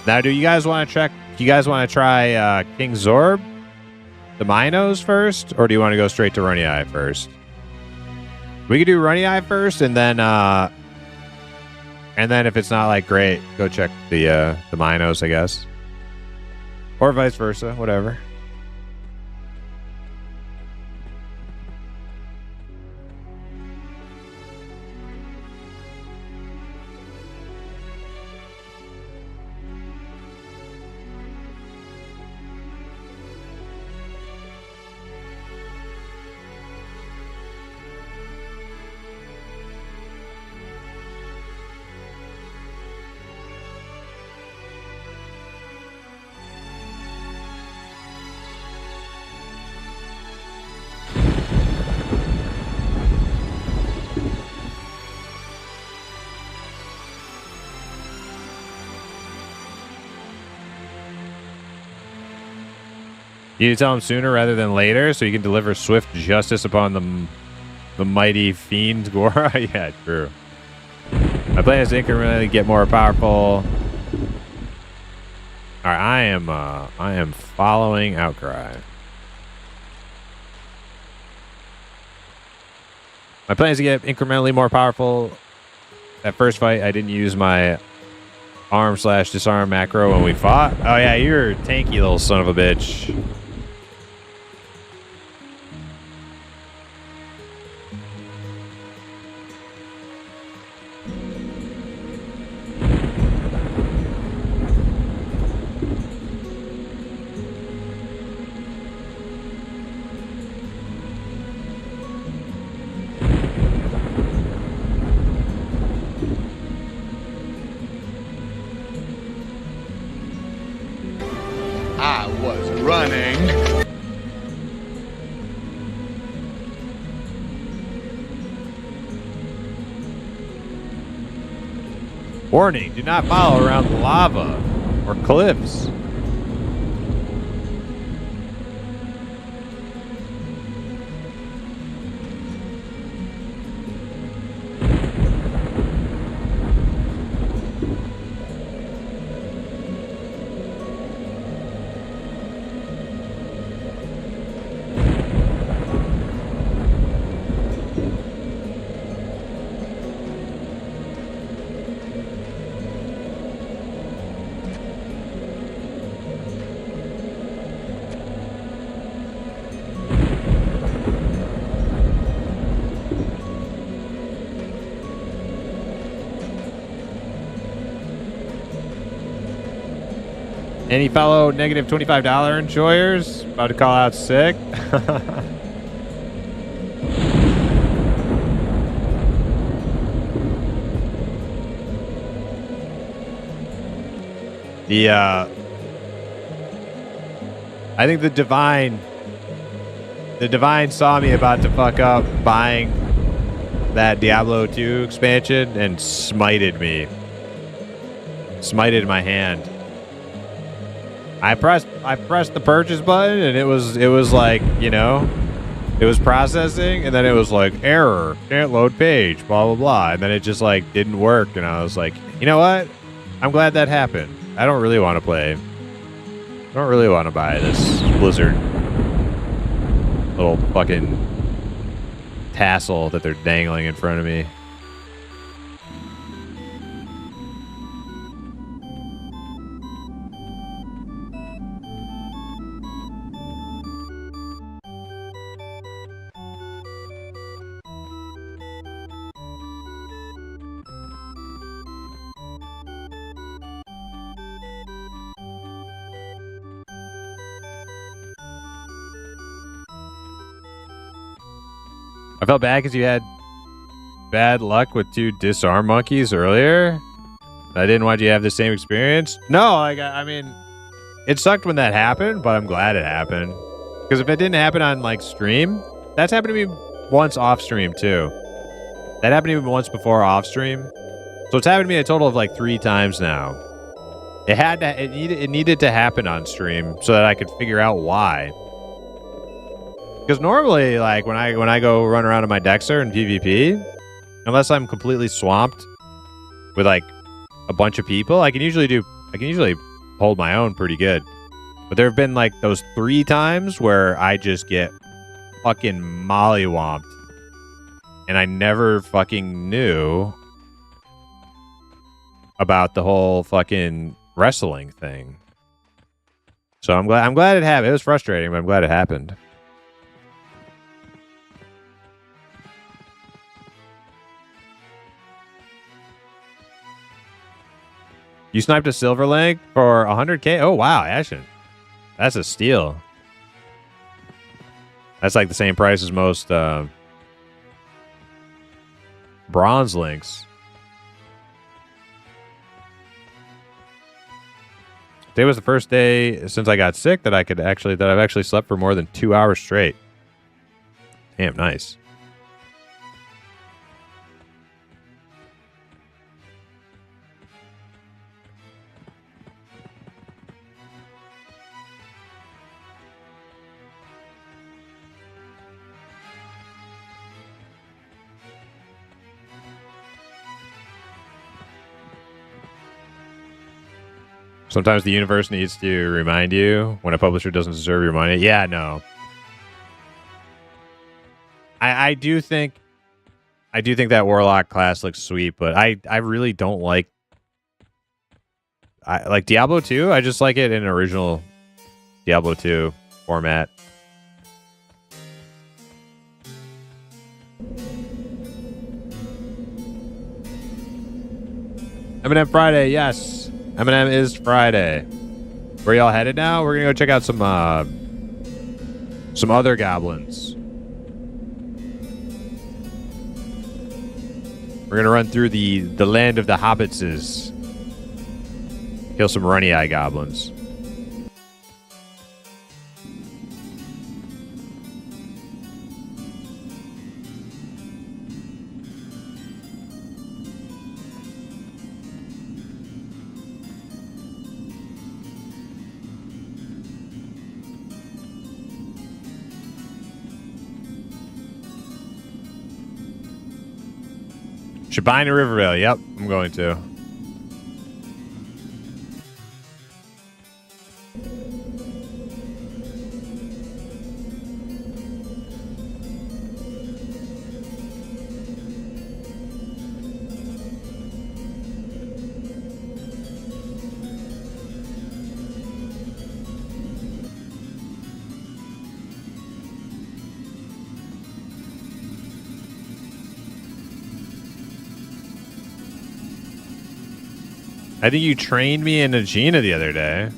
Now, do you guys want to check? Do you guys want to try King Zorb, the Minos first, or do you want to go straight to Runny Eye first? We could do Runny Eye first, and then if it's not like great, go check the Minos, I guess, or vice versa, whatever. You need to tell him sooner rather than later so you can deliver swift justice upon the mighty fiend Gora. Yeah, true. My plan is to incrementally get more powerful. All right, I am following Outcry. My plan is to get incrementally more powerful. That first fight, I didn't use my arm/disarm macro when we fought. Oh yeah, you're a tanky little son of a bitch. I was running. Warning, do not follow around lava or cliffs. Any fellow negative $25 enjoyers about to call out sick? I think the divine saw me about to fuck up buying that Diablo 2 expansion and smited me. Smited my hand. I pressed the purchase button and it was like, you know, it was processing and then it was like error, can't load page, blah blah blah, and then it just like didn't work and I was like, you know what? I'm glad that happened. I don't really want to play. I don't really want to buy this Blizzard little fucking tassel that they're dangling in front of me. I felt bad because you had bad luck with 2 disarm monkeys earlier. I didn't want you to have the same experience. No, like, I mean, it sucked when that happened, but I'm glad it happened. Because if it didn't happen on, like, stream, that's happened to me once off stream, too. That happened to me once before off stream. So it's happened to me a total of, like, 3 times now. It needed to happen on stream so that I could figure out why. Because normally, like, when I go run around in my Dexter in PvP, unless I'm completely swamped with, like, a bunch of people, I can usually hold my own pretty good. But there have been, like, those 3 times where I just get fucking mollywomped. And I never fucking knew about the whole fucking wrestling thing. So I'm glad it happened. It was frustrating, but I'm glad it happened. You sniped a silver leg for 100k? Oh, wow, Ashen. That's a steal. That's like the same price as most bronze links. Today was the first day since I got sick that I've actually slept for more than 2 hours straight. Damn, nice. Sometimes the universe needs to remind you when a publisher doesn't deserve your money. Yeah, no. I do think that Warlock class looks sweet, but I really don't like Diablo 2. I just like it in original Diablo 2 format. Eminem Friday, yes. Eminem is Friday. Where y'all headed now? We're gonna go check out some other goblins. We're gonna run through the land of the hobbitses. Kill some runny eye goblins. Shebina Rivervale. Yep, I'm going to. I think you trained me in Nagina the other day.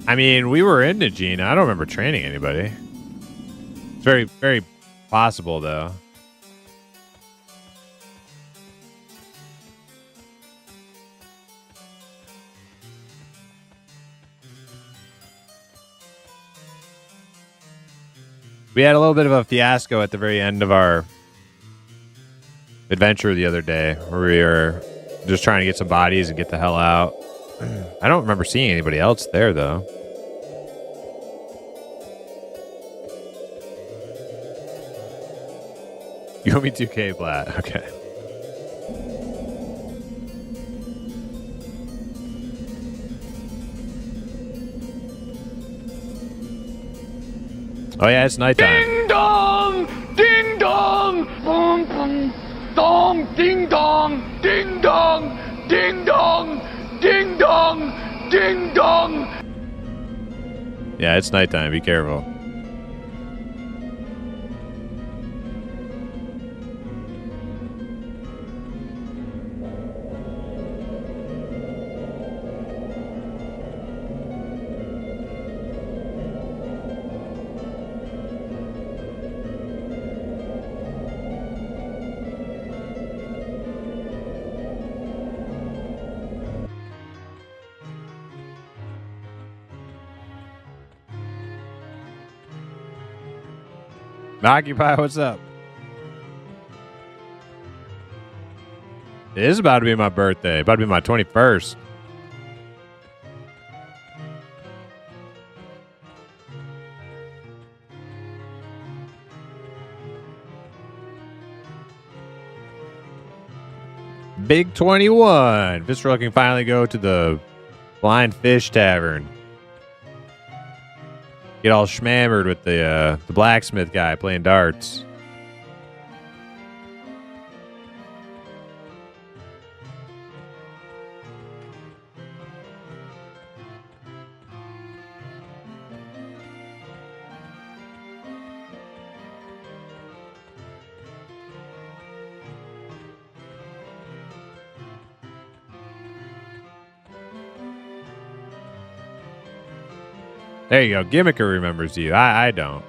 I mean, we were in Nagina. I don't remember training anybody. It's very, very possible, though. We had a little bit of a fiasco at the very end of our adventure the other day where we were just trying to get some bodies and get the hell out. I don't remember seeing anybody else there, though. You owe me 2K, Plat. Okay. Oh, yeah, it's nighttime. Ding dong! Ding dong! Boom, boom. Dong! Ding dong! Ding dong! Ding dong! Ding dong! Ding dong! Yeah, it's nighttime. Be careful. Occupy, what's up? It is about to be my birthday. About to be my 21st. Big 21. Visceral can finally go to the Blind Fish Tavern. Get all schmammered with the blacksmith guy playing darts. There you go. Gimmicker remembers you. I don't.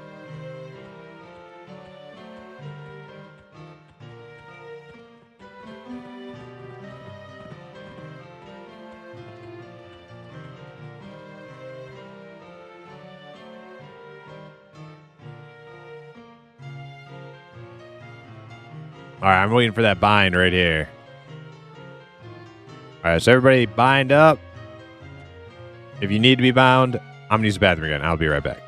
All right, I'm waiting for that bind right here. All right, so everybody bind up. If you need to be bound, I'm going to use the bathroom again. I'll be right back.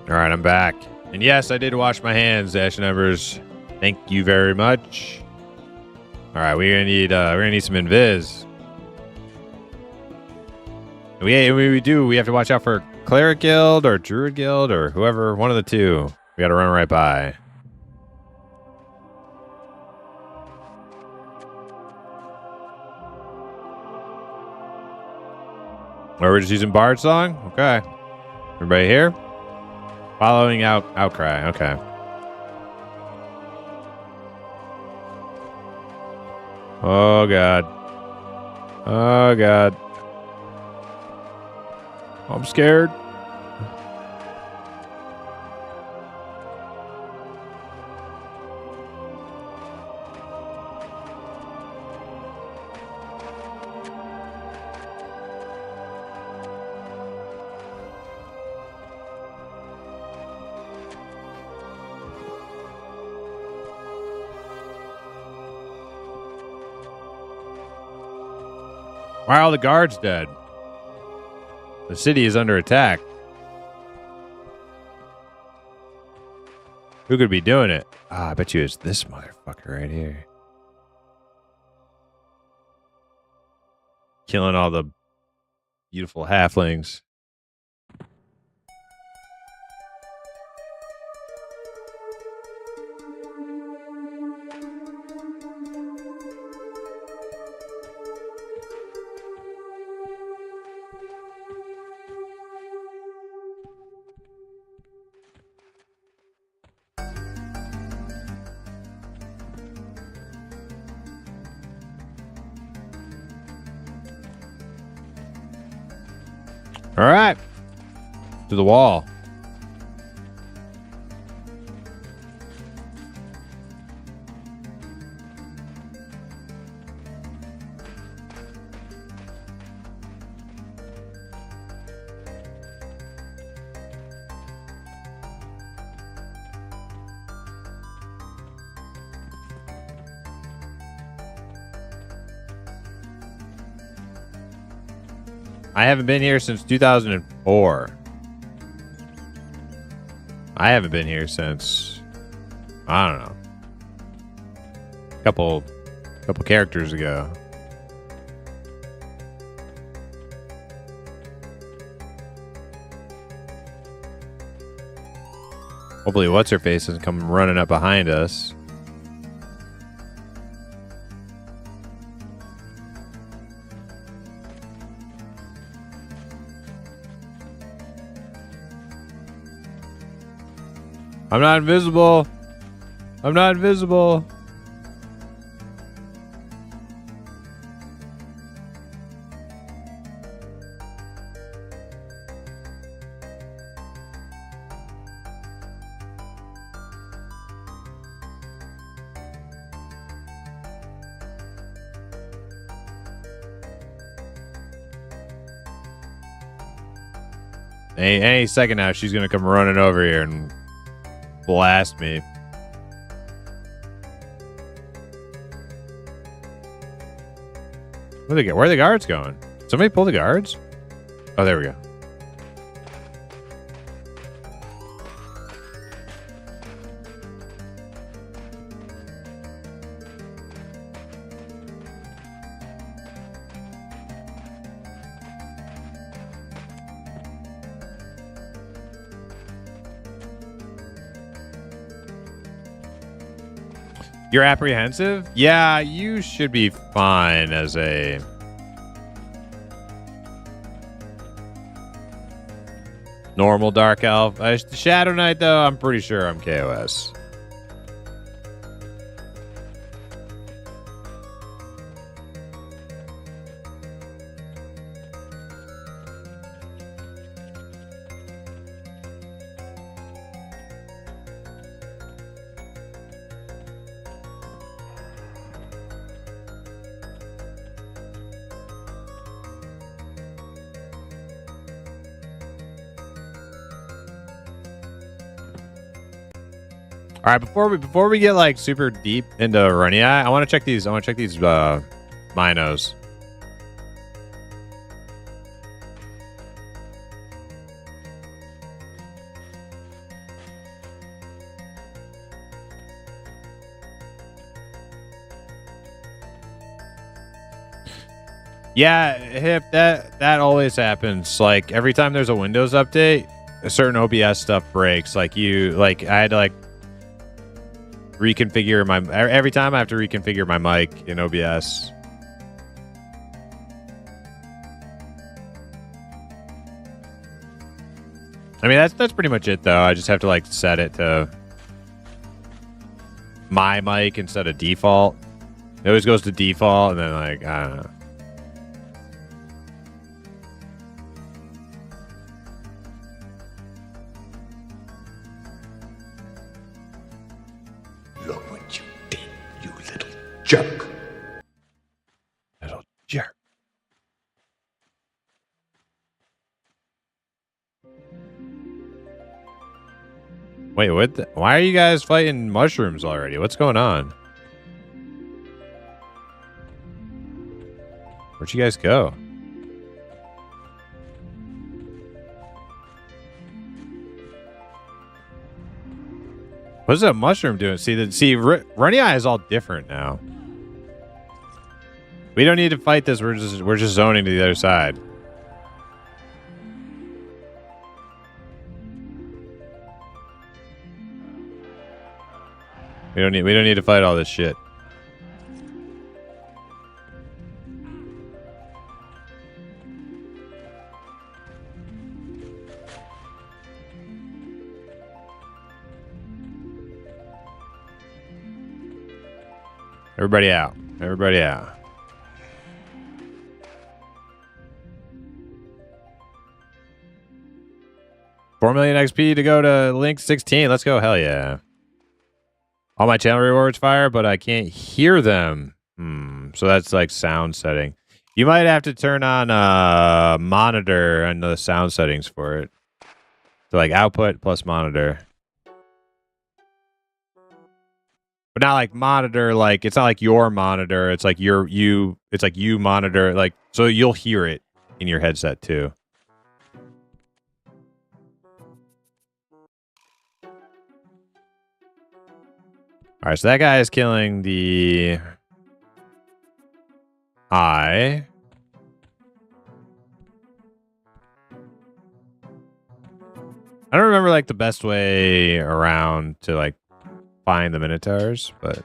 All right, I'm back. And yes, I did wash my hands, Ash numbers. Thank you very much. All right, we're gonna need some invis. We have to watch out for Cleric Guild or Druid Guild or whoever, one of the two. We gotta run right by. Or we're just using Bard Song? Okay. Everybody here? Following Outcry. Okay. Oh, God. Oh, God. I'm scared. Why are all the guards dead? The city is under attack. Who could be doing it? Ah, I bet you it's this motherfucker right here. Killing all the beautiful halflings. All right. To the wall. I haven't been here since 2004. I haven't been here since, I don't know, couple characters ago. Hopefully what's her face doesn't come running up behind us. I'm not invisible. I'm not invisible. Any second now, she's gonna come running over here and blast me. Where are the guards going? Somebody pull the guards? Oh, there we go. You're apprehensive? Yeah, you should be fine as a... normal Dark Elf. Shadow Knight, though, I'm pretty sure I'm KOS. All right, before we get like super deep into Runia, I want to check these. I want to check these minos. Yeah, Hip, that always happens. Like every time there's a Windows update, a certain OBS stuff breaks. Like I had to like reconfigure my every time I have to reconfigure my mic in OBS. I mean that's pretty much it though. I just have to like set it to my mic instead of default. It always goes to default and then like I don't know. Look what you did, you little jerk. Little jerk. Wait, what? Why are you guys fighting mushrooms already? What's going on? Where'd you guys go? What's that mushroom doing? See, Runny Eye is all different now. We don't need to fight this. We're just zoning to the other side. We don't need to fight all this shit. Everybody out. Everybody out. $4 million XP to go to Link 16. Let's go. Hell yeah. All my channel rewards fire, but I can't hear them. So that's like sound setting. You might have to turn on monitor and the sound settings for it. So like output plus monitor. But not like monitor, like it's not like your monitor. It's like it's like you monitor, like so you'll hear it in your headset too. All right, so that guy is killing the eye. I don't remember like the best way around to like find the Minotaurs, but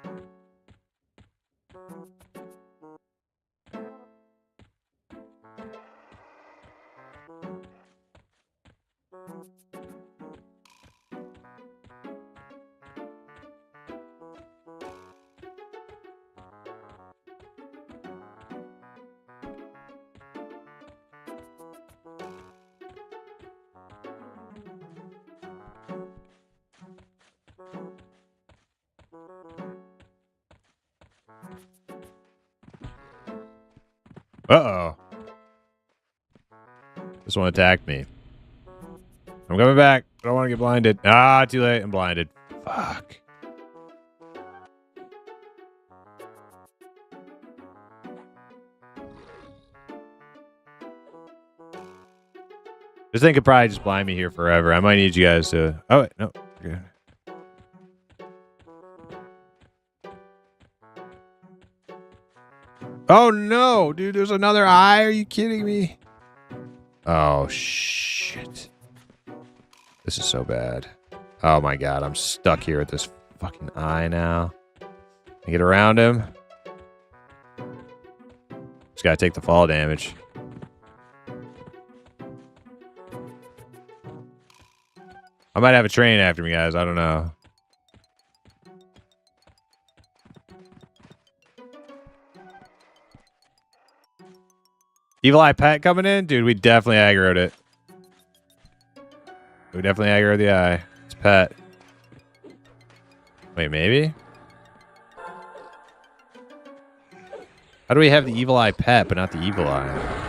uh-oh. This one attacked me. I'm coming back. I don't want to get blinded. Ah, too late. I'm blinded. Fuck. This thing could probably just blind me here forever. I might need you guys to... Oh, wait. No. You're good. Oh, no. Dude, there's another eye. Are you kidding me? Oh, shit. This is so bad. Oh, my God. I'm stuck here with this fucking eye now. I get around him. Just gotta take the fall damage. I might have a train after me, guys. I don't know. Evil Eye Pet coming in? Dude, we definitely aggroed it. We definitely aggroed the eye. It's Pet. Wait, maybe? How do we have the Evil Eye Pet, but not the Evil Eye?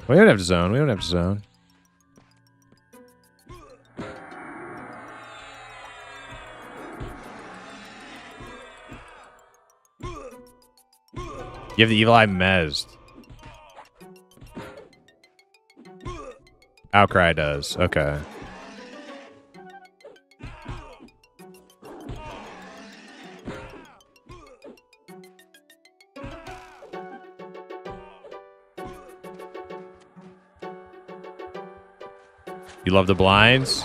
We don't have to zone. We don't have to zone. You have the Evil Eye Mezzed. Outcry does. Okay. You love the blinds?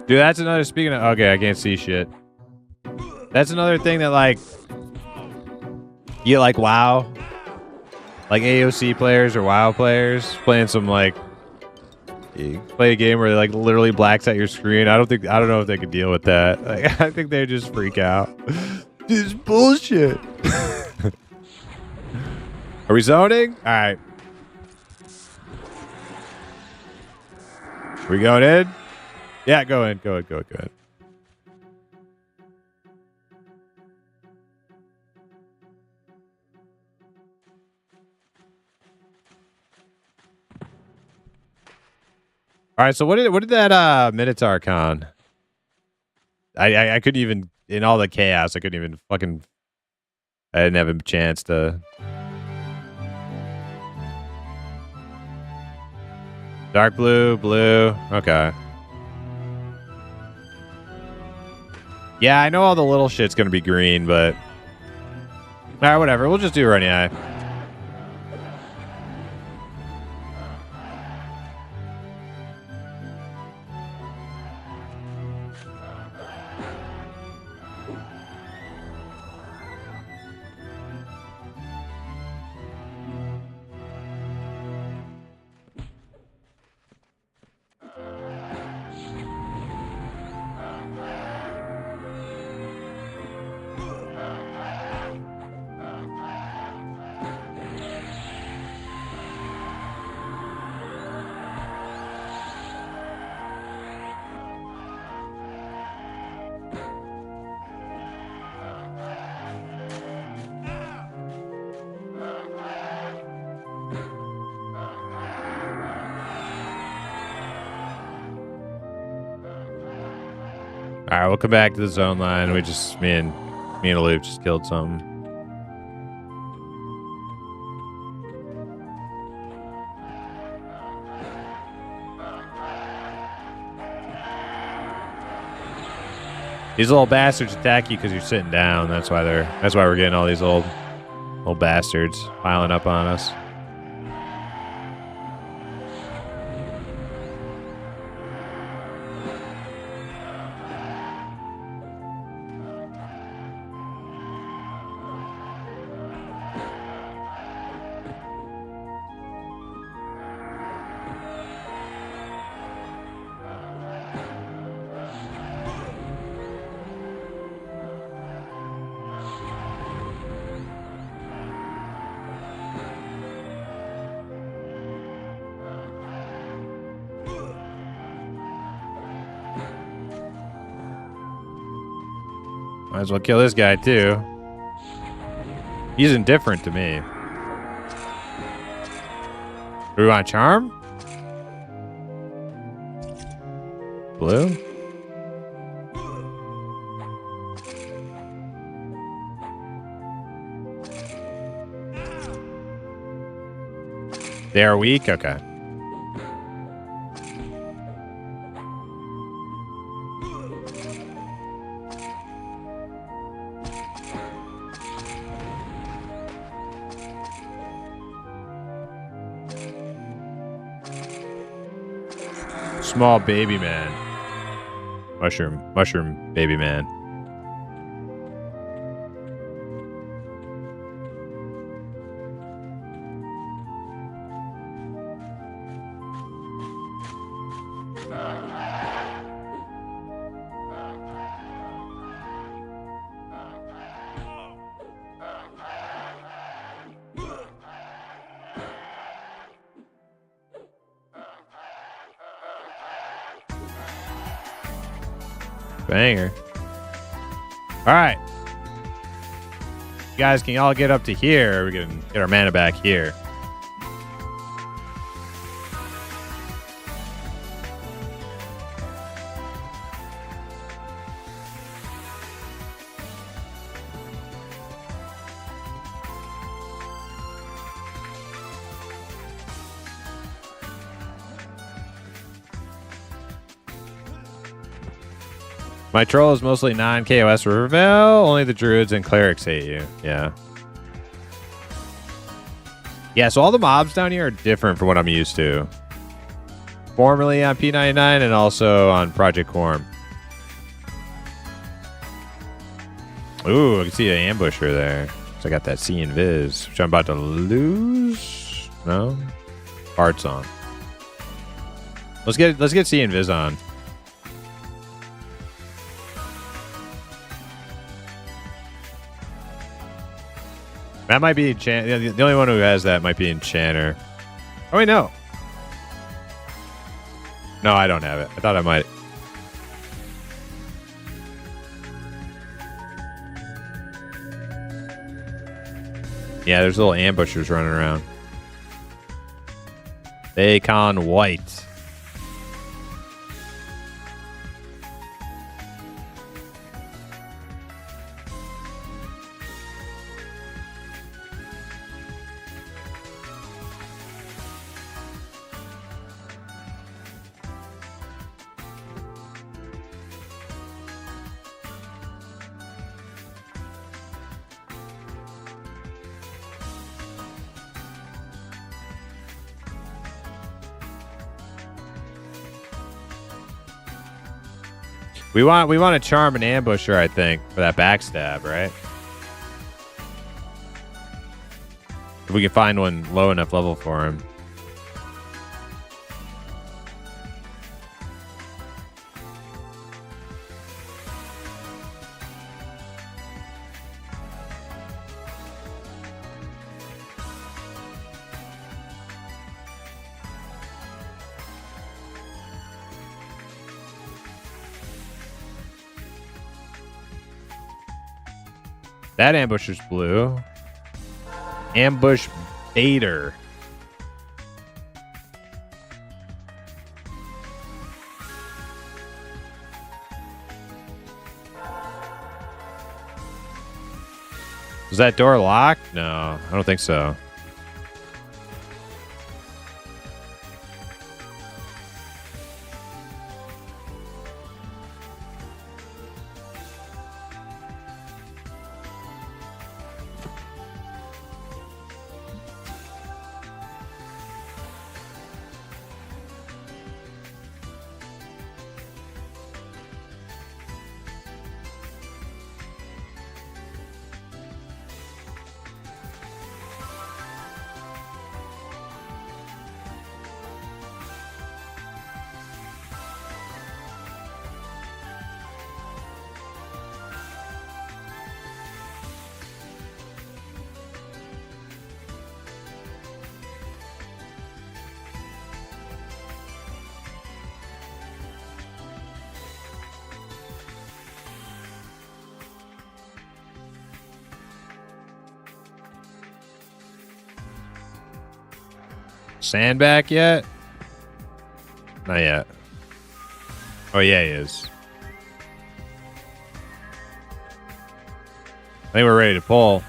Dude, that's another, speaking of, okay, I can't see shit. That's another thing that, like, you like WoW, like AOC players or WoW players playing some, like, you play a game where it, like, literally blacks out your screen. I don't know if they could deal with that. Like, I think they just freak out. This is bullshit. Are we zoning? All right. We going in? Yeah, go in. Go in. All right, so what did that Minotaur con? I couldn't even, in all the chaos, I couldn't even fucking, I didn't have a chance to. Dark blue, okay. Yeah, I know all the little shit's gonna be green, but alright, whatever. We'll just do runny eye. Alright, we'll come back to the zone line. Me and Aloof just killed something. These little bastards attack you because you're sitting down. That's why we're getting all these old bastards piling up on us. Might as well kill this guy too. He's indifferent to me. Do we want charm? Blue? They are weak? Okay. Small baby man. Mushroom baby man. Banger. All right. You guys, can y'all get up to here? We're going to get our mana back here. My troll is mostly non-KOS Rivervale. Only the druids and clerics hate you. Yeah. Yeah, so all the mobs down here are different from what I'm used to. formerly on P99 and also on Project Quorum. Ooh, I can see an ambusher there. So I got that C invis, which I'm about to lose. No? Parts on. Let's get C invis on. That might be the only one who has that might be Enchanter. Oh wait, no. No, I don't have it. I thought I might. Yeah, there's little ambushers running around. Bacon White. We want to charm an ambusher, I think, for that backstab, right? If we can find one low enough level for him. That ambusher's blue. Ambush baiter. Is that door locked? No, I don't think so. Sand back yet? Not yet. Oh yeah, he is. I think we're ready to pull.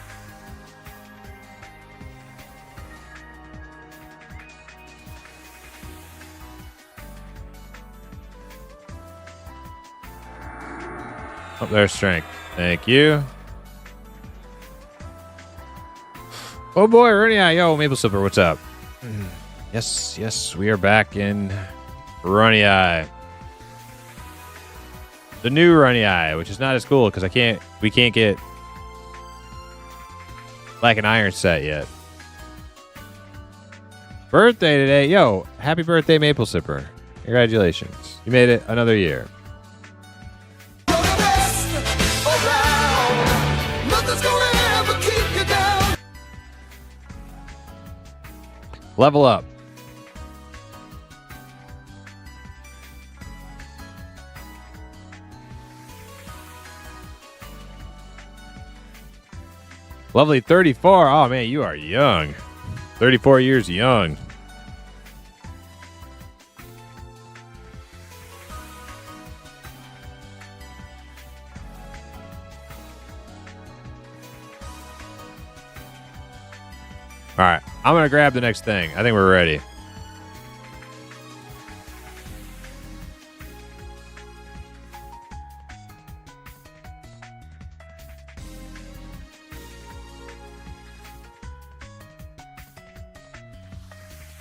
Oh, there's strength. Thank you. Oh boy, Runia. Yo, Maple Slipper, what's up? Yes, we are back in Runny Eye. The new Runny Eye, which is not as cool because we can't get Black and Iron set yet. Birthday today. Yo, happy birthday, Maple Sipper. Congratulations. You made it another year. Level up. Lovely 34. Oh, man, you are young. 34 years young. All right, I'm going to grab the next thing. I think we're ready.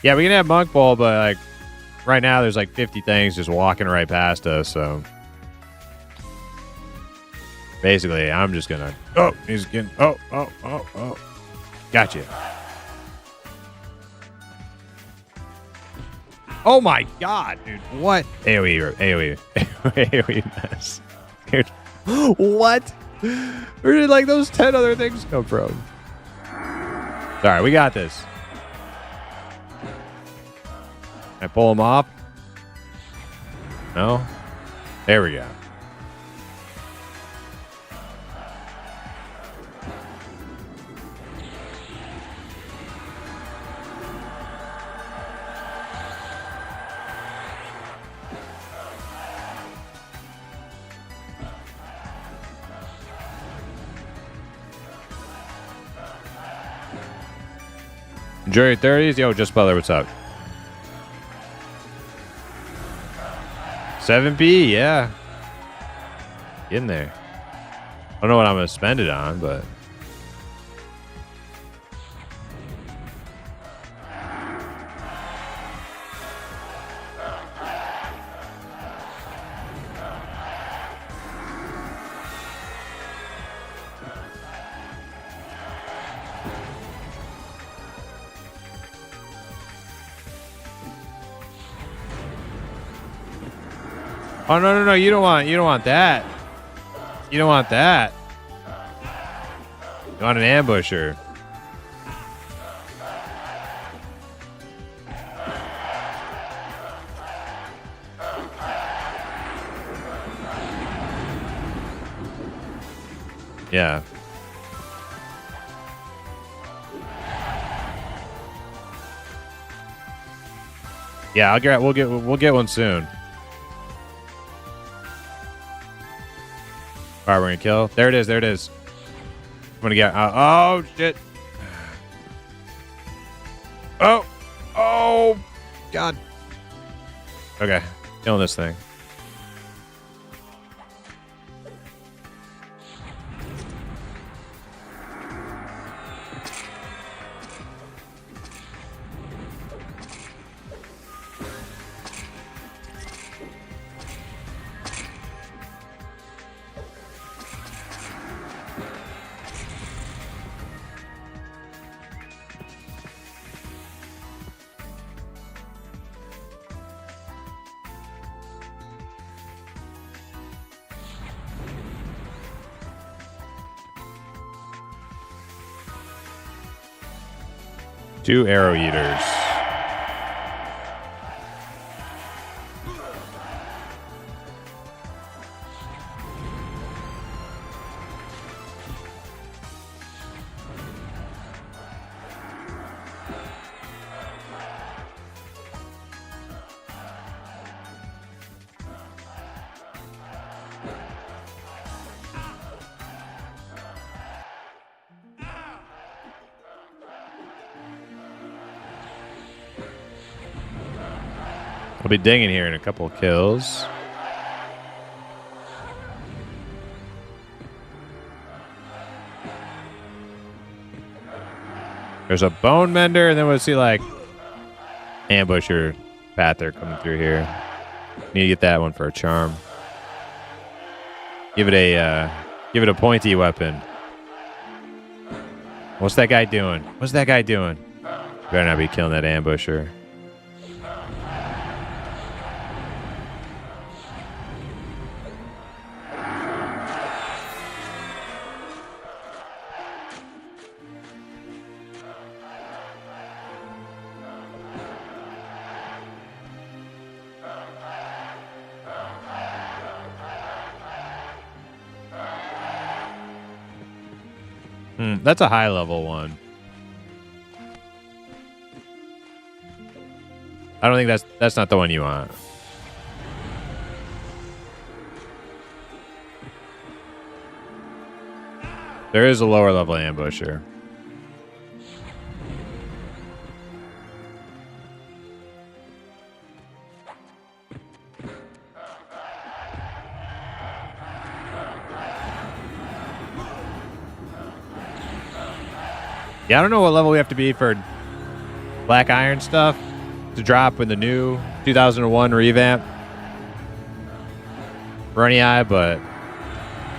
Yeah, we can have Monk Ball, but like right now there's like 50 things just walking right past us, so basically I'm just gonna he's getting gotcha. Oh my god, dude, what? AoE mess. Dude, what? Where did like those 10 other things come from? Alright, we got this. Can I pull them off? No? There we go. Enjoy your 30s? Yo, Just Butler, what's up? 7P, yeah. Getting there. I don't know what I'm going to spend it on, but... Oh no, you don't want that. You don't want that. You want an ambusher. Yeah. Yeah, we'll get one soon. All right, we're gonna kill. There it is. I'm gonna get. Oh shit! Oh, god. Okay, killing this thing. Two arrow eaters. I'll be dinging here in a couple of kills. There's a bone mender, and then we'll see like ambusher pather coming through here. Need to get that one for a charm. Give it a pointy weapon. What's that guy doing? Better not be killing that ambusher. That's a high level one. I don't think that's not the one you want. There is a lower level ambusher. Yeah, I don't know what level we have to be for black iron stuff to drop in the new 2001 revamp. Runny eye, but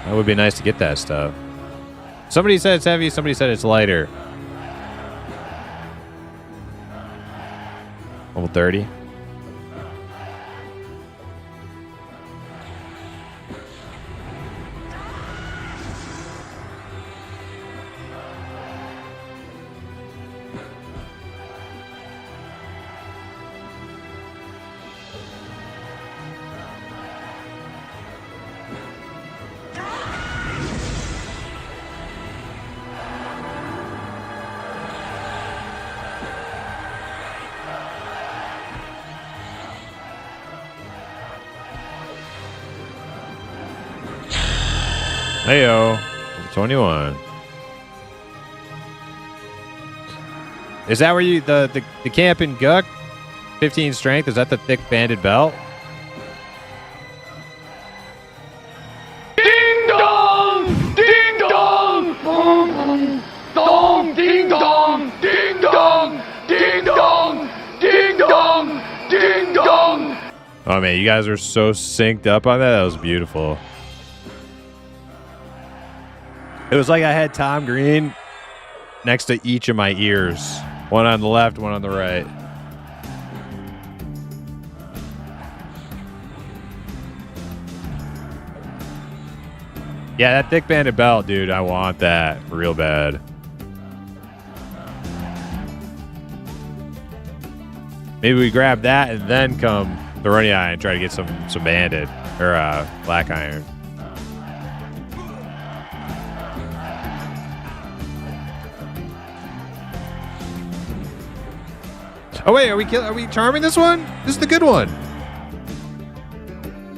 that would be nice to get that stuff. Somebody said it's heavy, somebody said it's lighter. Level 30. Heyo, 21. Is that where you the camp in Guk? 15 strength. Is that the thick banded belt? Ding dong! Ding dong! Boom, boom. Dong! Ding dong! Ding dong! Ding dong! Ding dong! Ding dong! Oh man, you guys are so synced up on that. That was beautiful. It was like I had Tom Green next to each of my ears. One on the left, one on the right. Yeah, that thick banded belt, dude. I want that real bad. Maybe we grab that and then come the runny eye and try to get some banded or black iron. Oh wait, are we charming this one? This is the good one.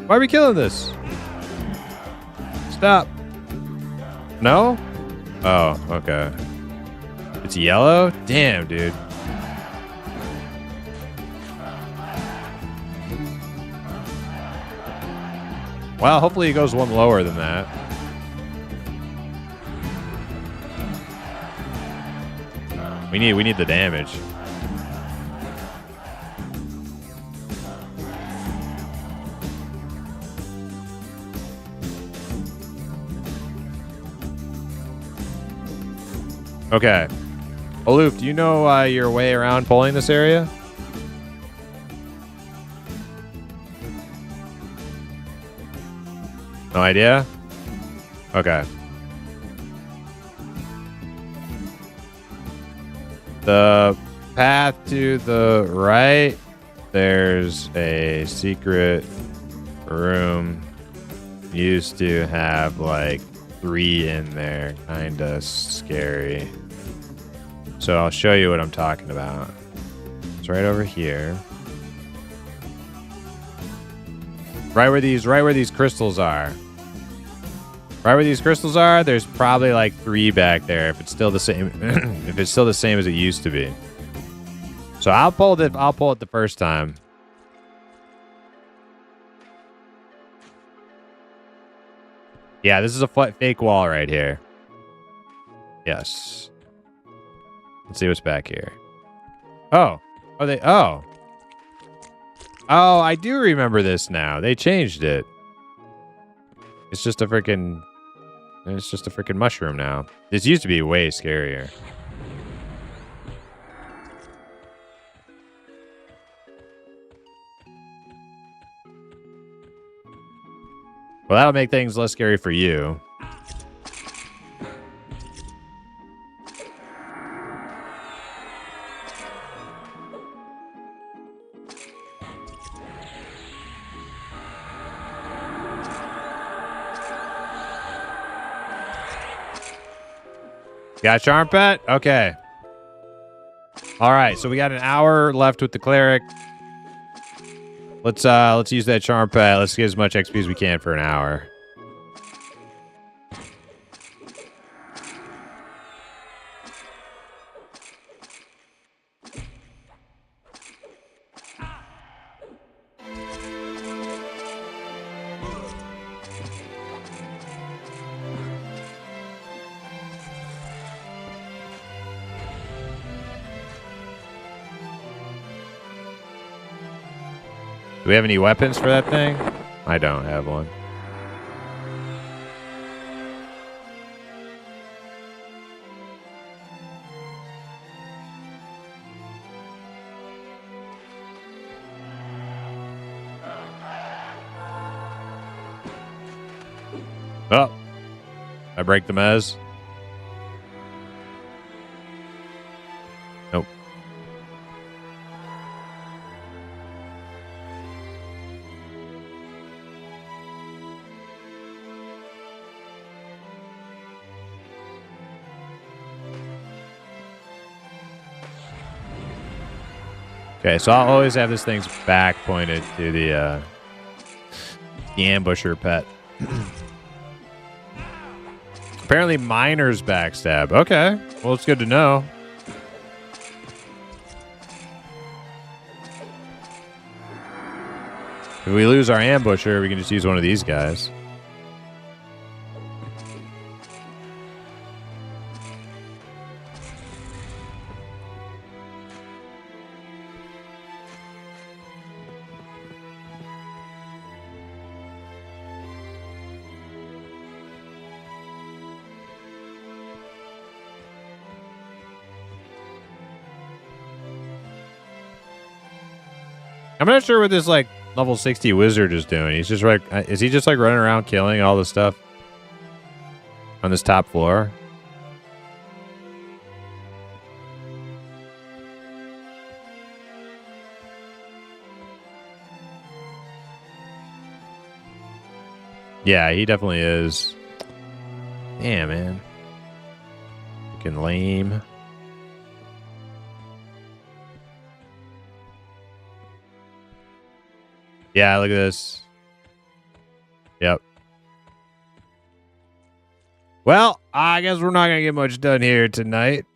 Why are we killing this? Stop. No? Oh, okay. It's yellow? Damn, dude. Well, hopefully it goes one lower than that. We need the damage. Okay. Aloof, do you know your way around pulling this area? No idea? Okay. The path to the right, there's a secret room. Used to have like 3 in there. Kinda scary. So I'll show you what I'm talking about. It's right over here. Right where these crystals are. Right where these crystals are, there's probably like 3 back there if it's still the same if it's still the same as it used to be. So I'll pull it the first time. Yeah, this is a fake wall right here. Yes. Let's see what's back here. Oh, I do remember this now. They changed it. It's just a freaking mushroom now. This used to be way scarier. Well, that'll make things less scary for you. Got a charm pet? Okay. All right, so we got an hour left with the cleric. Let's use that charm pet. Let's get as much XP as we can for an hour. Do we have any weapons for that thing? I don't have one. Oh, I break the mez. Nope. Okay, so I'll always have this thing's back pointed to the ambusher pet. Apparently miners backstab. Okay. Well, it's good to know. If we lose our ambusher, we can just use one of these guys. I'm not sure what this like level 60 wizard is doing. He's just like, is he just like running around killing all the stuff on this top floor? Yeah, he definitely is. Damn, man. Freaking lame. Yeah, look at this. Yep. Well, I guess we're not going to get much done here tonight.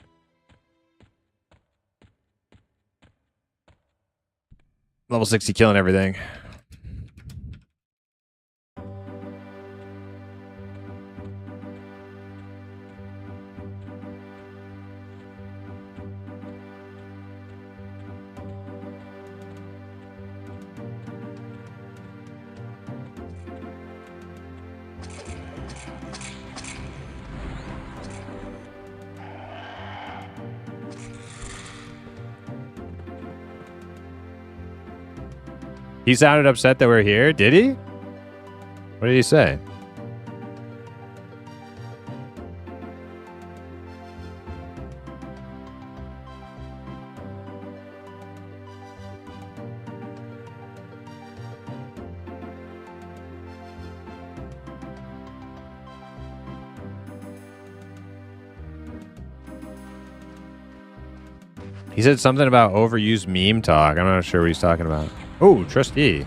Level 60 killing everything. He sounded upset that we're here. Did he? What did he say? He said something about overused meme talk. I'm not sure what he's talking about. Oh, trustees.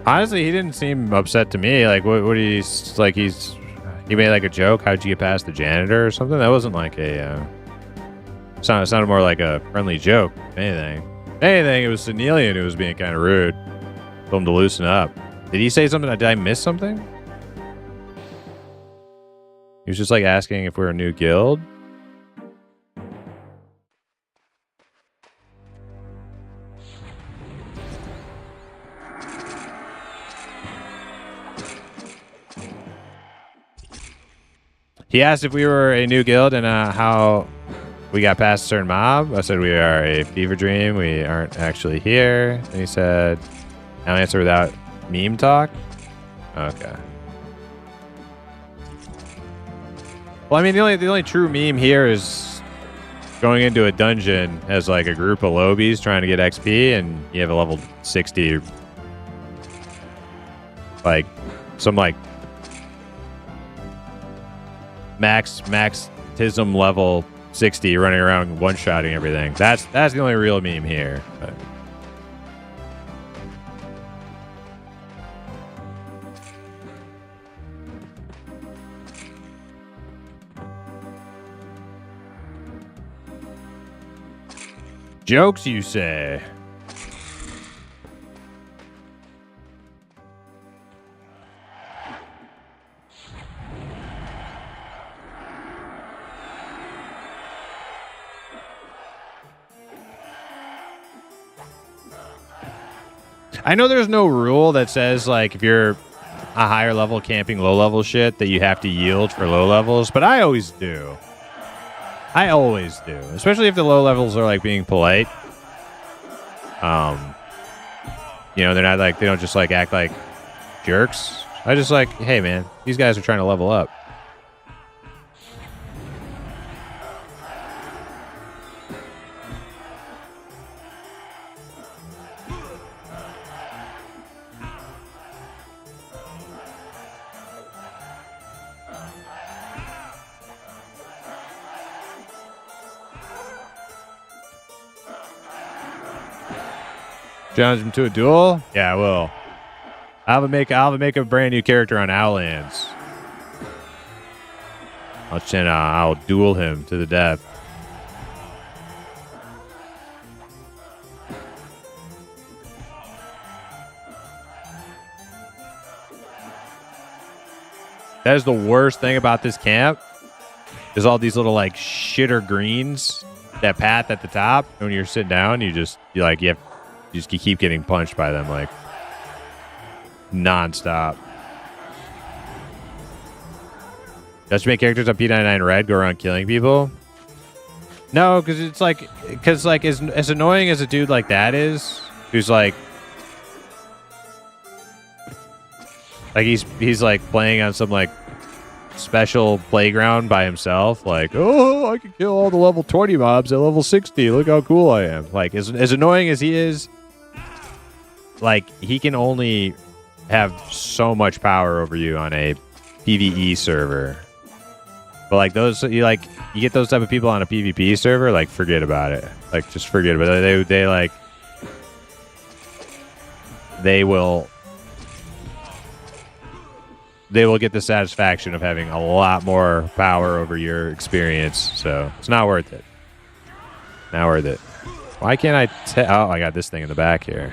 Honestly, he didn't seem upset to me. Like, what he's like, he made like a joke. How'd you get past the janitor or something? That wasn't like a, sounded more like a friendly joke. Anything, it was Senelian who was being kind of rude. Told him to loosen up. Did he say something? Did I miss something? He was just like asking if we're a new guild. He asked if we were a new guild and how we got past a certain mob. I said we are a fever dream. We aren't actually here. And he said, I'll answer without meme talk. Okay. Well, I mean, the only true meme here is going into a dungeon as like a group of lobies trying to get XP, and you have a level 60, like some like maxism level 60 running around one-shotting everything. That's the only real meme here. But. Jokes, you say? I know there's no rule that says, like, if you're a higher level camping low level shit that you have to yield for low levels, but I always do. I always do, especially if the low levels are like being polite. You know, they're not like, they don't just like act like jerks. I just like, hey man, these guys are trying to level up. Challenge him to a duel? Yeah, I will. I'll make a brand new character on Outlands. I'll duel him to the death. That is the worst thing about this camp. There's all these little like shitter greens that path at the top. And when you're sitting down, you just keep getting punched by them like non-stop. Does make characters on P99 Red go around killing people? No, because it's like, as annoying as a dude like that is, who's like he's like playing on some like special playground by himself, like, oh, I can kill all the level 20 mobs at level 60. Look how cool I am. Like, as annoying as he is, like, he can only have so much power over you on a PvE server. But like those, you get those type of people on a PvP server, like, forget about it. Like, just forget about it. They will get the satisfaction of having a lot more power over your experience. So it's not worth it. Not worth it. Why can't I tell? Oh, I got this thing in the back here.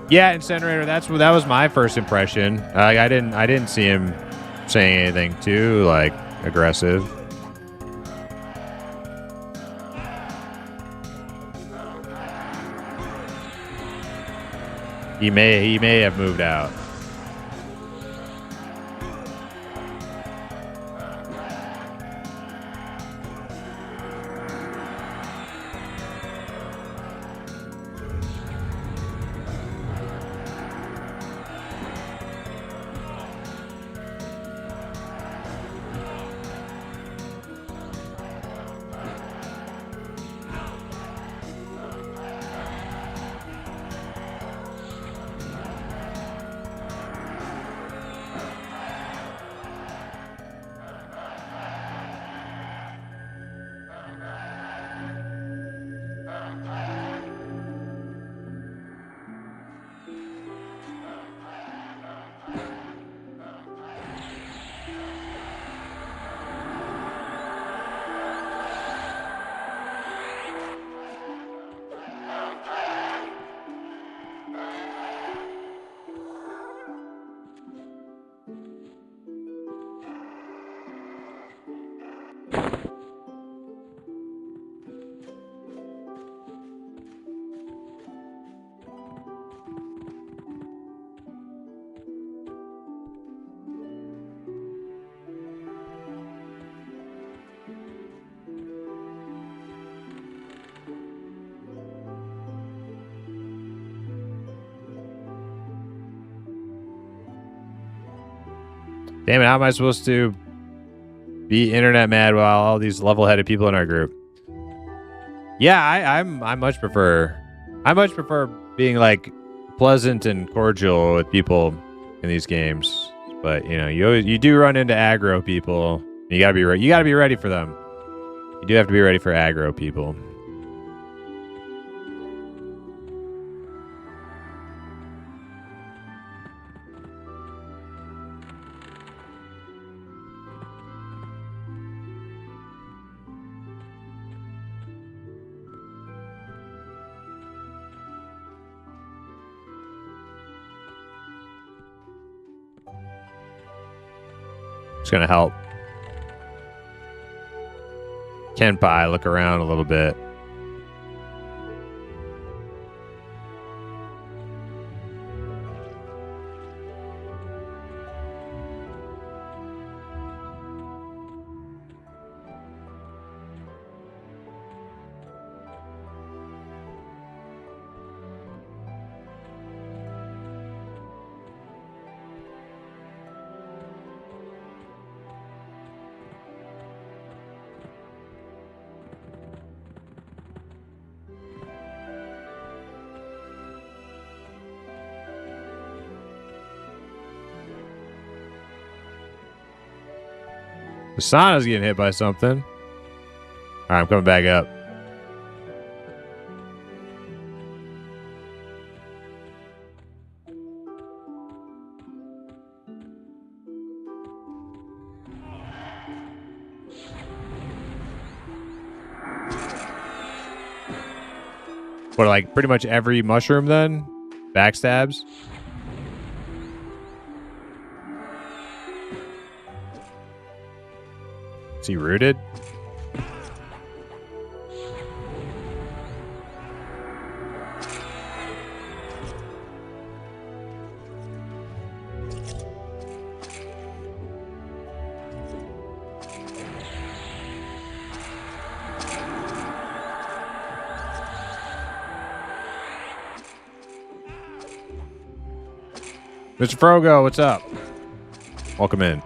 Yeah, Incinerator. That was my first impression. I didn't see him saying anything too like aggressive. He may have moved out. Damn it, how am I supposed to be internet mad while all these level-headed people in our group? Yeah, I much prefer being like pleasant and cordial with people in these games. But you know, you do run into aggro people. You gotta be ready for them. You do have to be ready for aggro people. It's gonna help Kenpai look around a little bit. The sauna's getting hit by something. All right, I'm coming back up. What, like pretty much every mushroom then? Backstabs? Is he rooted? Mr. Frogo, what's up? Welcome in.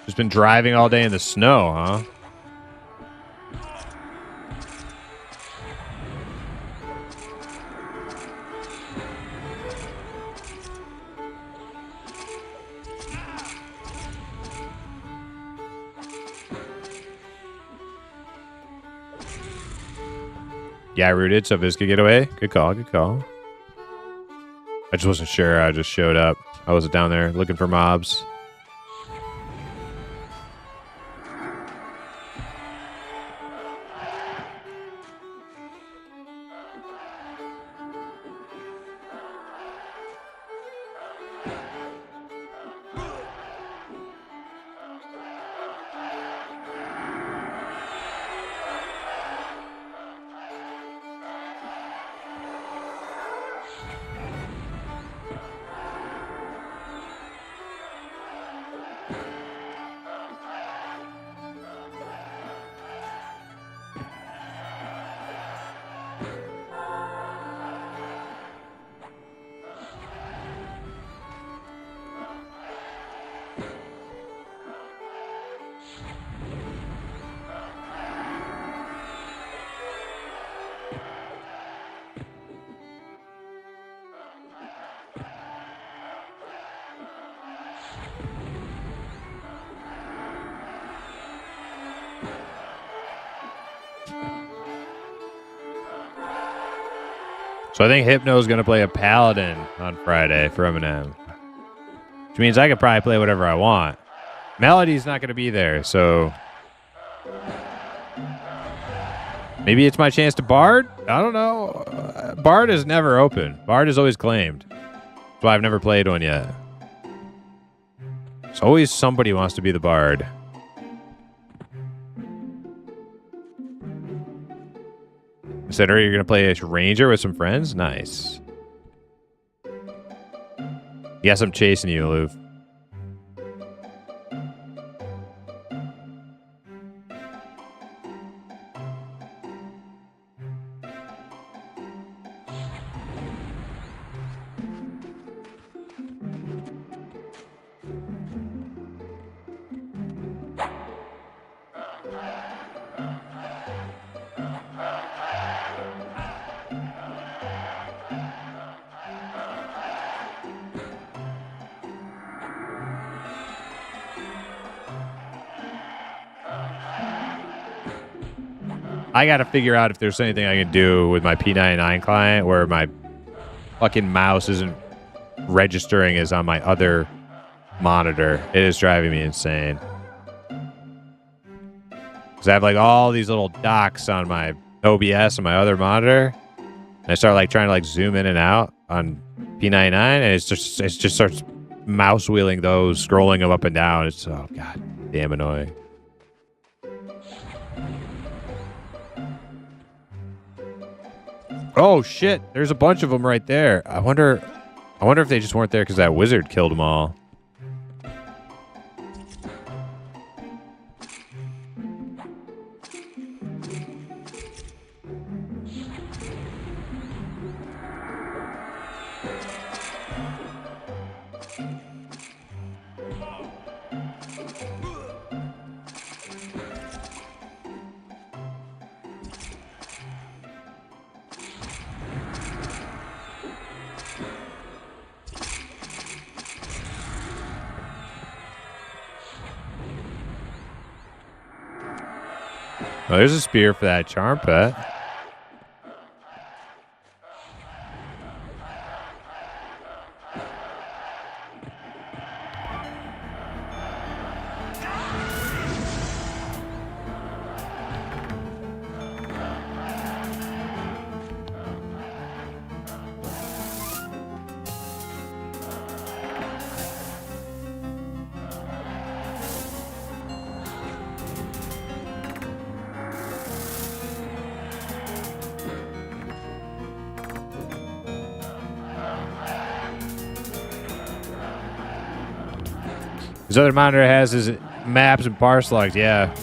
Just been driving all day in the snow, huh? Yeah, I rooted so Viz could get away. Good call, good call. I just wasn't sure. I just showed up. I wasn't down there looking for mobs. So I think Hypno's going to play a Paladin on Friday for Eminem. Which means I could probably play whatever I want. Melody's not going to be there, so... Maybe it's my chance to Bard? I don't know. Bard is never open. Bard is always claimed. That's why I've never played one yet. It's always somebody wants to be the Bard. I said, are you going to play a Ranger with some friends? Nice. Yes, I'm chasing you, Aloof. I got to figure out if there's anything I can do with my P99 client where my fucking mouse isn't registering as on my other monitor. It is driving me insane. Because I have like all these little docks on my OBS and my other monitor. And I start like trying to like zoom in and out on P99 and it just starts mouse wheeling those, scrolling them up and down. It's oh god damn annoying. Oh shit, there's a bunch of them right there. I wonder if they just weren't there because that wizard killed them all. Oh, there's a spear for that charm pet. His other monitor has his maps and parse logs, yeah.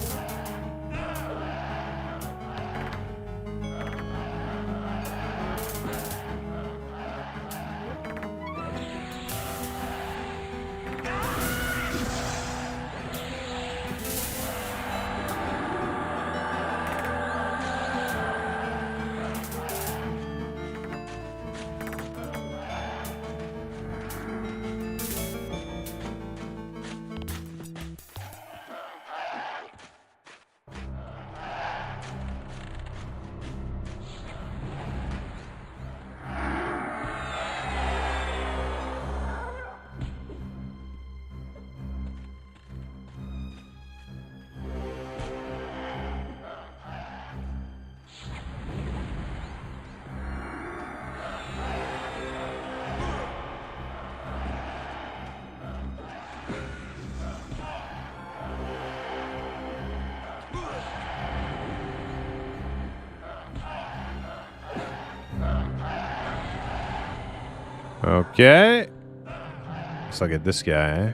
Okay. Let's look at this guy.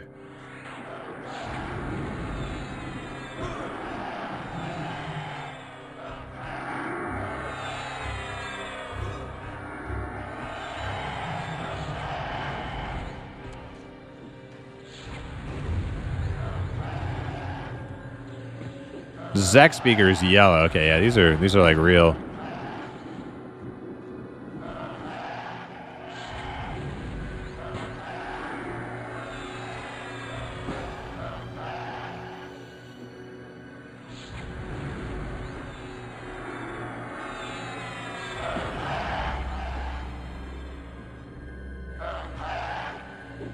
Zach speaker is yellow. Okay, yeah, these are like real.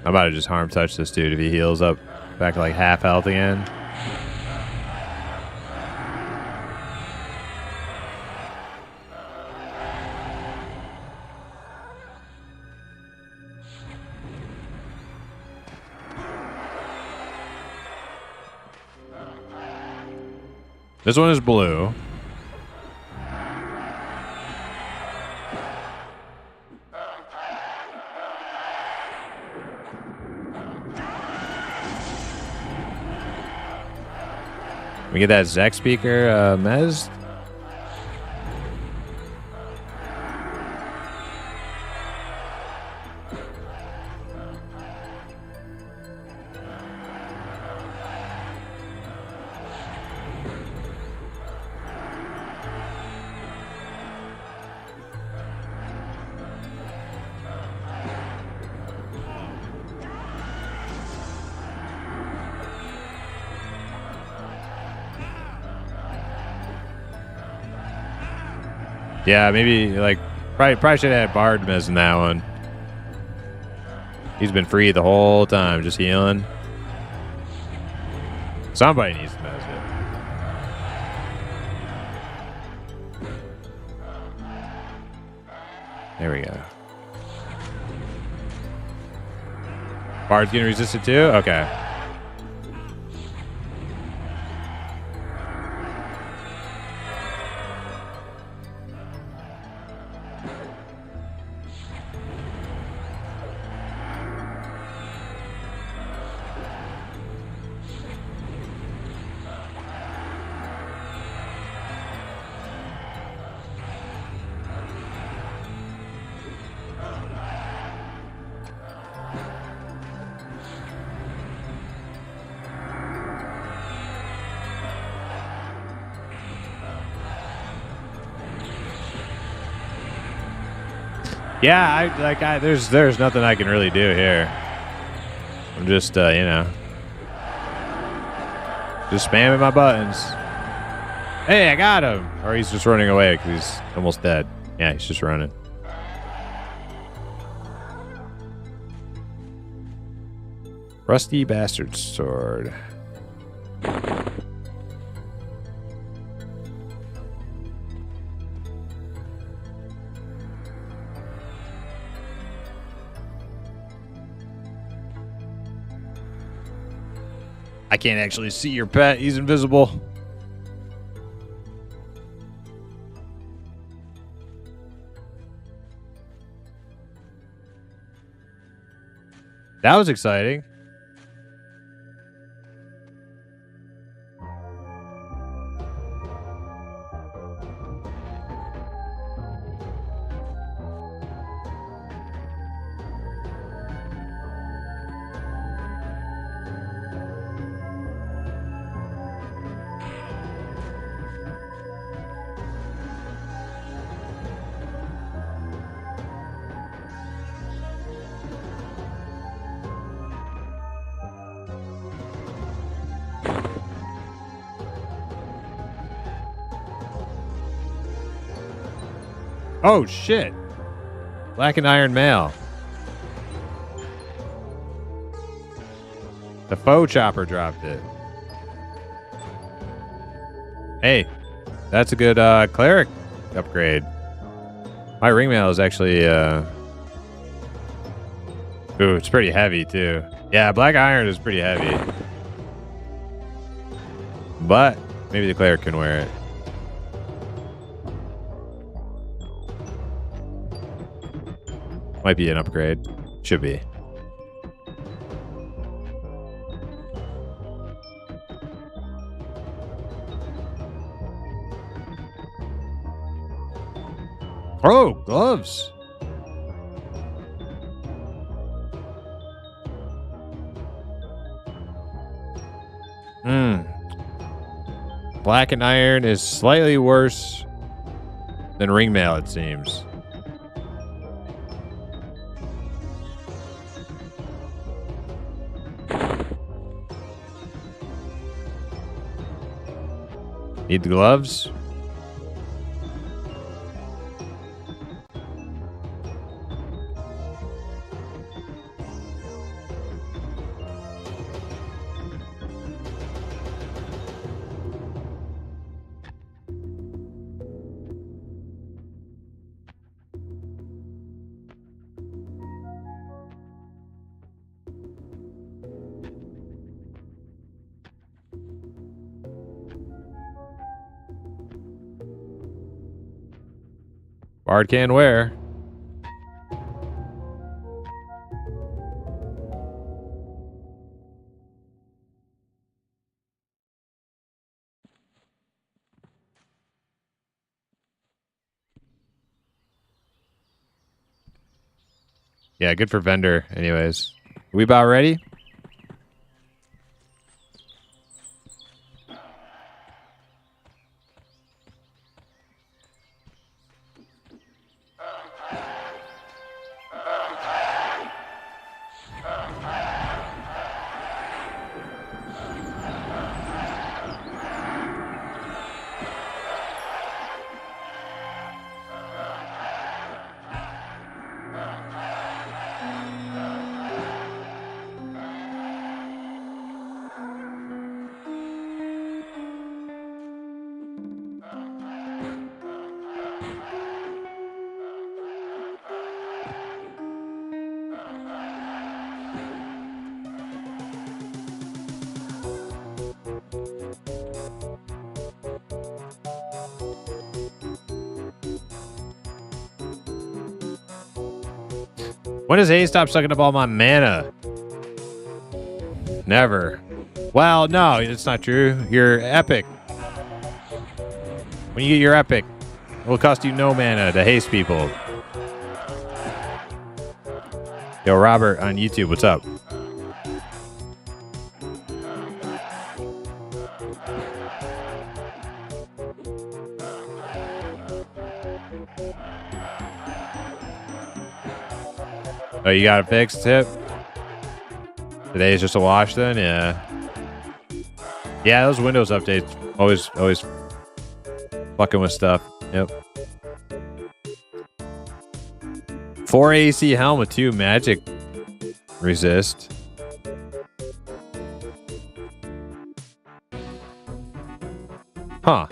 I'm about to just harm touch this dude if he heals up back to like half health again. This one is blue. We get that Zek speaker, Mez. Yeah, maybe like probably should have had Bard messing that one. He's been free the whole time, just healing. Somebody needs to mess it. There we go. Bard's getting resisted too? Okay. Yeah, there's nothing I can really do here. I'm just, you know, just spamming my buttons. Hey, I got him! Or he's just running away because he's almost dead. Yeah, he's just running. Rusty bastard sword. I can't actually see your pet. He's invisible. That was exciting. Oh, shit. Black and Iron Mail. The faux chopper dropped it. Hey, that's a good cleric upgrade. My ring mail is actually... Ooh, it's pretty heavy, too. Yeah, black iron is pretty heavy. But maybe the cleric can wear it. Might be an upgrade. Should be. Oh, gloves. Black and iron is slightly worse than ring mail, it seems. Need the gloves? Bard can wear. Yeah, good for vendor anyways. We about ready? When does Hayes stop sucking up all my mana? Never. Well, no, it's not true. You're epic. When you get your epic, it will cost you no mana to haste people. Yo, Robert on YouTube, what's up? Oh, you got it fixed, Tip? Today's just a wash then? Yeah. Yeah, those Windows updates always fucking with stuff. Yep. 4 AC helmet, 2 magic resist. Huh.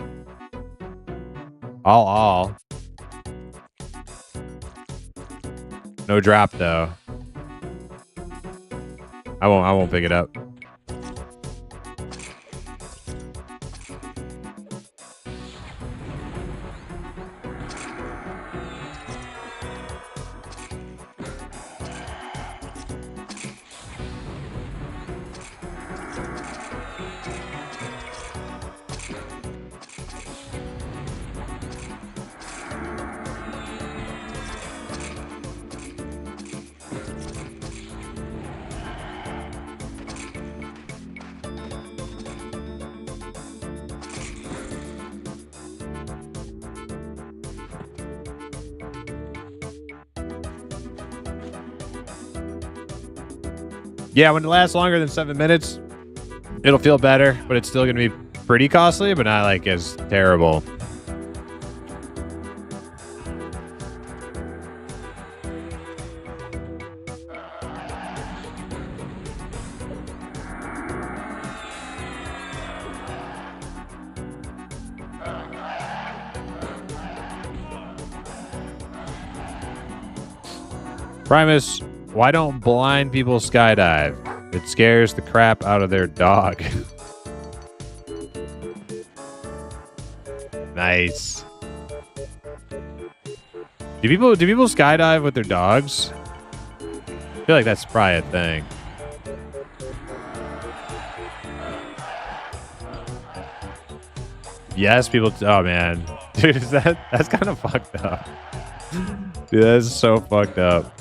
All. No drop though. I won't pick it up. Yeah, when it lasts longer than 7 minutes, it'll feel better, but it's still going to be pretty costly, but not like as terrible. Primus, why don't blind people skydive? It scares the crap out of their dog. Nice. Do people skydive with their dogs? I feel like that's probably a thing. Yes, people. Oh man, dude, that's kind of fucked up. Dude, that's so fucked up.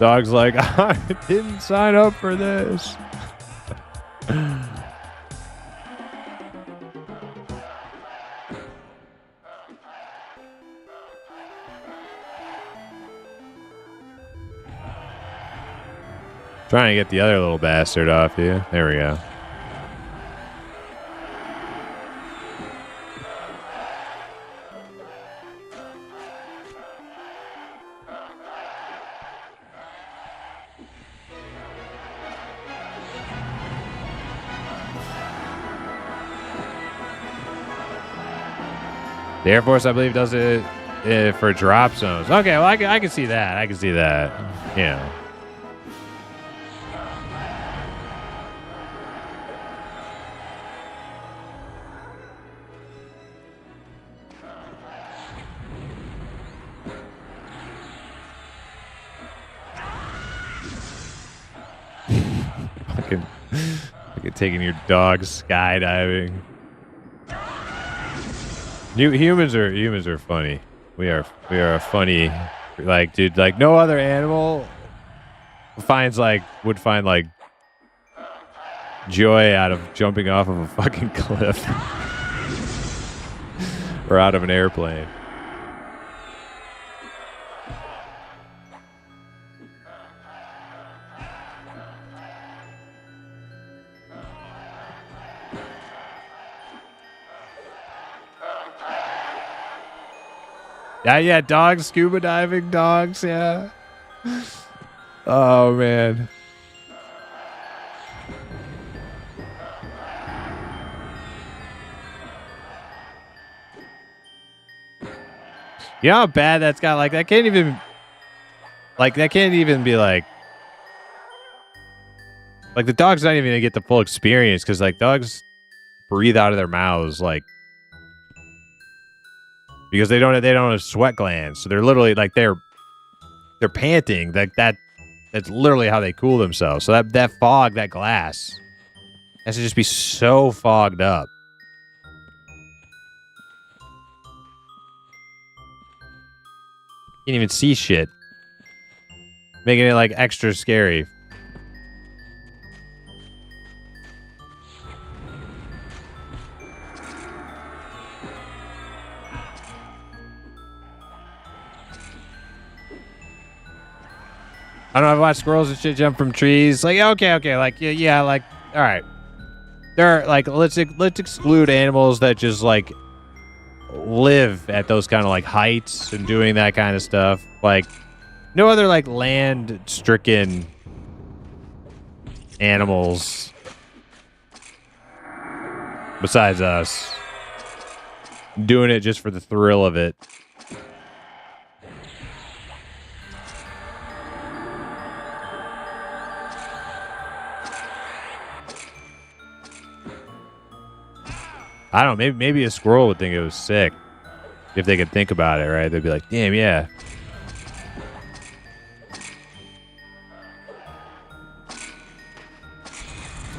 Dog's like, I didn't sign up for this. Trying to get the other little bastard off you. There we go. The Air Force, I believe, does it for drop zones. Okay, well, I can see that. I can see that. Yeah. Fucking taking your dog skydiving. Humans are funny. We are funny. Like, dude, like no other animal would find like joy out of jumping off of a fucking cliff or out of an airplane. Yeah, dogs, scuba diving dogs, yeah. Oh, man. You know how bad that's got? Like, that can't even be like the dog's not even gonna get the full experience because like dogs breathe out of their mouths like because they don't have sweat glands, so they're literally like they're panting that's literally how they cool themselves. So that fog, that glass has to just be so fogged up. Can't even see shit, making it like extra scary. I don't know. I've watched squirrels and shit jump from trees. Like, okay. Like, yeah. Like, all right. There are like let's exclude animals that just like live at those kind of like heights and doing that kind of stuff. Like, no other like land stricken animals besides us doing it just for the thrill of it. I don't know, maybe a squirrel would think it was sick if they could think about it, right? They'd be like, damn, yeah.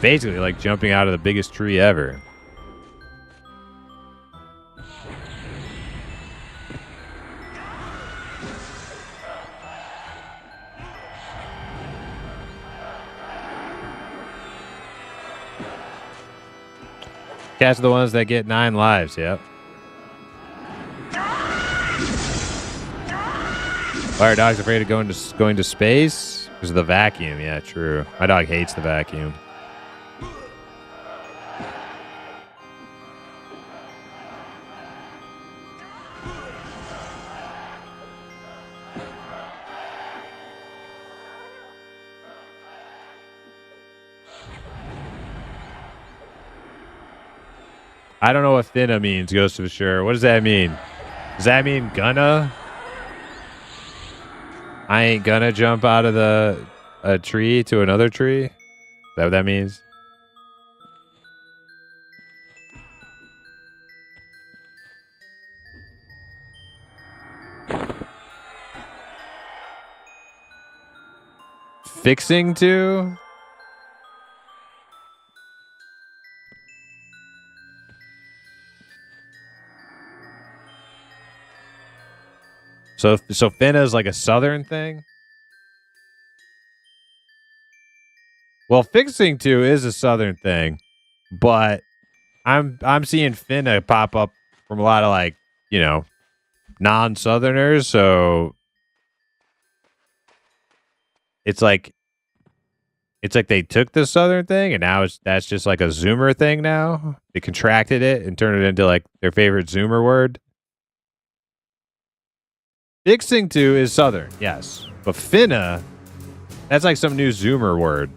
Basically like jumping out of the biggest tree ever. Cats are the ones that get 9 lives, yep. Why are dogs afraid of going to space? Because of the vacuum, yeah, true. My dog hates the vacuum. I don't know what finna means, Ghost of Assure. What does that mean? Does that mean gonna? I ain't gonna jump out of a tree to another tree? Is that what that means? Fixing to? So finna is like a southern thing? Well, fixing to is a southern thing, but I'm seeing finna pop up from a lot of like, you know, non-southerners, so it's like they took the southern thing and now that's just like a Zoomer thing now. They contracted it and turned it into like their favorite Zoomer word. Fixing to is southern, yes. But finna, that's like some new Zoomer word.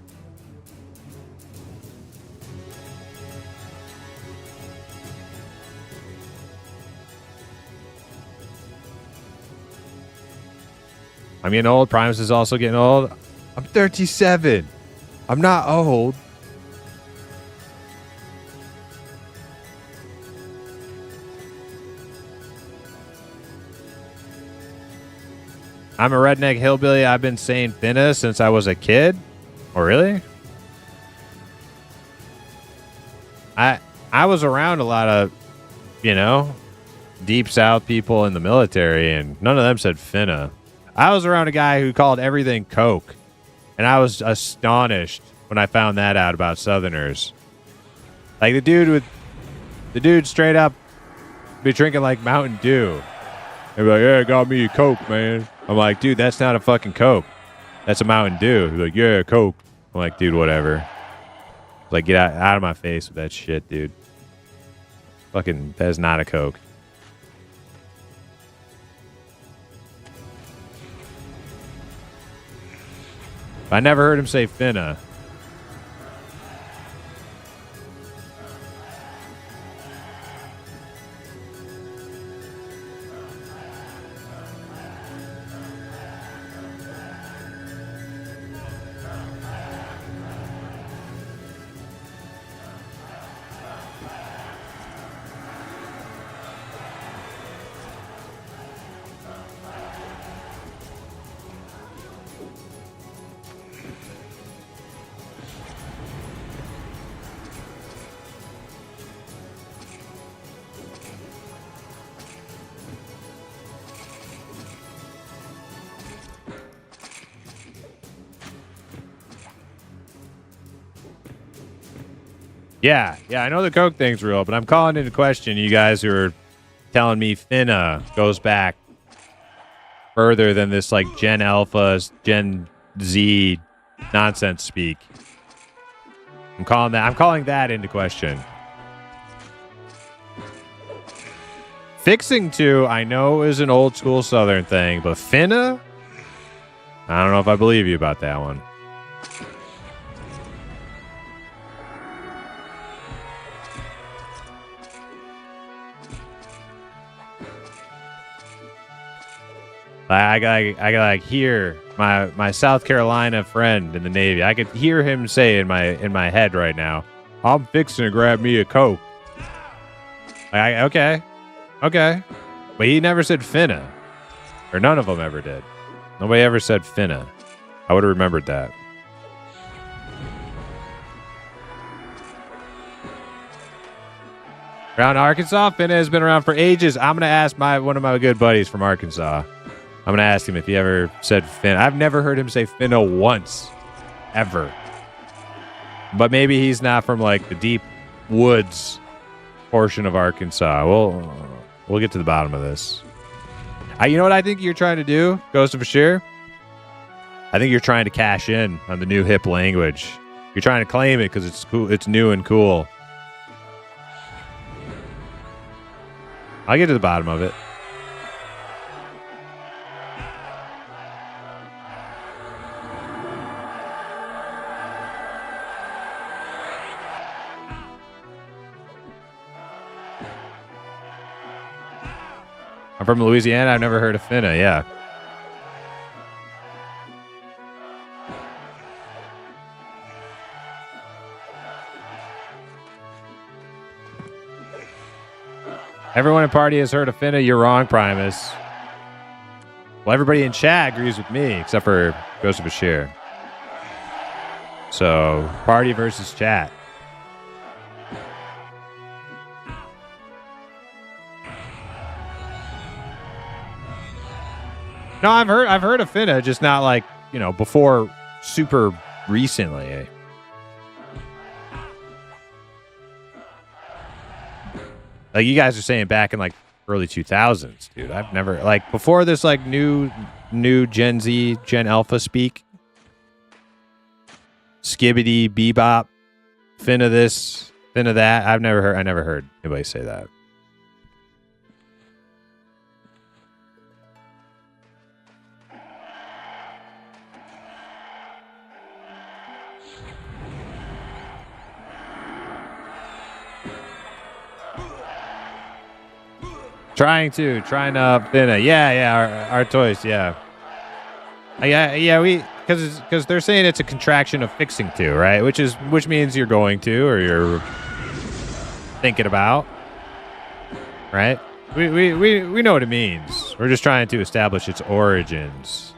I'm getting old. Primus is also getting old. I'm 37. I'm not old. I'm a redneck hillbilly. I've been saying finna since I was a kid. Oh, really? I was around a lot of, you know, deep south people in the military, and none of them said finna. I was around a guy who called everything Coke, and I was astonished when I found that out about Southerners. Like the dude straight up be drinking like Mountain Dew. They'd be like, yeah, got me a Coke, man. I'm like, dude, that's not a fucking Coke. That's a Mountain Dew. He's like, yeah, Coke. I'm like, dude, whatever. Like, get out of my face with that shit, dude. Fucking, that is not a Coke. I never heard him say finna. Yeah, I know the Coke thing's real, but I'm calling into question you guys who are telling me Finna goes back further than this like Gen Alpha, Gen Z nonsense speak. I'm calling that into question. Fixing to, I know, is an old school Southern thing, but Finna? I don't know if I believe you about that one. I got hear my South Carolina friend in the Navy. I could hear him say in my head right now, "I'm fixing to grab me a Coke." Okay, but he never said Finna, or none of them ever did. Nobody ever said Finna. I would have remembered that. Around Arkansas, Finna has been around for ages. I'm gonna ask one of my good buddies from Arkansas. I'm going to ask him if he ever said Finna. I've never heard him say Finna once. Ever. But maybe he's not from, like, the deep woods portion of Arkansas. We'll get to the bottom of this. You know what I think you're trying to do, Ghost of Bashir? I think you're trying to cash in on the new hip language. You're trying to claim it because it's cool. It's new and cool. I'll get to the bottom of it. I'm from Louisiana. I've never heard of Finna. Yeah. Everyone in party has heard of Finna. You're wrong, Primus. Well, everybody in chat agrees with me, except for Ghost of Bashir. So, party versus chat. No, I've heard of Finna, just not like, before super recently. Like you guys are saying back in like early 2000s, dude. I've never before this like new Gen Z, Gen Alpha speak. Skibbity, bebop, Finna this, Finna that. I never heard anybody say that. Trying to Finna. Yeah, our toys, yeah. Because they're saying it's a contraction of fixing to, right? Which means you're going to, or you're thinking about, right? We know what it means. We're just trying to establish its origins.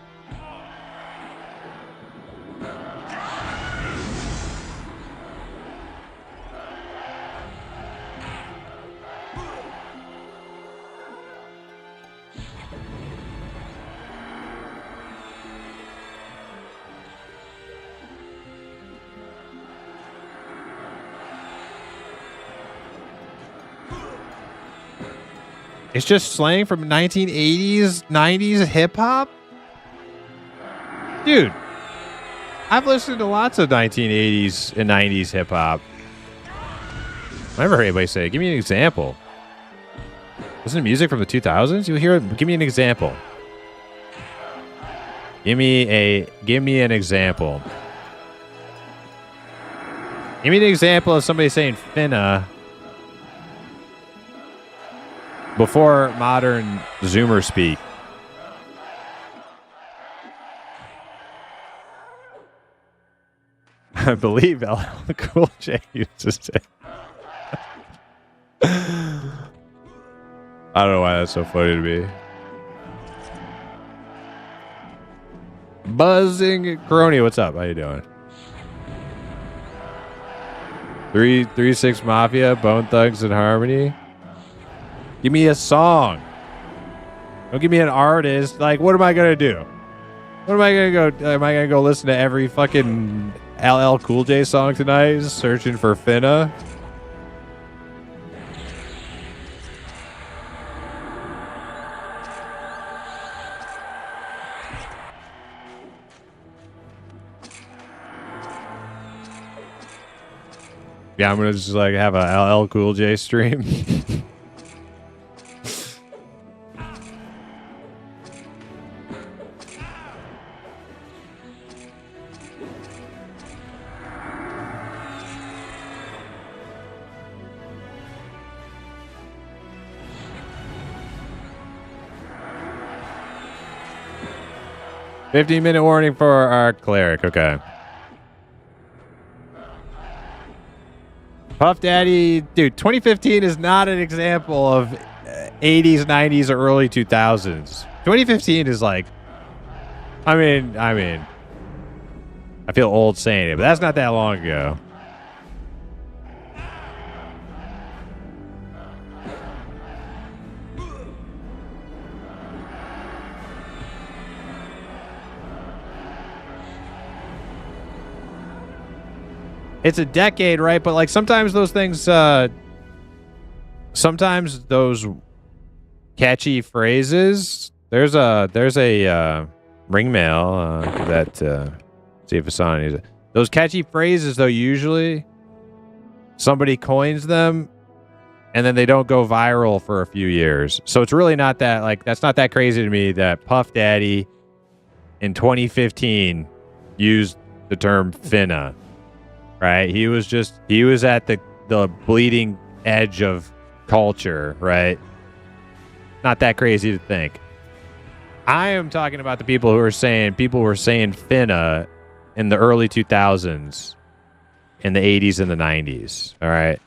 It's just slang from 1980s, 90s hip hop? Dude, I've listened to lots of 1980s and 90s hip hop. I never heard anybody say, give me an example. Listen to music from the 2000s? You hear it? Give me an example. Give me an example. Give me an example of somebody saying Finna before modern Zoomer speak. I believe LL Cool J used to say. I don't know why that's so funny to me. Buzzing Crony, what's up? How you doing? 3-6 Mafia, Bone Thugs and Harmony. Give me a song. Don't give me an artist. Like, what am I gonna do? What am I gonna go? Am I gonna go listen to every fucking LL Cool J song tonight. Searching for Finna. Yeah, I'm gonna just like have a LL Cool J stream. "15-minute warning for our cleric." Okay. Puff Daddy, dude, 2015 is not an example of 80s, 90s, or early 2000s. 2015 is like, I mean, I feel old saying it, but that's not that long ago. It's a decade, right? But like sometimes those things, sometimes those catchy phrases. There's a ring mail that see if it's on it. Those catchy phrases, though, usually somebody coins them, and then they don't go viral for a few years. So it's really not that like that's not that crazy to me that Puff Daddy in 2015 used the term finna. Right, he was at the bleeding edge of culture, right? Not that crazy to think. I am talking about the people were saying finna in the early 2000s, in the 80s and the 90s. All right.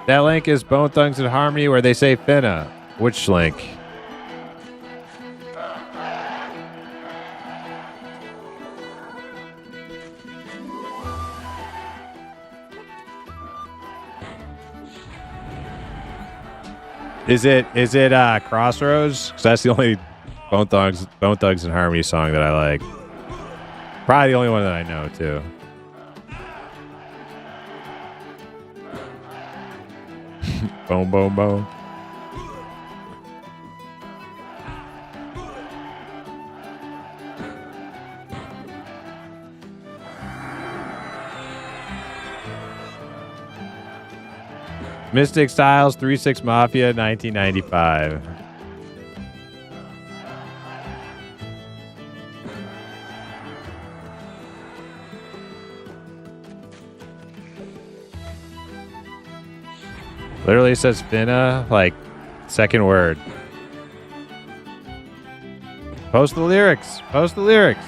That link is Bone Thugs and Harmony where they say finna. Which link? Is it Crossroads? Because that's the only Bone Thugs and Harmony song that I like. Probably the only one that I know too. Boom, boom, boom. Mystic Styles, 3-6 Mafia, 1995. Literally says finna, like, second word. Post the lyrics. Post the lyrics.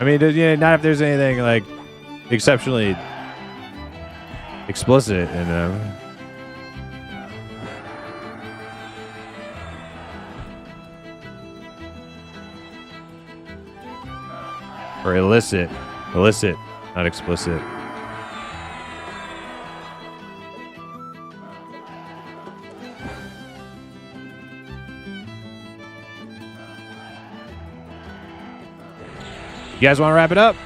I mean, not if there's anything, like, exceptionally explicit in them. Or illicit. Illicit, not explicit. You guys want to wrap it up?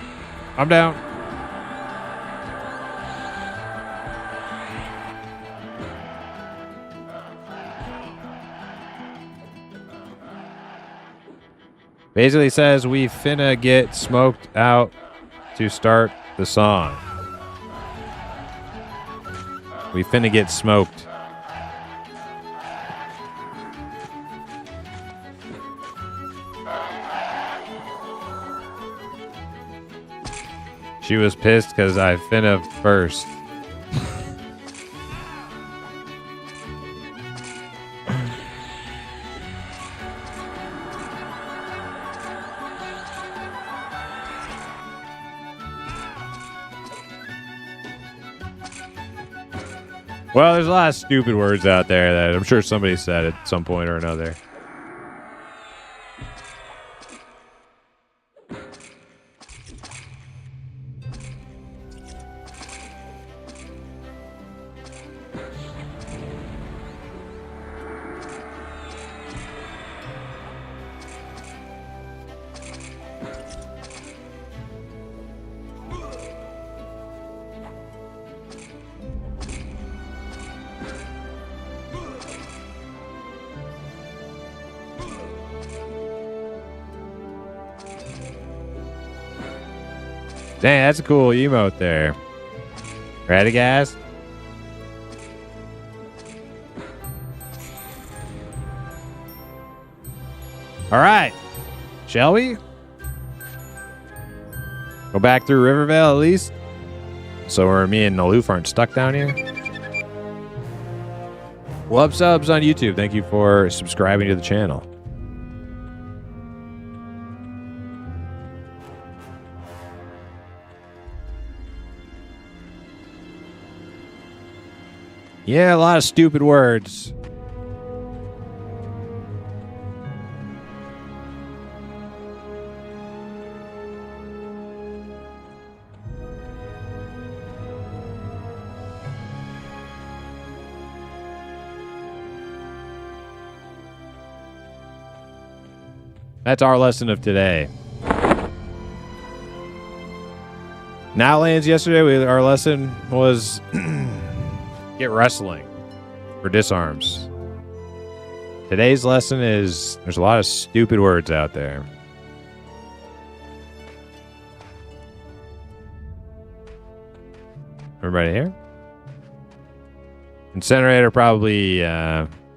I'm down. Basically says we finna get smoked out to start the song. We finna get smoked. She was pissed because I finna first. Well, there's a lot of stupid words out there that I'm sure somebody said at some point or another. Dang, that's a cool emote there. Ready, guys? All right. Shall we? Go back through Rivervale at least? So me and Aloof aren't stuck down here? Love subs on YouTube. Thank you for subscribing to the channel. Yeah, a lot of stupid words. That's our lesson of today. Now, lands yesterday, our lesson was get wrestling for disarms. Today's lesson is there's a lot of stupid words out there. Everybody here? Incinerator probably,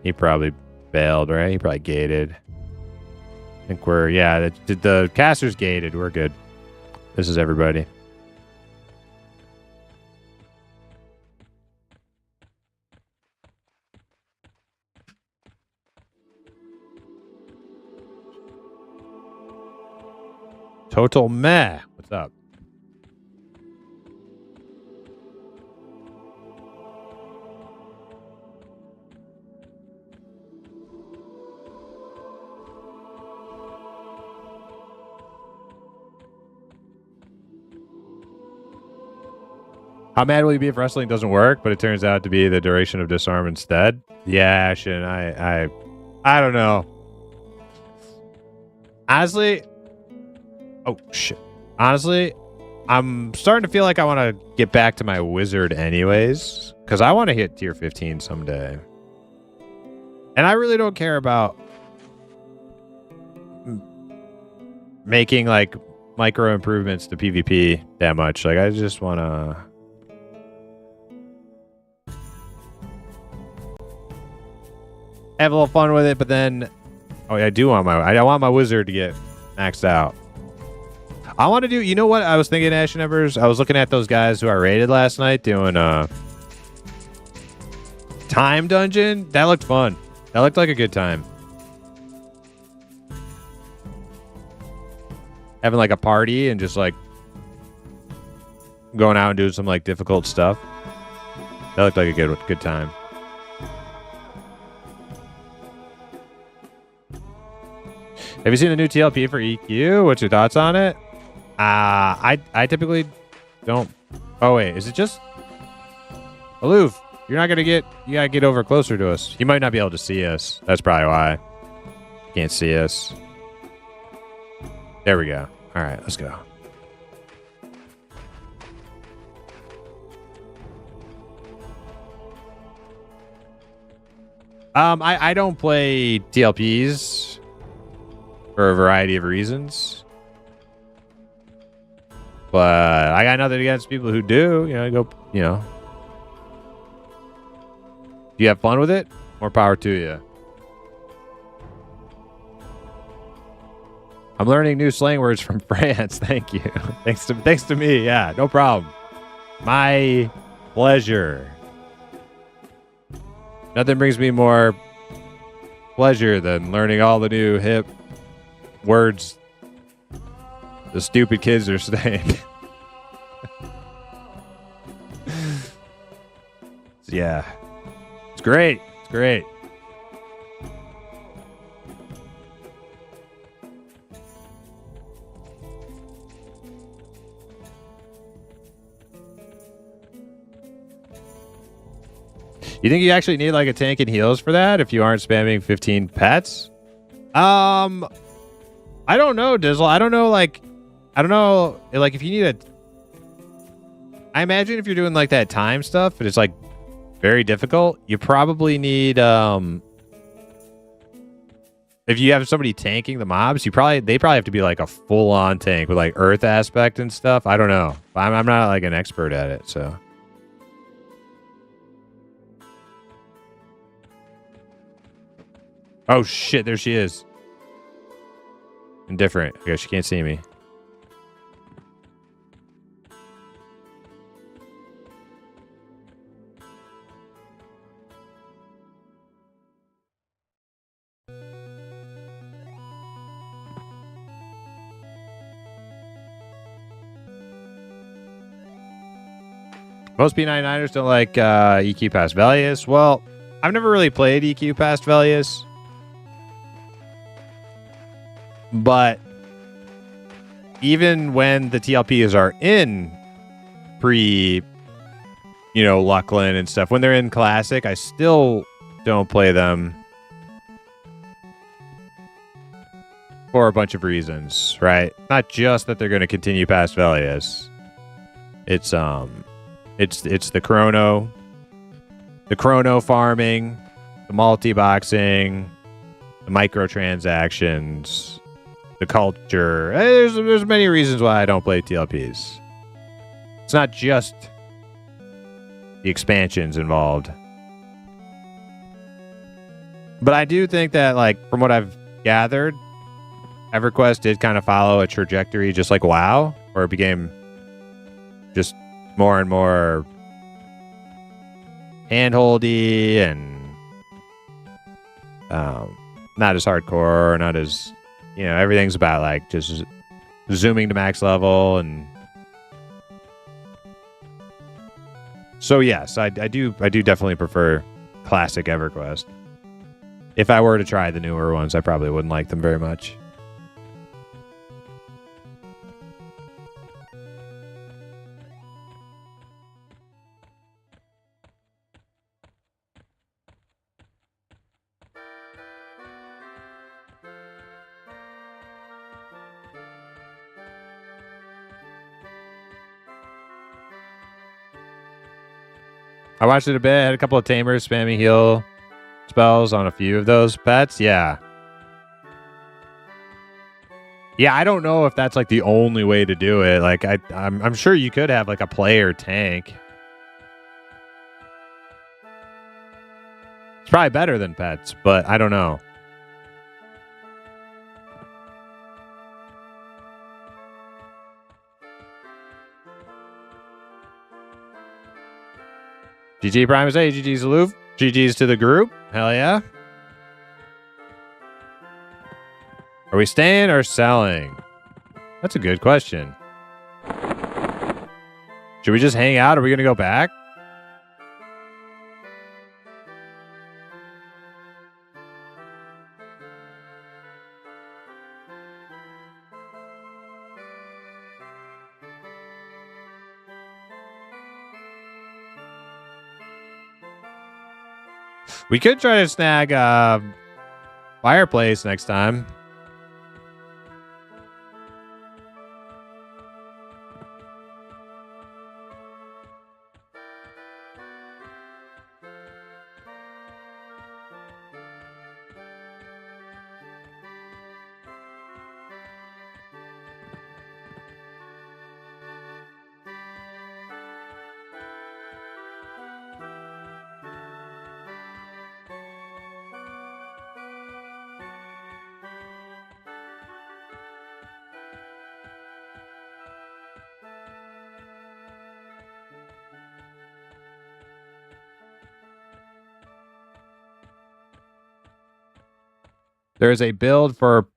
he probably bailed, right? He probably gated. I think we're, yeah, the caster's gated. We're good. This is everybody. Total meh. What's up? How mad will you be if wrestling doesn't work, but it turns out to be the duration of disarm instead? Yeah, Ashen, I don't know. Honestly, oh shit. Honestly, I'm starting to feel like I want to get back to my wizard anyways, because I want to hit tier 15 someday. And I really don't care about making like micro improvements to PvP that much. Like, I just want to have a little fun with it, but then oh yeah, I want my wizard to get maxed out. I want to do, you know what I was thinking, Ashen Embers? I was looking at those guys who I raided last night doing time dungeon. That looked fun. That looked like a good time. Having like a party and just like going out and doing some like difficult stuff. That looked like a good time. Have you seen the new TLP for EQ? What's your thoughts on it? I typically don't. Oh wait, is it just Aloof? You're not gonna get. You gotta get over closer to us. You might not be able to see us. That's probably why. Can't see us. There we go. All right, let's go. I don't play TLPs for a variety of reasons, but I got nothing against people who do. You know, do you have fun with it? More power to you. I'm learning new slang words from France. Thank you. Thanks to me. Yeah, no problem. My pleasure. Nothing brings me more pleasure than learning all the new hip words the stupid kids are saying. Yeah. It's great. It's great. You think you actually need like a tank and heals for that if you aren't spamming 15 pets? I don't know, Dizzle. I don't know, like if you need a... I imagine if you're doing like that time stuff and it's like very difficult, you probably need if you have somebody tanking the mobs, they probably have to be like a full on tank with like earth aspect and stuff. I don't know. I'm not like an expert at it, so. Oh shit, there she is. Indifferent. I guess she can't see me. Most P99ers don't like EQ past Velius. Well, I've never really played EQ past Velius. But even when the TLPs are in pre, Lucklin and stuff, when they're in Classic, I still don't play them for a bunch of reasons, right? Not just that they're going to continue past Velius. It's the chrono farming, the multi-boxing, the microtransactions, the culture. There's many reasons why I don't play TLPs. It's not just the expansions involved. But I do think that, like, from what I've gathered, EverQuest did kind of follow a trajectory just like WoW, where it became just more and more handholdy and not as hardcore, not as, everything's about like just zooming to max level. And so yes, I do definitely prefer classic EverQuest. If I were to try the newer ones, I probably wouldn't like them very much. I watched it a bit. Had a couple of tamers spamming heal spells on a few of those pets. Yeah. Yeah, I don't know if that's like the only way to do it. Like I'm sure you could have like a player tank. It's probably better than pets, but I don't know. GG Primus A, GG's aloof, GG's to the group. Hell yeah. Are we staying or selling? That's a good question. Should we just hang out? Are we going to go back? We could try to snag Fireplace next time. There's a build for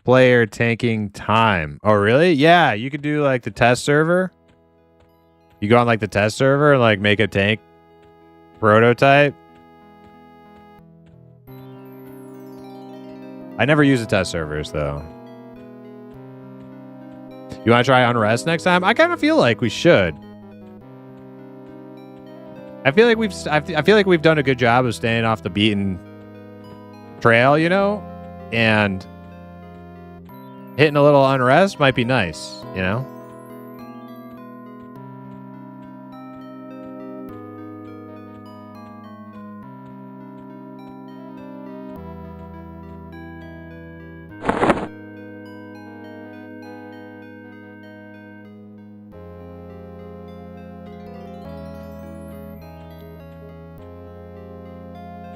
player tanking time. Oh, really? Yeah, you could do like the test server. You go on like the test server and like make a tank prototype. I never use the test servers though. You want to try Unrest next time? I kind of feel like we should. I feel like we've done a good job of staying off the beaten trail, you know? And hitting a little Unrest might be nice, you know?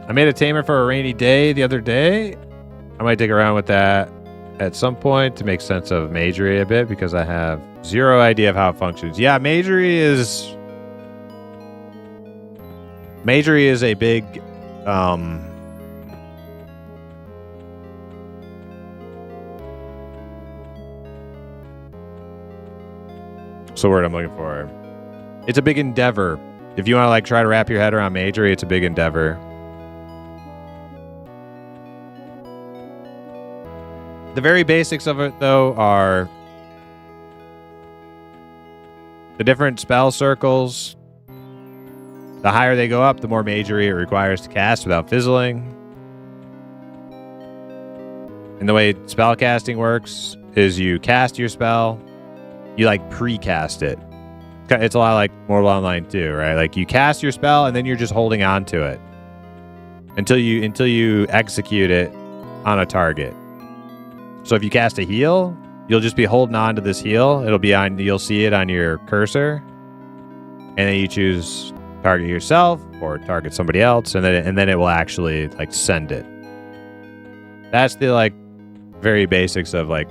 I made a tamer for a rainy day the other day. I might dig around with that at some point to make sense of Magery a bit because I have zero idea of how it functions. Yeah, Magery is a big what's the word I'm looking for? It's a big endeavor. If you want to like try to wrap your head around Magery, it's a big endeavor. The very basics of it, though, are the different spell circles. The higher they go up, the more Magery it requires to cast without fizzling. And the way spell casting works is you cast your spell, you like pre-cast it. It's a lot like Mortal Online 2, right? Like you cast your spell and then you're just holding on to it until you execute it on a target. So if you cast a heal, you'll just be holding on to this heal. You'll see it on your cursor, and then you choose target yourself or target somebody else, and then it will actually like send it. That's the like very basics of like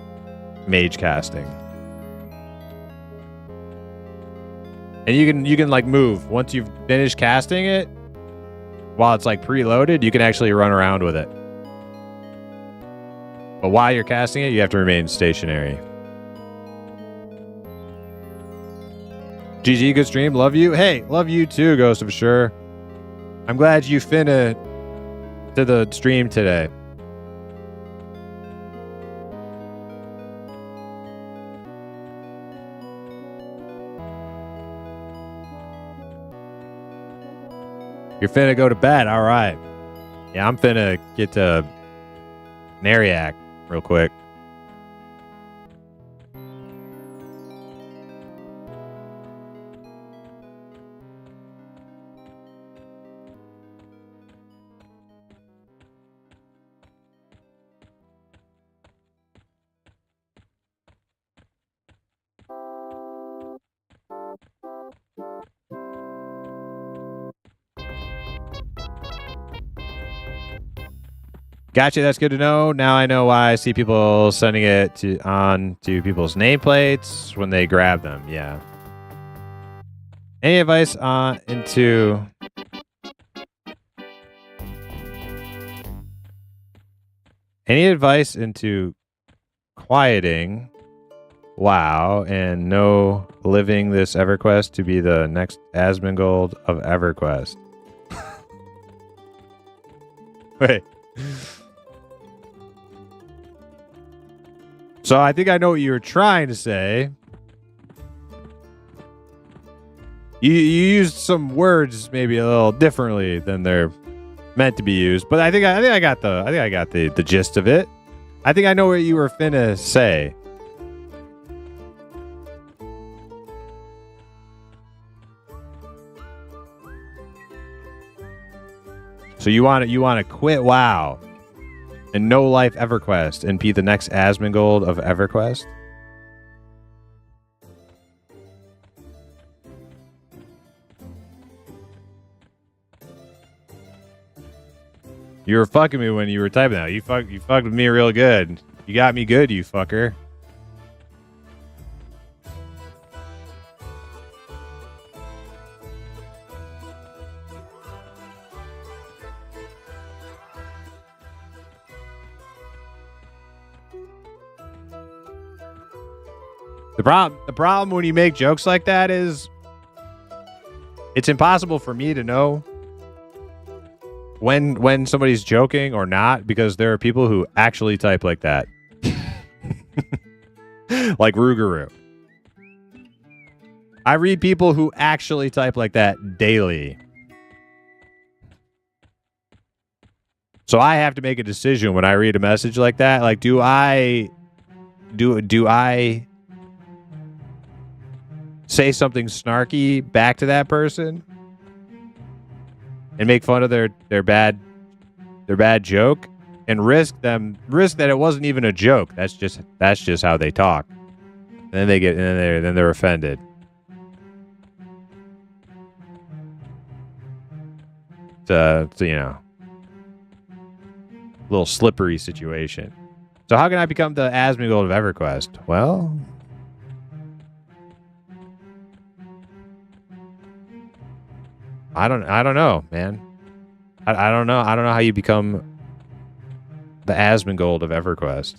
mage casting. And you can like move once you've finished casting it. While it's like preloaded, you can actually run around with it. But while you're casting it, you have to remain stationary. GG, good stream. Love you. Hey, love you too, Ghost of Sure. I'm glad you finna to the stream today. You're finna go to bed. All right. Yeah, I'm finna get to Nariac real quick. Gotcha, that's good to know. Now I know why I see people sending it to people's nameplates when they grab them. Yeah. Any advice into quieting WoW and no living this EverQuest to be the next Asmongold of EverQuest? Wait. So I think I know what you were trying to say. You used some words maybe a little differently than they're meant to be used, but I think I got the gist of it. I think I know what you were finna say. So you want to quit WoW and no life EverQuest and be the next Asmongold of EverQuest? You were fucking me when you were typing that. You fucked with me real good. You got me good, you fucker. The problem when you make jokes like that is it's impossible for me to know when somebody's joking or not, because there are people who actually type like that. Like Rougarou. I read people who actually type like that daily. So I have to make a decision when I read a message like that. Like, do I say something snarky back to that person and make fun of their bad joke and risk that it wasn't even a joke? That's just how they talk. And then they're offended. So you know, little slippery situation. So how can I become the Asmongold of EverQuest? Well, I don't know, man. I don't know. I don't know how you become the Asmongold of EverQuest.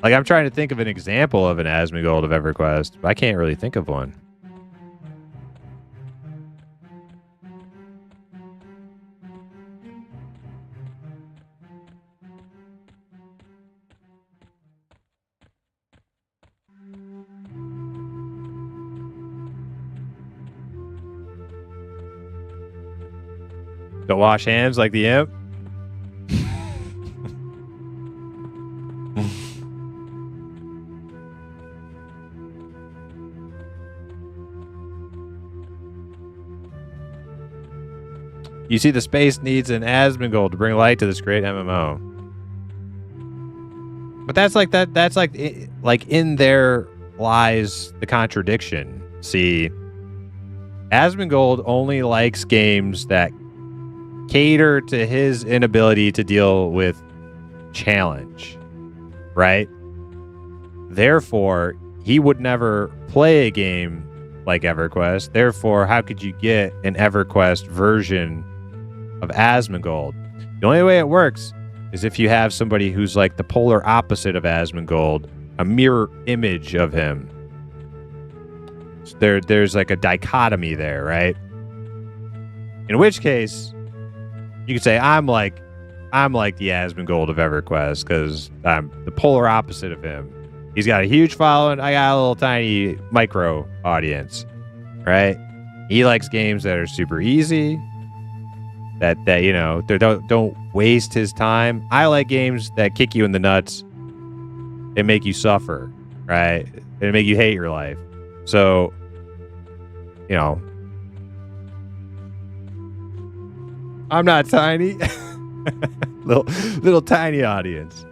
Like, I'm trying to think of an example of an Asmongold of EverQuest, but I can't really think of one. Don't wash hands like the imp? You see, the space needs an Asmongold to bring light to this great MMO. But that's like that. That's like in there lies the contradiction. See, Asmongold only likes games that cater to his inability to deal with challenge, right? Therefore, he would never play a game like EverQuest. Therefore, how could you get an EverQuest version of Asmongold? The only way it works is if you have somebody who's like the polar opposite of Asmongold, a mirror image of him. So there's like a dichotomy there, right? In which case, you could say I'm like the Asmongold of EverQuest because I'm the polar opposite of him. He's got a huge following. I got a little tiny micro audience, right? He likes games that are super easy. That you know, they don't waste his time. I like games that kick you in the nuts and make you suffer, right? And make you hate your life. So, you know, I'm not tiny. little tiny audience.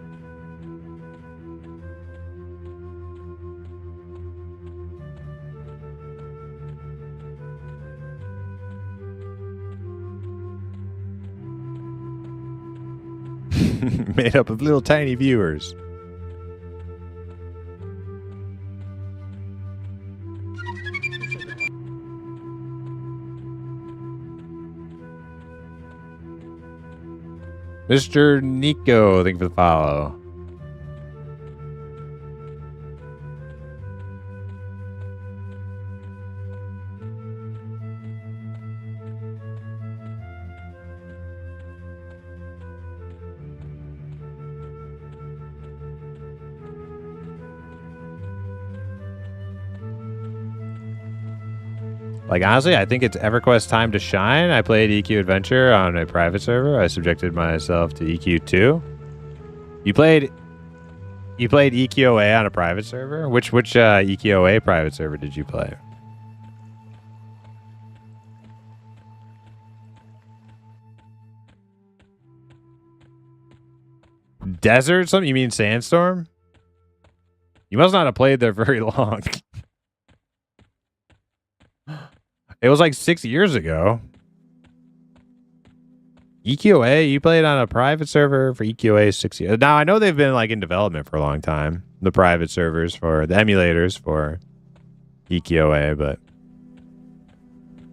Made up of little tiny viewers. Mr. Nico, thank you for the follow. Like, honestly, I think it's EverQuest time to shine. I played EQ Adventure on a private server. I subjected myself to EQ2. You played EQOA on a private server? Which EQOA private server did you play? Desert something? You mean Sandstorm? You must not have played there very long. It was like 6 years ago. EQA, you played on a private server for EQA 6 years. Now, I know they've been like in development for a long time. The private servers for the emulators for EQA, but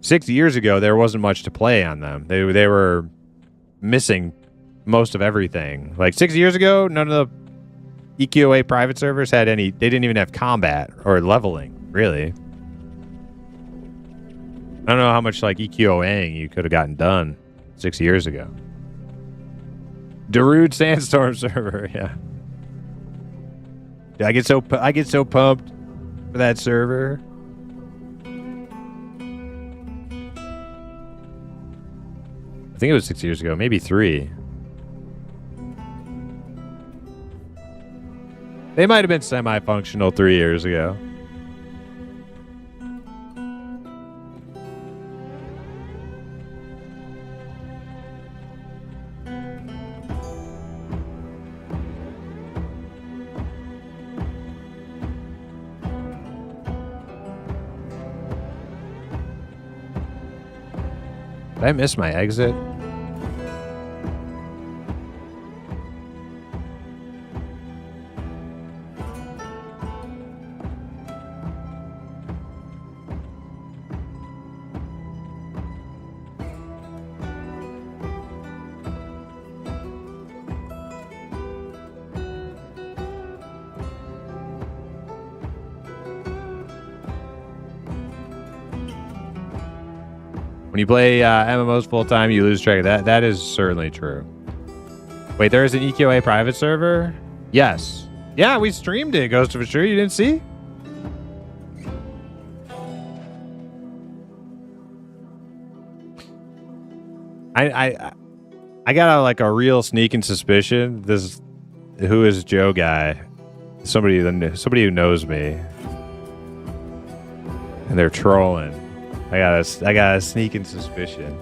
6 years ago, there wasn't much to play on them. They were missing most of everything. Like 6 years ago, none of the EQA private servers had any, they didn't even have combat or leveling, really. I don't know how much like EQOing you could have gotten done 6 years ago. Darude Sandstorm server, yeah. I get so pumped for that server. I think it was 6 years ago, maybe 3. They might have been semi-functional 3 years ago. Did I miss my exit? When you play MMOs full time, you lose track of that. That is certainly true. Wait, there is an EQA private server? Yes. Yeah, we streamed it, Ghost of a True. You didn't see? I got like a real sneaking suspicion. This who is Joe guy? Somebody who knows me, and they're trolling. I got a sneaking suspicion.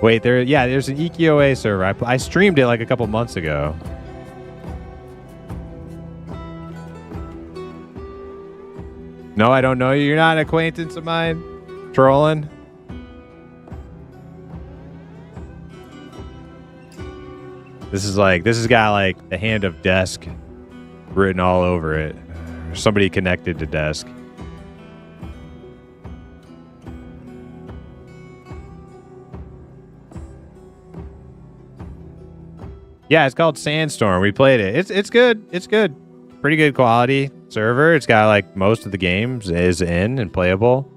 Wait, there's an EQA server. I streamed it like a couple months ago. No, I don't know you. You're not an acquaintance of mine. Trolling. This has got like the hand of desk written all over it. Somebody connected to desk. Yeah, it's called Sandstorm. We played it. It's good. It's good. Pretty good quality server. It's got like most of the games is in and playable.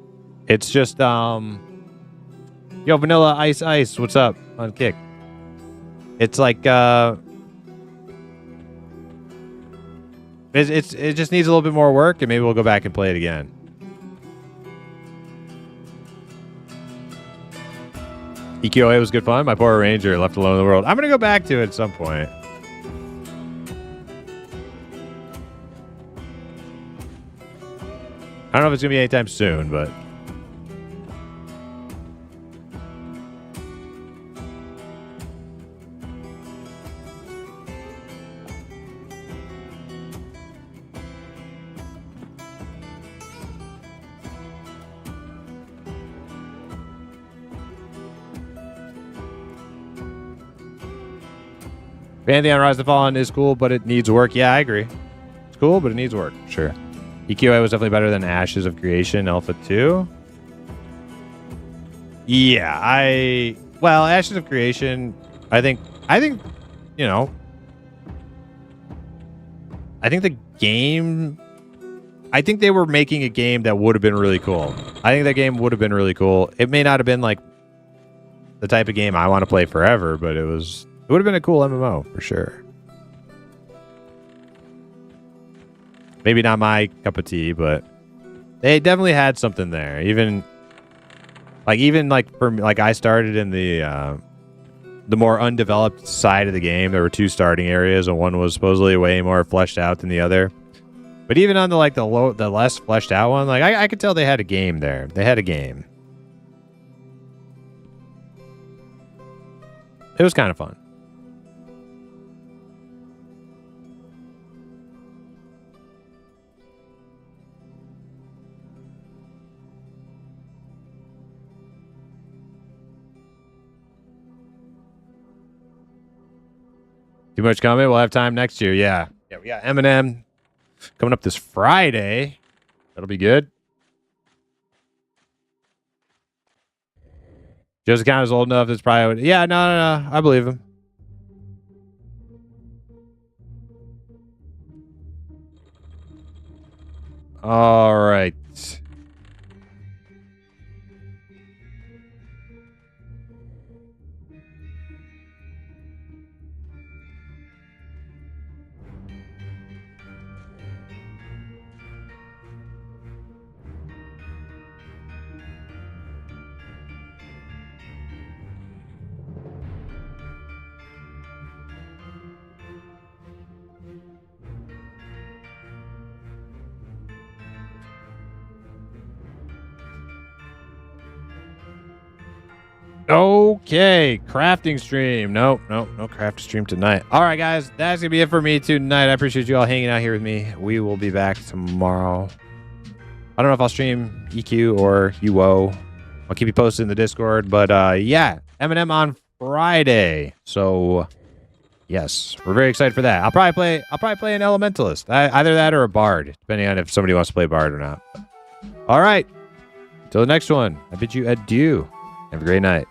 It's just yo, Vanilla Ice, what's up on Kick? It's like it just needs a little bit more work, and maybe we'll go back and play it again. EQA was good fun. My poor ranger left alone in the world. I'm gonna go back to it at some point. I don't know if it's gonna be anytime soon, but Pantheon Rise of the Fallen is cool, but it needs work. Yeah, I agree. It's cool, but it needs work. Sure. EQA was definitely better than Ashes of Creation Alpha 2. Yeah, Ashes of Creation, I think, you know, I think the game, I think they were making a game that would have been really cool. I think that game would have been really cool. It may not have been like the type of game I want to play forever, but it would have been a cool MMO for sure. Maybe not my cup of tea, but they definitely had something there. Even for me, like I started in the more undeveloped side of the game. There were two starting areas, and one was supposedly way more fleshed out than the other. But even on the less fleshed out one, like I could tell they had a game there. They had a game. It was kind of fun. Too much coming. We'll have time next year. Yeah. Yeah, we got Eminem coming up this Friday. That'll be good. Joe's account is old enough. It's probably... Yeah, no. I believe him. All right. Okay, crafting stream. No craft stream tonight. All right, guys, that's gonna be it for me tonight. I appreciate you all hanging out here with me. We will be back tomorrow. I don't know if I'll stream EQ or UO. I'll keep you posted in the Discord. But yeah, Eminem on Friday. So yes, we're very excited for that. I'll probably play an Elementalist, either that or a Bard, depending on if somebody wants to play Bard or not. All right, till the next one. I bid you adieu. Have a great night.